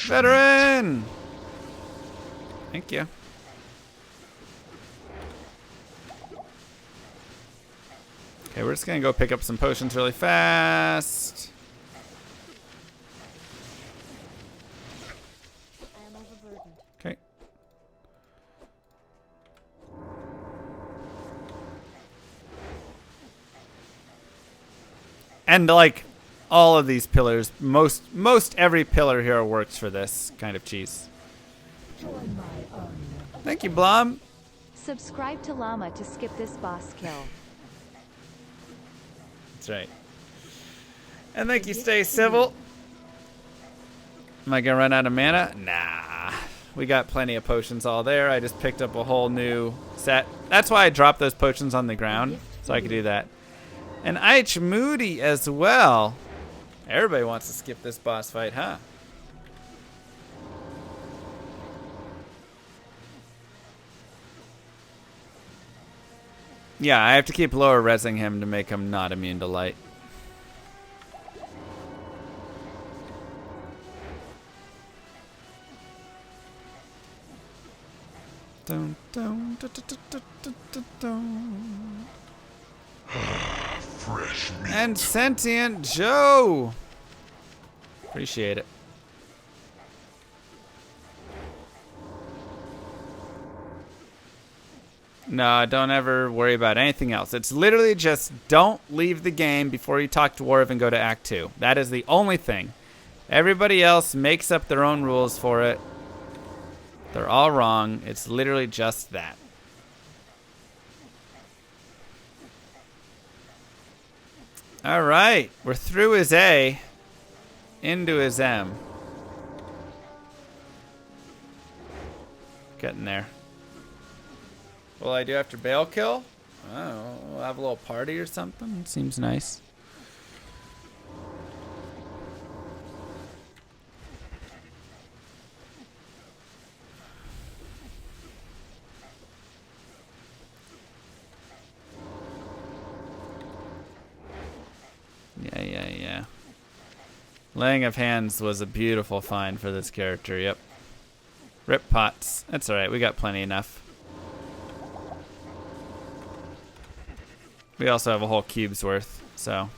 Veteran! Thank you. Okay, we're just gonna go pick up some potions really fast. I am overburdened. Okay. And like all of these pillars, most every pillar here works for this kind of cheese. Thank you, Blom. Subscribe to Llama to skip this boss kill. That's right. And thank you, Stay Civil. Am I gonna run out of mana? Nah. We got plenty of potions all there. I just picked up a whole new set. That's why I dropped those potions on the ground, so I could do that. And Ich Moody as well. Everybody wants to skip this boss fight, huh? Yeah, I have to keep lower resing him to make him not immune to light. Dun, dun, dun, dun, dun, dun, dun, dun. Fresh meat. And Sentient Joe. Appreciate it. No, don't ever worry about anything else. It's literally just don't leave the game before you talk to Wariv and go to Act 2. That is the only thing. Everybody else makes up their own rules for it. They're all wrong. It's literally just that. All right, we're through his A, into his M. Getting there. Well, I do after Bale kill? Oh, we'll have a little party or something. Seems nice. Yeah. Laying of Hands was a beautiful find for this character, yep. Rip pots. That's alright, we got plenty enough. We also have a whole cube's worth, so.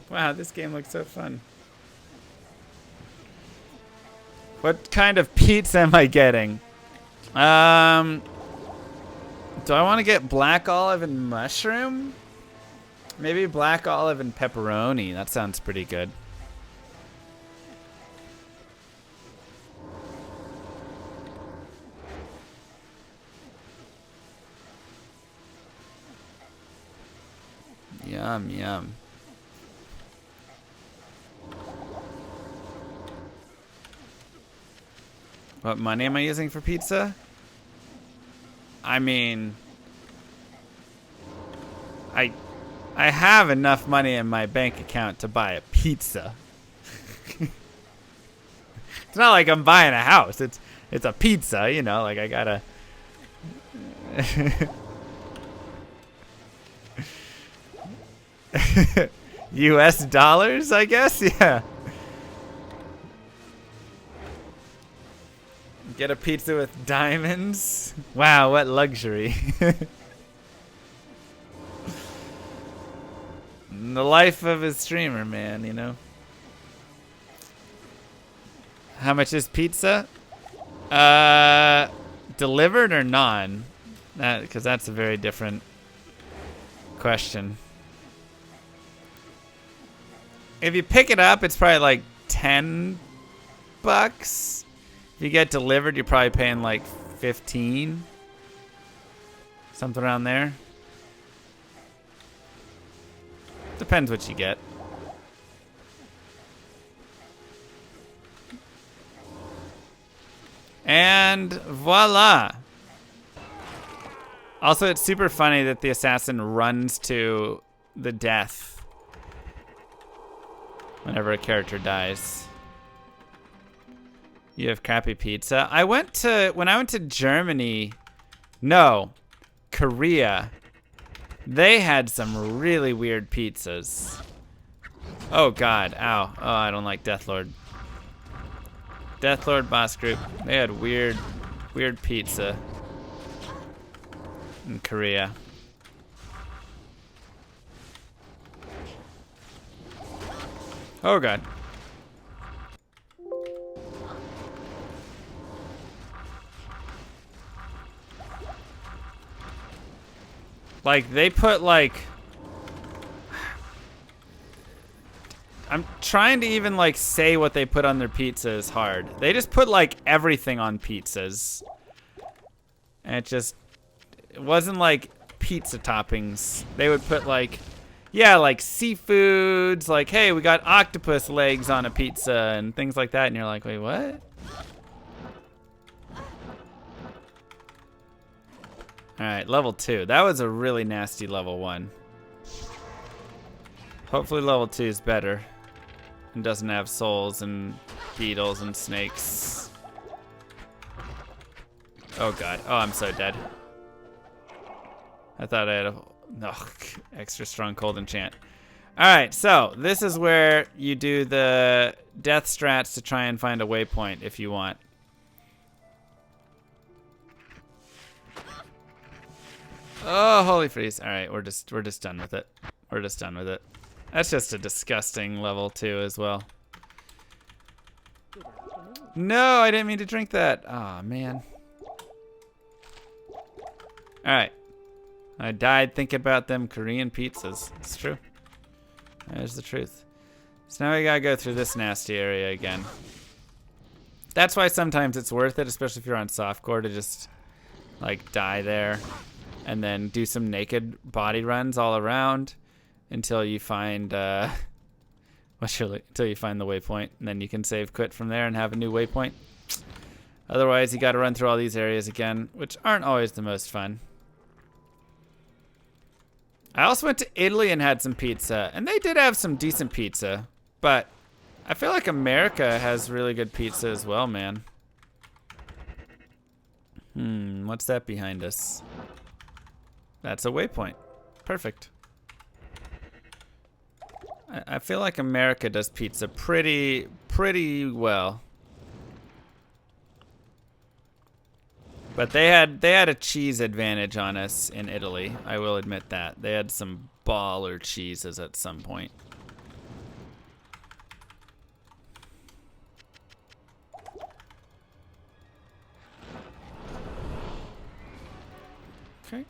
Wow, this game looks so fun. What kind of pizza am I getting? Do I want to get black olive and mushroom? Maybe black olive and pepperoni. That sounds pretty good. Yum, yum. What money am I using for pizza? I mean, I have enough money in my bank account to buy a pizza. It's not like I'm buying a house. It's a pizza, you know, like I gotta US dollars, I guess, yeah. Get a pizza with diamonds. Wow, what luxury. The life of a streamer, man, you know. How much is pizza? Delivered or non? Because that's a very different question. If you pick it up, it's probably like $10. If you get delivered, you're probably paying like 15. Something around there. Depends what you get. And voila. Also, it's super funny that the assassin runs to the death whenever a character dies. You have crappy pizza. When I went to Germany, no, Korea, they had some really weird pizzas. Oh God, ow. Oh, I don't like Deathlord. Deathlord boss group, they had weird pizza in Korea. Oh God. Like, they put, like... I'm trying to even, like, say what they put on their pizza is hard. They just put, like, everything on pizzas. And it wasn't, like, pizza toppings. They would put, like, yeah, like, seafoods. Like, hey, we got octopus legs on a pizza and things like that. And you're like, wait, what? Alright, level 2. That was a really nasty level 1. Hopefully level 2 is better. And doesn't have souls and beetles and snakes. Oh God. Oh, I'm so dead. I thought I had a... Oh, extra strong cold enchant. Alright, so this is where you do the death strats to try and find a waypoint if you want. Oh, holy freeze. Alright, we're just done with it. We're just done with it. That's just a disgusting level 2 as well. No, I didn't mean to drink that. Aw, man. Alright. I died thinking about them Korean pizzas. It's true. There's the truth. So now we gotta go through this nasty area again. That's why sometimes it's worth it, especially if you're on softcore, to just, like, die there. And then do some naked body runs all around until you find until you find the waypoint, and then you can save quit from there and have a new waypoint. Otherwise, you got to run through all these areas again, which aren't always the most fun. I also went to Italy and had some pizza, and they did have some decent pizza, but I feel like America has really good pizza as well, man. What's that behind us? That's a waypoint. Perfect. I feel like America does pizza pretty well. But they had a cheese advantage on us in Italy. I will admit that. They had some baller cheeses at some point. Okay.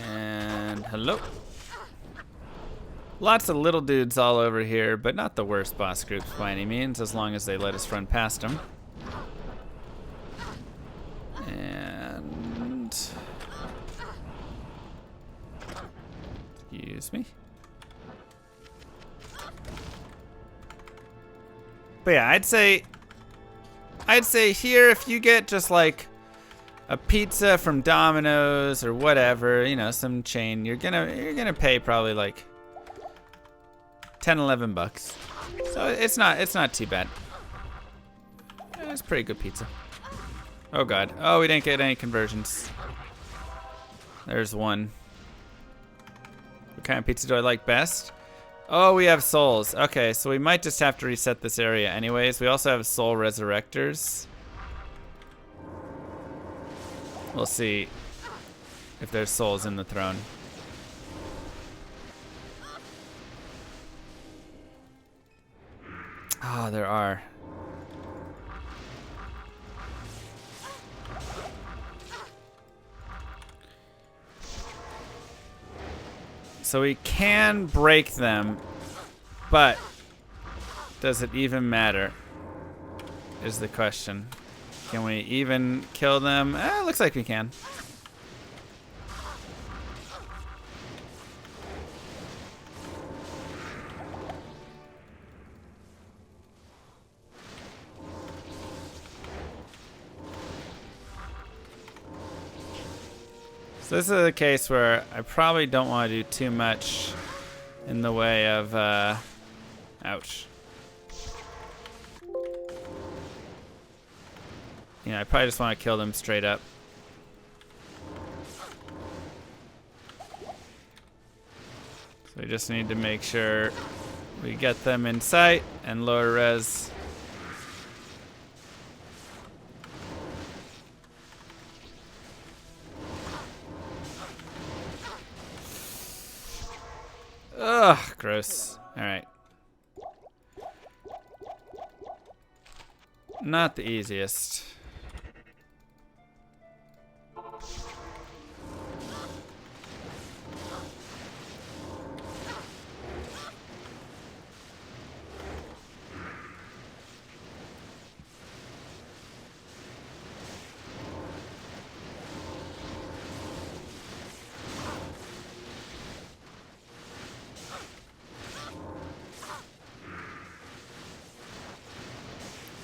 And hello. Lots of little dudes all over here, but not the worst boss groups by any means, as long as they let us run past them. And... excuse me. But yeah, I'd say here, if you get just like a pizza from Domino's or whatever, you know, some chain, you're gonna pay probably like 10-11 bucks. So it's not too bad. It's pretty good pizza. Oh God. Oh, we didn't get any conversions. There's one. What kind of pizza do I like best? Oh, we have souls. Okay, so we might just have to reset this area anyways. We also have soul resurrectors. We'll see if there's souls in the throne. Oh, there are. So we can break them, but does it even matter? Is the question. Can we even kill them? Looks like we can. So this is a case where I probably don't want to do too much in the way of, ouch. Yeah, I probably just want to kill them straight up. So we just need to make sure we get them in sight and lower res. Ugh, gross. Alright. Not the easiest.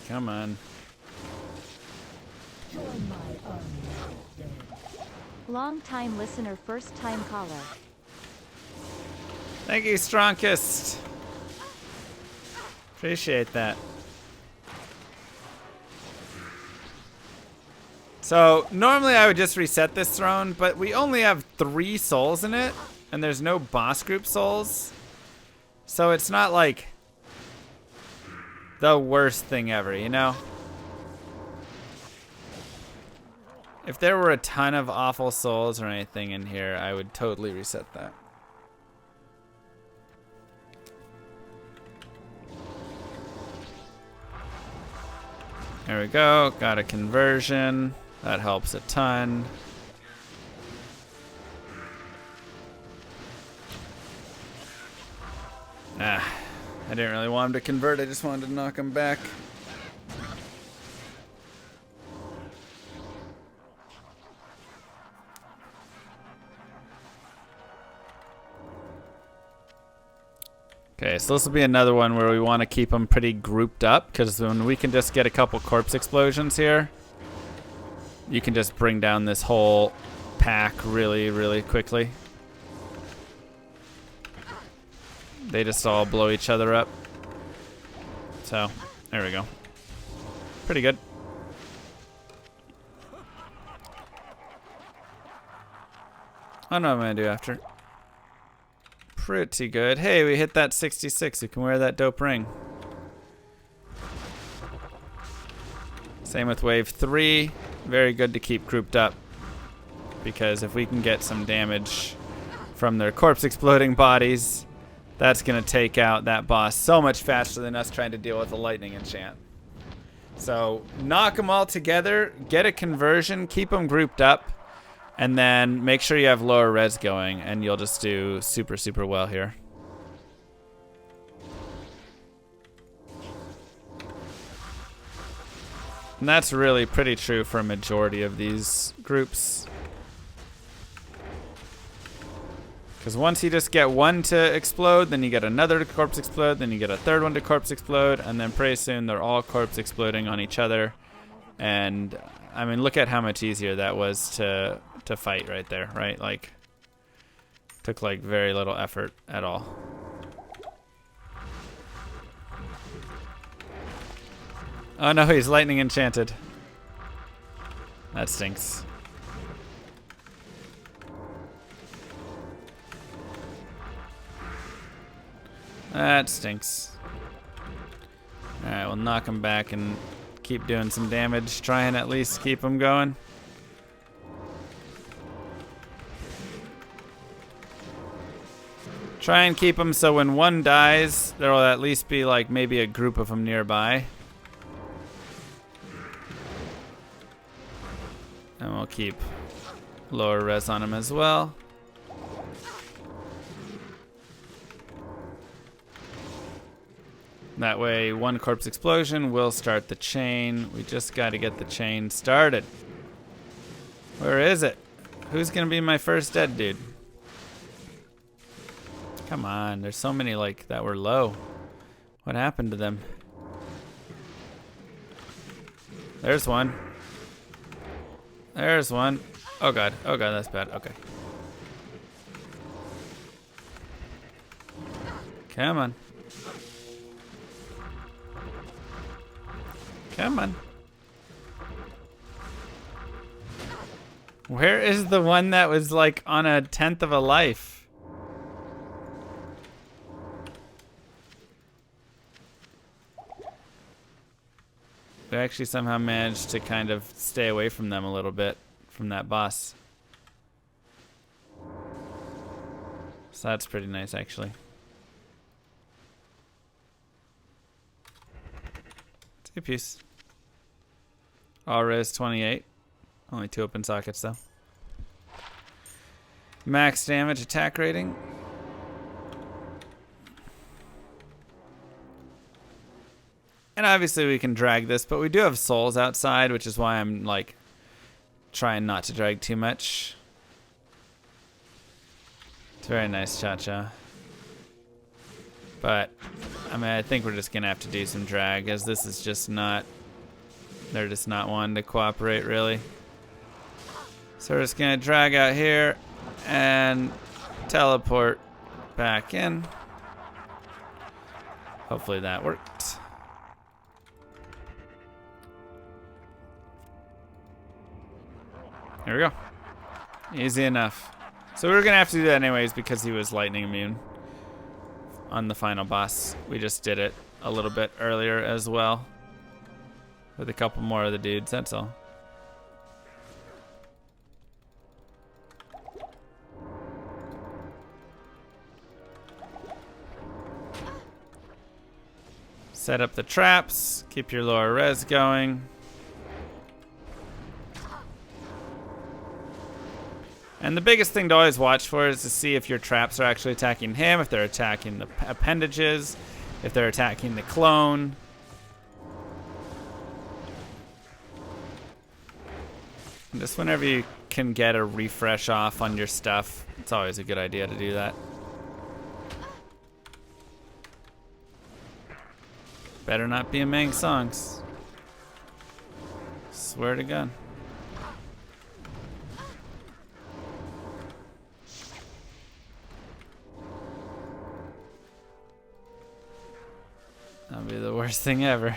Come on. Long time listener, first time caller. Thank you, Strongest. Appreciate that. So, normally I would just reset this throne, but we only have 3 souls in it, and there's no boss group souls. So it's not like the worst thing ever, you know? If there were a ton of awful souls or anything in here, I would totally reset that. There we go, got a conversion. That helps a ton. I didn't really want him to convert, I just wanted to knock him back. Okay, so this will be another one where we want to keep them pretty grouped up, because when we can just get a couple corpse explosions here, you can just bring down this whole pack really, really quickly. They just all blow each other up. So, there we go. Pretty good. I don't know what I'm going to do after. Pretty good. Hey, we hit that 66. We can wear that dope ring. Same with wave 3. Very good to keep grouped up. Because if we can get some damage from their corpse exploding bodies, that's going to take out that boss so much faster than us trying to deal with a lightning enchant. So knock them all together, get a conversion, keep them grouped up, and then make sure you have lower res going, and you'll just do super, super well here. And that's really pretty true for a majority of these groups. Because once you just get one to explode, then you get another to corpse explode, then you get a third one to corpse explode, and then pretty soon they're all corpse exploding on each other. And I mean, look at how much easier that was to fight right there, right? Like, took like very little effort at all. Oh no, he's lightning enchanted. That stinks. That stinks. Alright, we'll knock him back and keep doing some damage. Try and at least keep him going. Try and keep them so when one dies, there will at least be like maybe a group of them nearby. And we'll keep lower res on him as well. That way, one corpse explosion will start the chain. We just got to get the chain started. Where is it? Who's going to be my first dead dude? Come on, there's so many like that were low. What happened to them? There's one. There's one. Oh god, that's bad. Okay. Come on. Come on. Where is the one that was like on a 10th of a life? We actually somehow managed to kind of stay away from them a little bit, from that boss. So that's pretty nice, actually. It's a good piece. All res 28. Only 2 open sockets, though. Max damage, attack rating. And obviously we can drag this, but we do have souls outside, which is why I'm like trying not to drag too much. It's very nice, Cha-Cha. But I mean, I think we're just gonna have to do some drag, as this is just not, they're just not wanting to cooperate really. So we're just gonna drag out here and teleport back in. Hopefully that worked. There we go. Easy enough. So we were gonna have to do that anyways because he was lightning immune on the final boss. We just did it a little bit earlier as well with a couple more of the dudes, that's all. Set up the traps, keep your lower res going. And the biggest thing to always watch for is to see if your traps are actually attacking him, if they're attacking the appendages, if they're attacking the clone. And just whenever you can get a refresh off on your stuff, it's always a good idea to do that. Better not be a Mang Songs. Swear to God. That'll be the worst thing ever.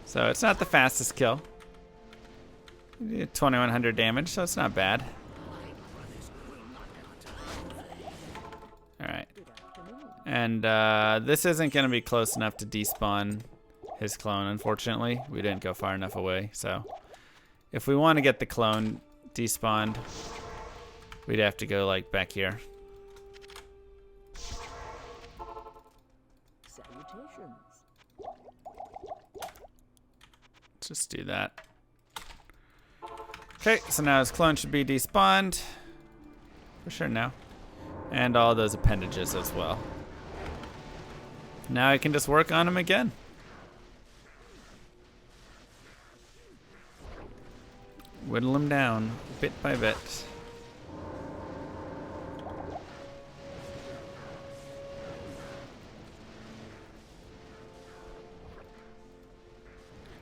So it's not the fastest kill. 2100 damage, so it's not bad. Alright. And this isn't going to be close enough to despawn his clone, unfortunately. We didn't go far enough away, so if we want to get the clone despawned, we'd have to go like back here. Just do that. Okay, so now his clone should be despawned. For sure now. And all those appendages as well. Now I can just work on him again. Whittle him down, bit by bit.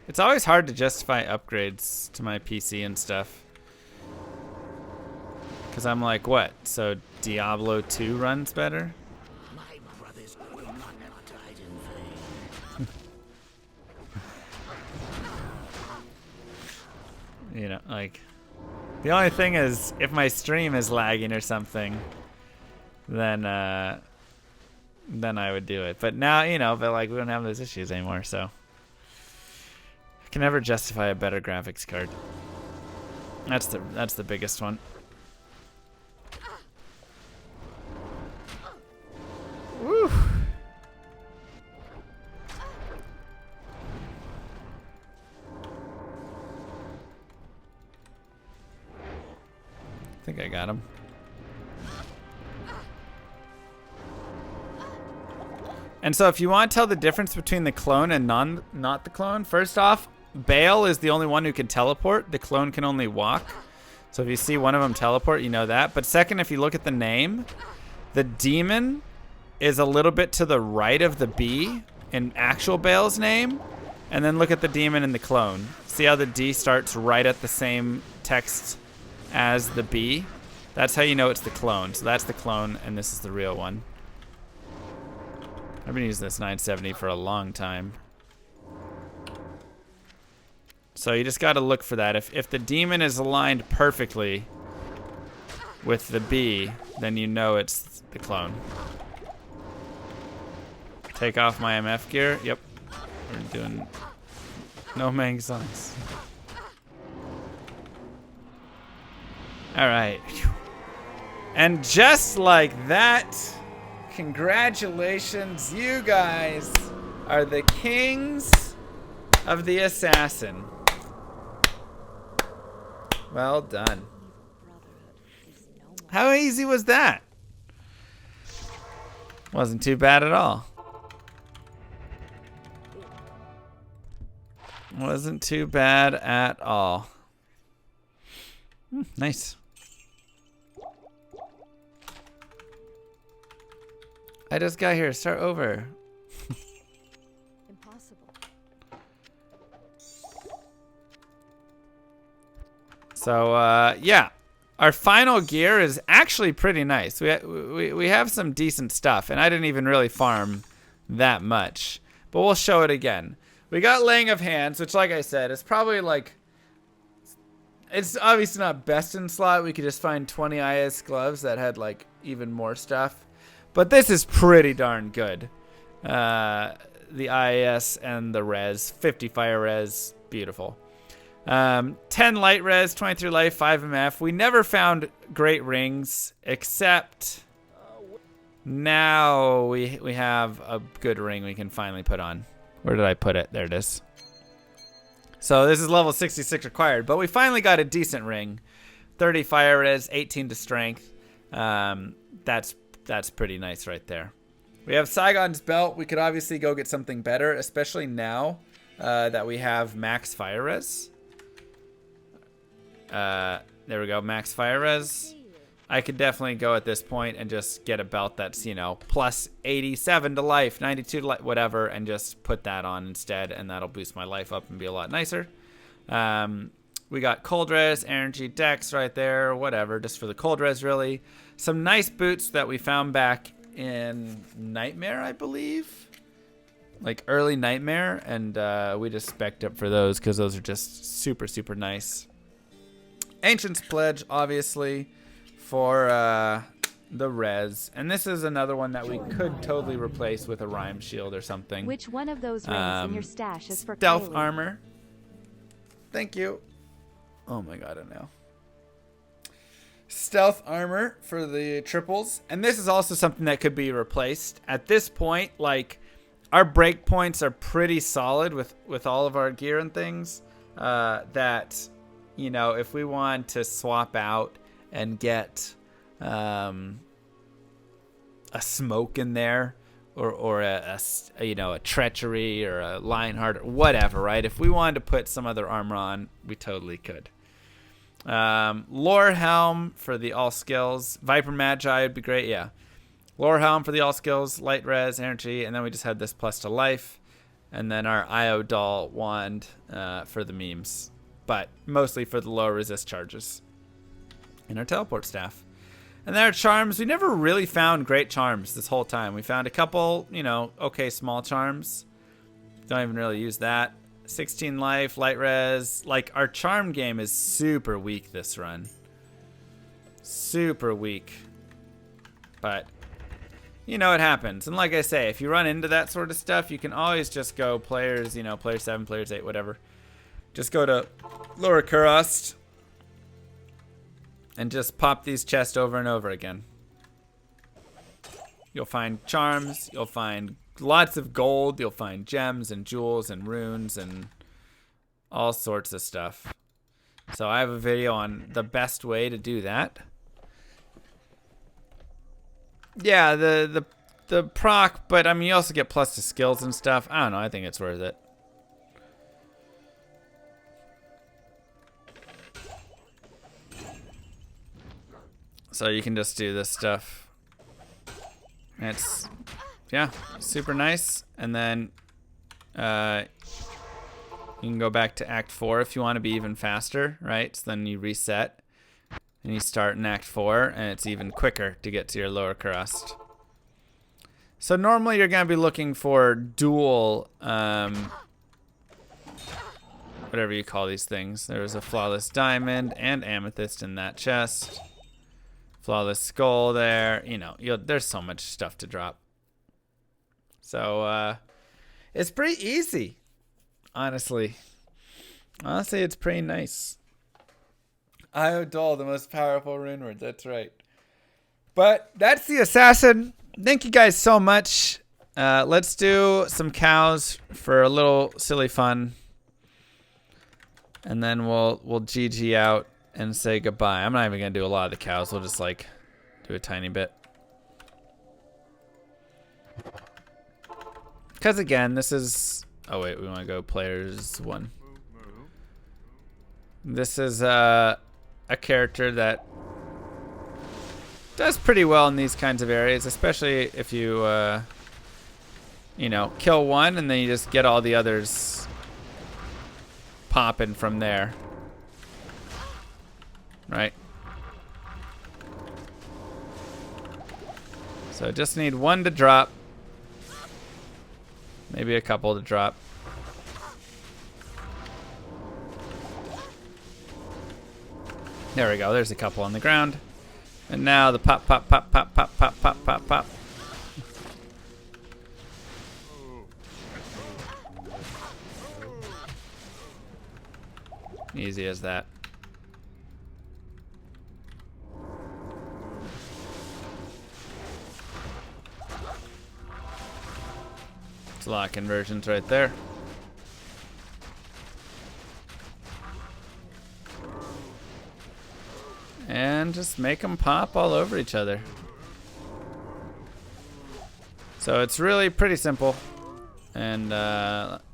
It's always hard to justify upgrades to my PC and stuff. Because I'm like, what? So Diablo 2 runs better? My brothers will not have died in vain. You know, like, the only thing is, if my stream is lagging or something, then I would do it. But now, you know, but like, we don't have those issues anymore, so. Can never justify a better graphics card. That's the biggest one. Woo. I think I got him. And so if you want to tell the difference between the clone and not the clone, first off, Bale is the only one who can teleport. The clone can only walk. So if you see one of them teleport, you know that. But second, if you look at the name, the demon is a little bit to the right of the B in actual Bale's name. And then look at the demon and the clone. See how the D starts right at the same text as the B? That's how you know it's the clone. So that's the clone, and this is the real one. I've been using this 970 for a long time. So you just got to look for that. If the demon is aligned perfectly with the B, then you know it's the clone. Take off my MF gear. Yep. We're doing no mang songs. All right. And just like that, congratulations, you guys are the kings of the assassin. Well done. How easy was that? Wasn't too bad at all. Wasn't too bad at all. Nice. I just got here. Start over. Impossible. So, yeah. Our final gear is actually pretty nice. We have some decent stuff, and I didn't even really farm that much. But we'll show it again. We got Laying of Hands, which, like I said, is probably like... It's obviously not best in slot. We could just find 20 IS gloves that had, like, even more stuff. But this is pretty darn good. The IS and the res. 50 fire res. Beautiful. 10 light res, 23 life, 5 MF. We never found great rings, except now we have a good ring we can finally put on. Where did I put it? There it is. So this is level 66 required, but we finally got a decent ring. 30 fire res, 18 to strength. That's pretty nice right there. We have Saigon's belt. We could obviously go get something better, especially now that we have max fire res. There we go, max fire res. I could definitely go at this point and just get a belt that's, you know, plus 87 to life, 92 to life, whatever, and just put that on instead, and that'll boost my life up and be a lot nicer. We got cold res, energy, dex right there, whatever, just for the cold res, really. Some nice boots that we found back in Nightmare, I believe. Like early Nightmare, and we just spec'd up for those because those are just super, super nice. Ancient's Pledge, obviously, for the res. And this is another one that we could totally replace with a Rhyme Shield or something. Which one of those rings in your stash is for Stealth Kylie? Armor. Thank you. Oh my god, I know. Stealth Armor for the triples. And this is also something that could be replaced. At this point, like, our breakpoints are pretty solid with all of our gear and things. That, you know, if we want to swap out and get a smoke in there, or a you know, a treachery or a Lionheart or whatever, right? If we wanted to put some other armor on, we totally could. Lore Helm for the all skills. Viper Magi would be great, yeah. Lore Helm for the all skills, light res, energy, and then we just had this plus to life, and then our Io Doll wand for the memes, but mostly for the low resist charges. And our teleport staff. And then our charms, we never really found great charms this whole time. We found a couple, you know, okay, small charms. Don't even really use that. 16 life, light res. Like, our charm game is super weak this run. Super weak. But, you know, it happens. And like I say, if you run into that sort of stuff, you can always just go players, you know, player 7, players 8, whatever. Just go to Lower Kurost and just pop these chests over and over again. You'll find charms, you'll find lots of gold, you'll find gems and jewels and runes and all sorts of stuff. So I have a video on the best way to do that. Yeah, the proc, but I mean, you also get plus to skills and stuff. I don't know, I think it's worth it. So you can just do this stuff. It's, yeah, super nice. And then You can go back to Act 4 if you want to be even faster, right? So then you reset and you start in Act 4, and it's even quicker to get to your lower crust. So normally you're going to be looking for dual, whatever you call these things. There was a flawless diamond and amethyst in that chest. Flawless skull there. You know, there's so much stuff to drop. So, it's pretty easy, honestly. Honestly, it's pretty nice. Iodol, the most powerful rune word. That's right. But that's the assassin. Thank you guys so much. Let's do some cows for a little silly fun. And then we'll GG out and say goodbye. I'm not even going to do a lot of the cows. We'll just like do a tiny bit. Because again, this is... Oh wait, we want to go players 1. This is a character that does pretty well in these kinds of areas, especially if you, you know, kill one and then you just get all the others popping from there. Right? So just need one to drop. Maybe a couple to drop. There we go. There's a couple on the ground. And now the pop, pop, pop, pop, pop, pop, pop, pop, pop. Easy as that. It's a lot of conversions right there. And just make them pop all over each other. So it's really pretty simple. And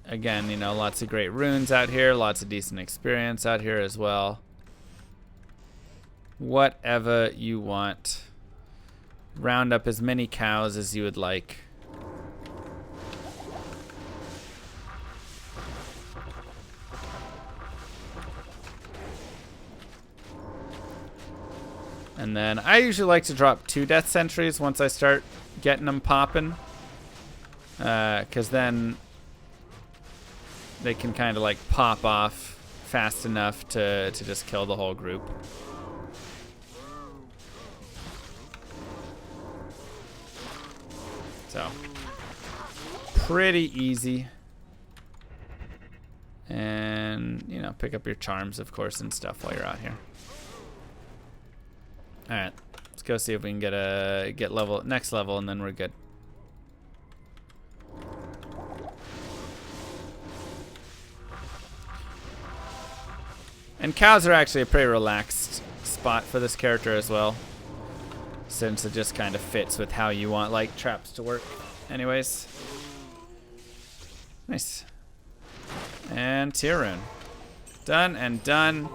again, you know, lots of great runes out here, lots of decent experience out here as well. Whatever you want. Round up as many cows as you would like. And then I usually like to drop 2 death sentries once I start getting them popping. Because then they can kind of like pop off fast enough to just kill the whole group. So, pretty easy. And, you know, pick up your charms, of course, and stuff while you're out here. Alright, let's go see if we can get level next level, and then we're good. And cows are actually a pretty relaxed spot for this character as well, since it just kind of fits with how you want like traps to work. Anyways, nice. And tier rune, done and done.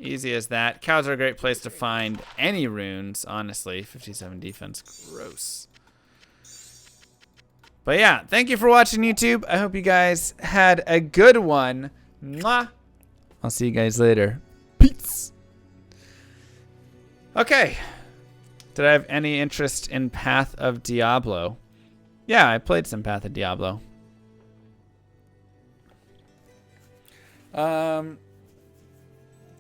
Easy as that. Cows are a great place to find any runes, honestly. 57 defense, gross. But yeah, thank you for watching, YouTube. I hope you guys had a good one. Mwah. I'll see you guys later. Peace. Okay. Did I have any interest in Path of Diablo? Yeah, I played some Path of Diablo.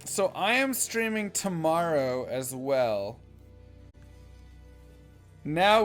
So I am streaming tomorrow as well. Now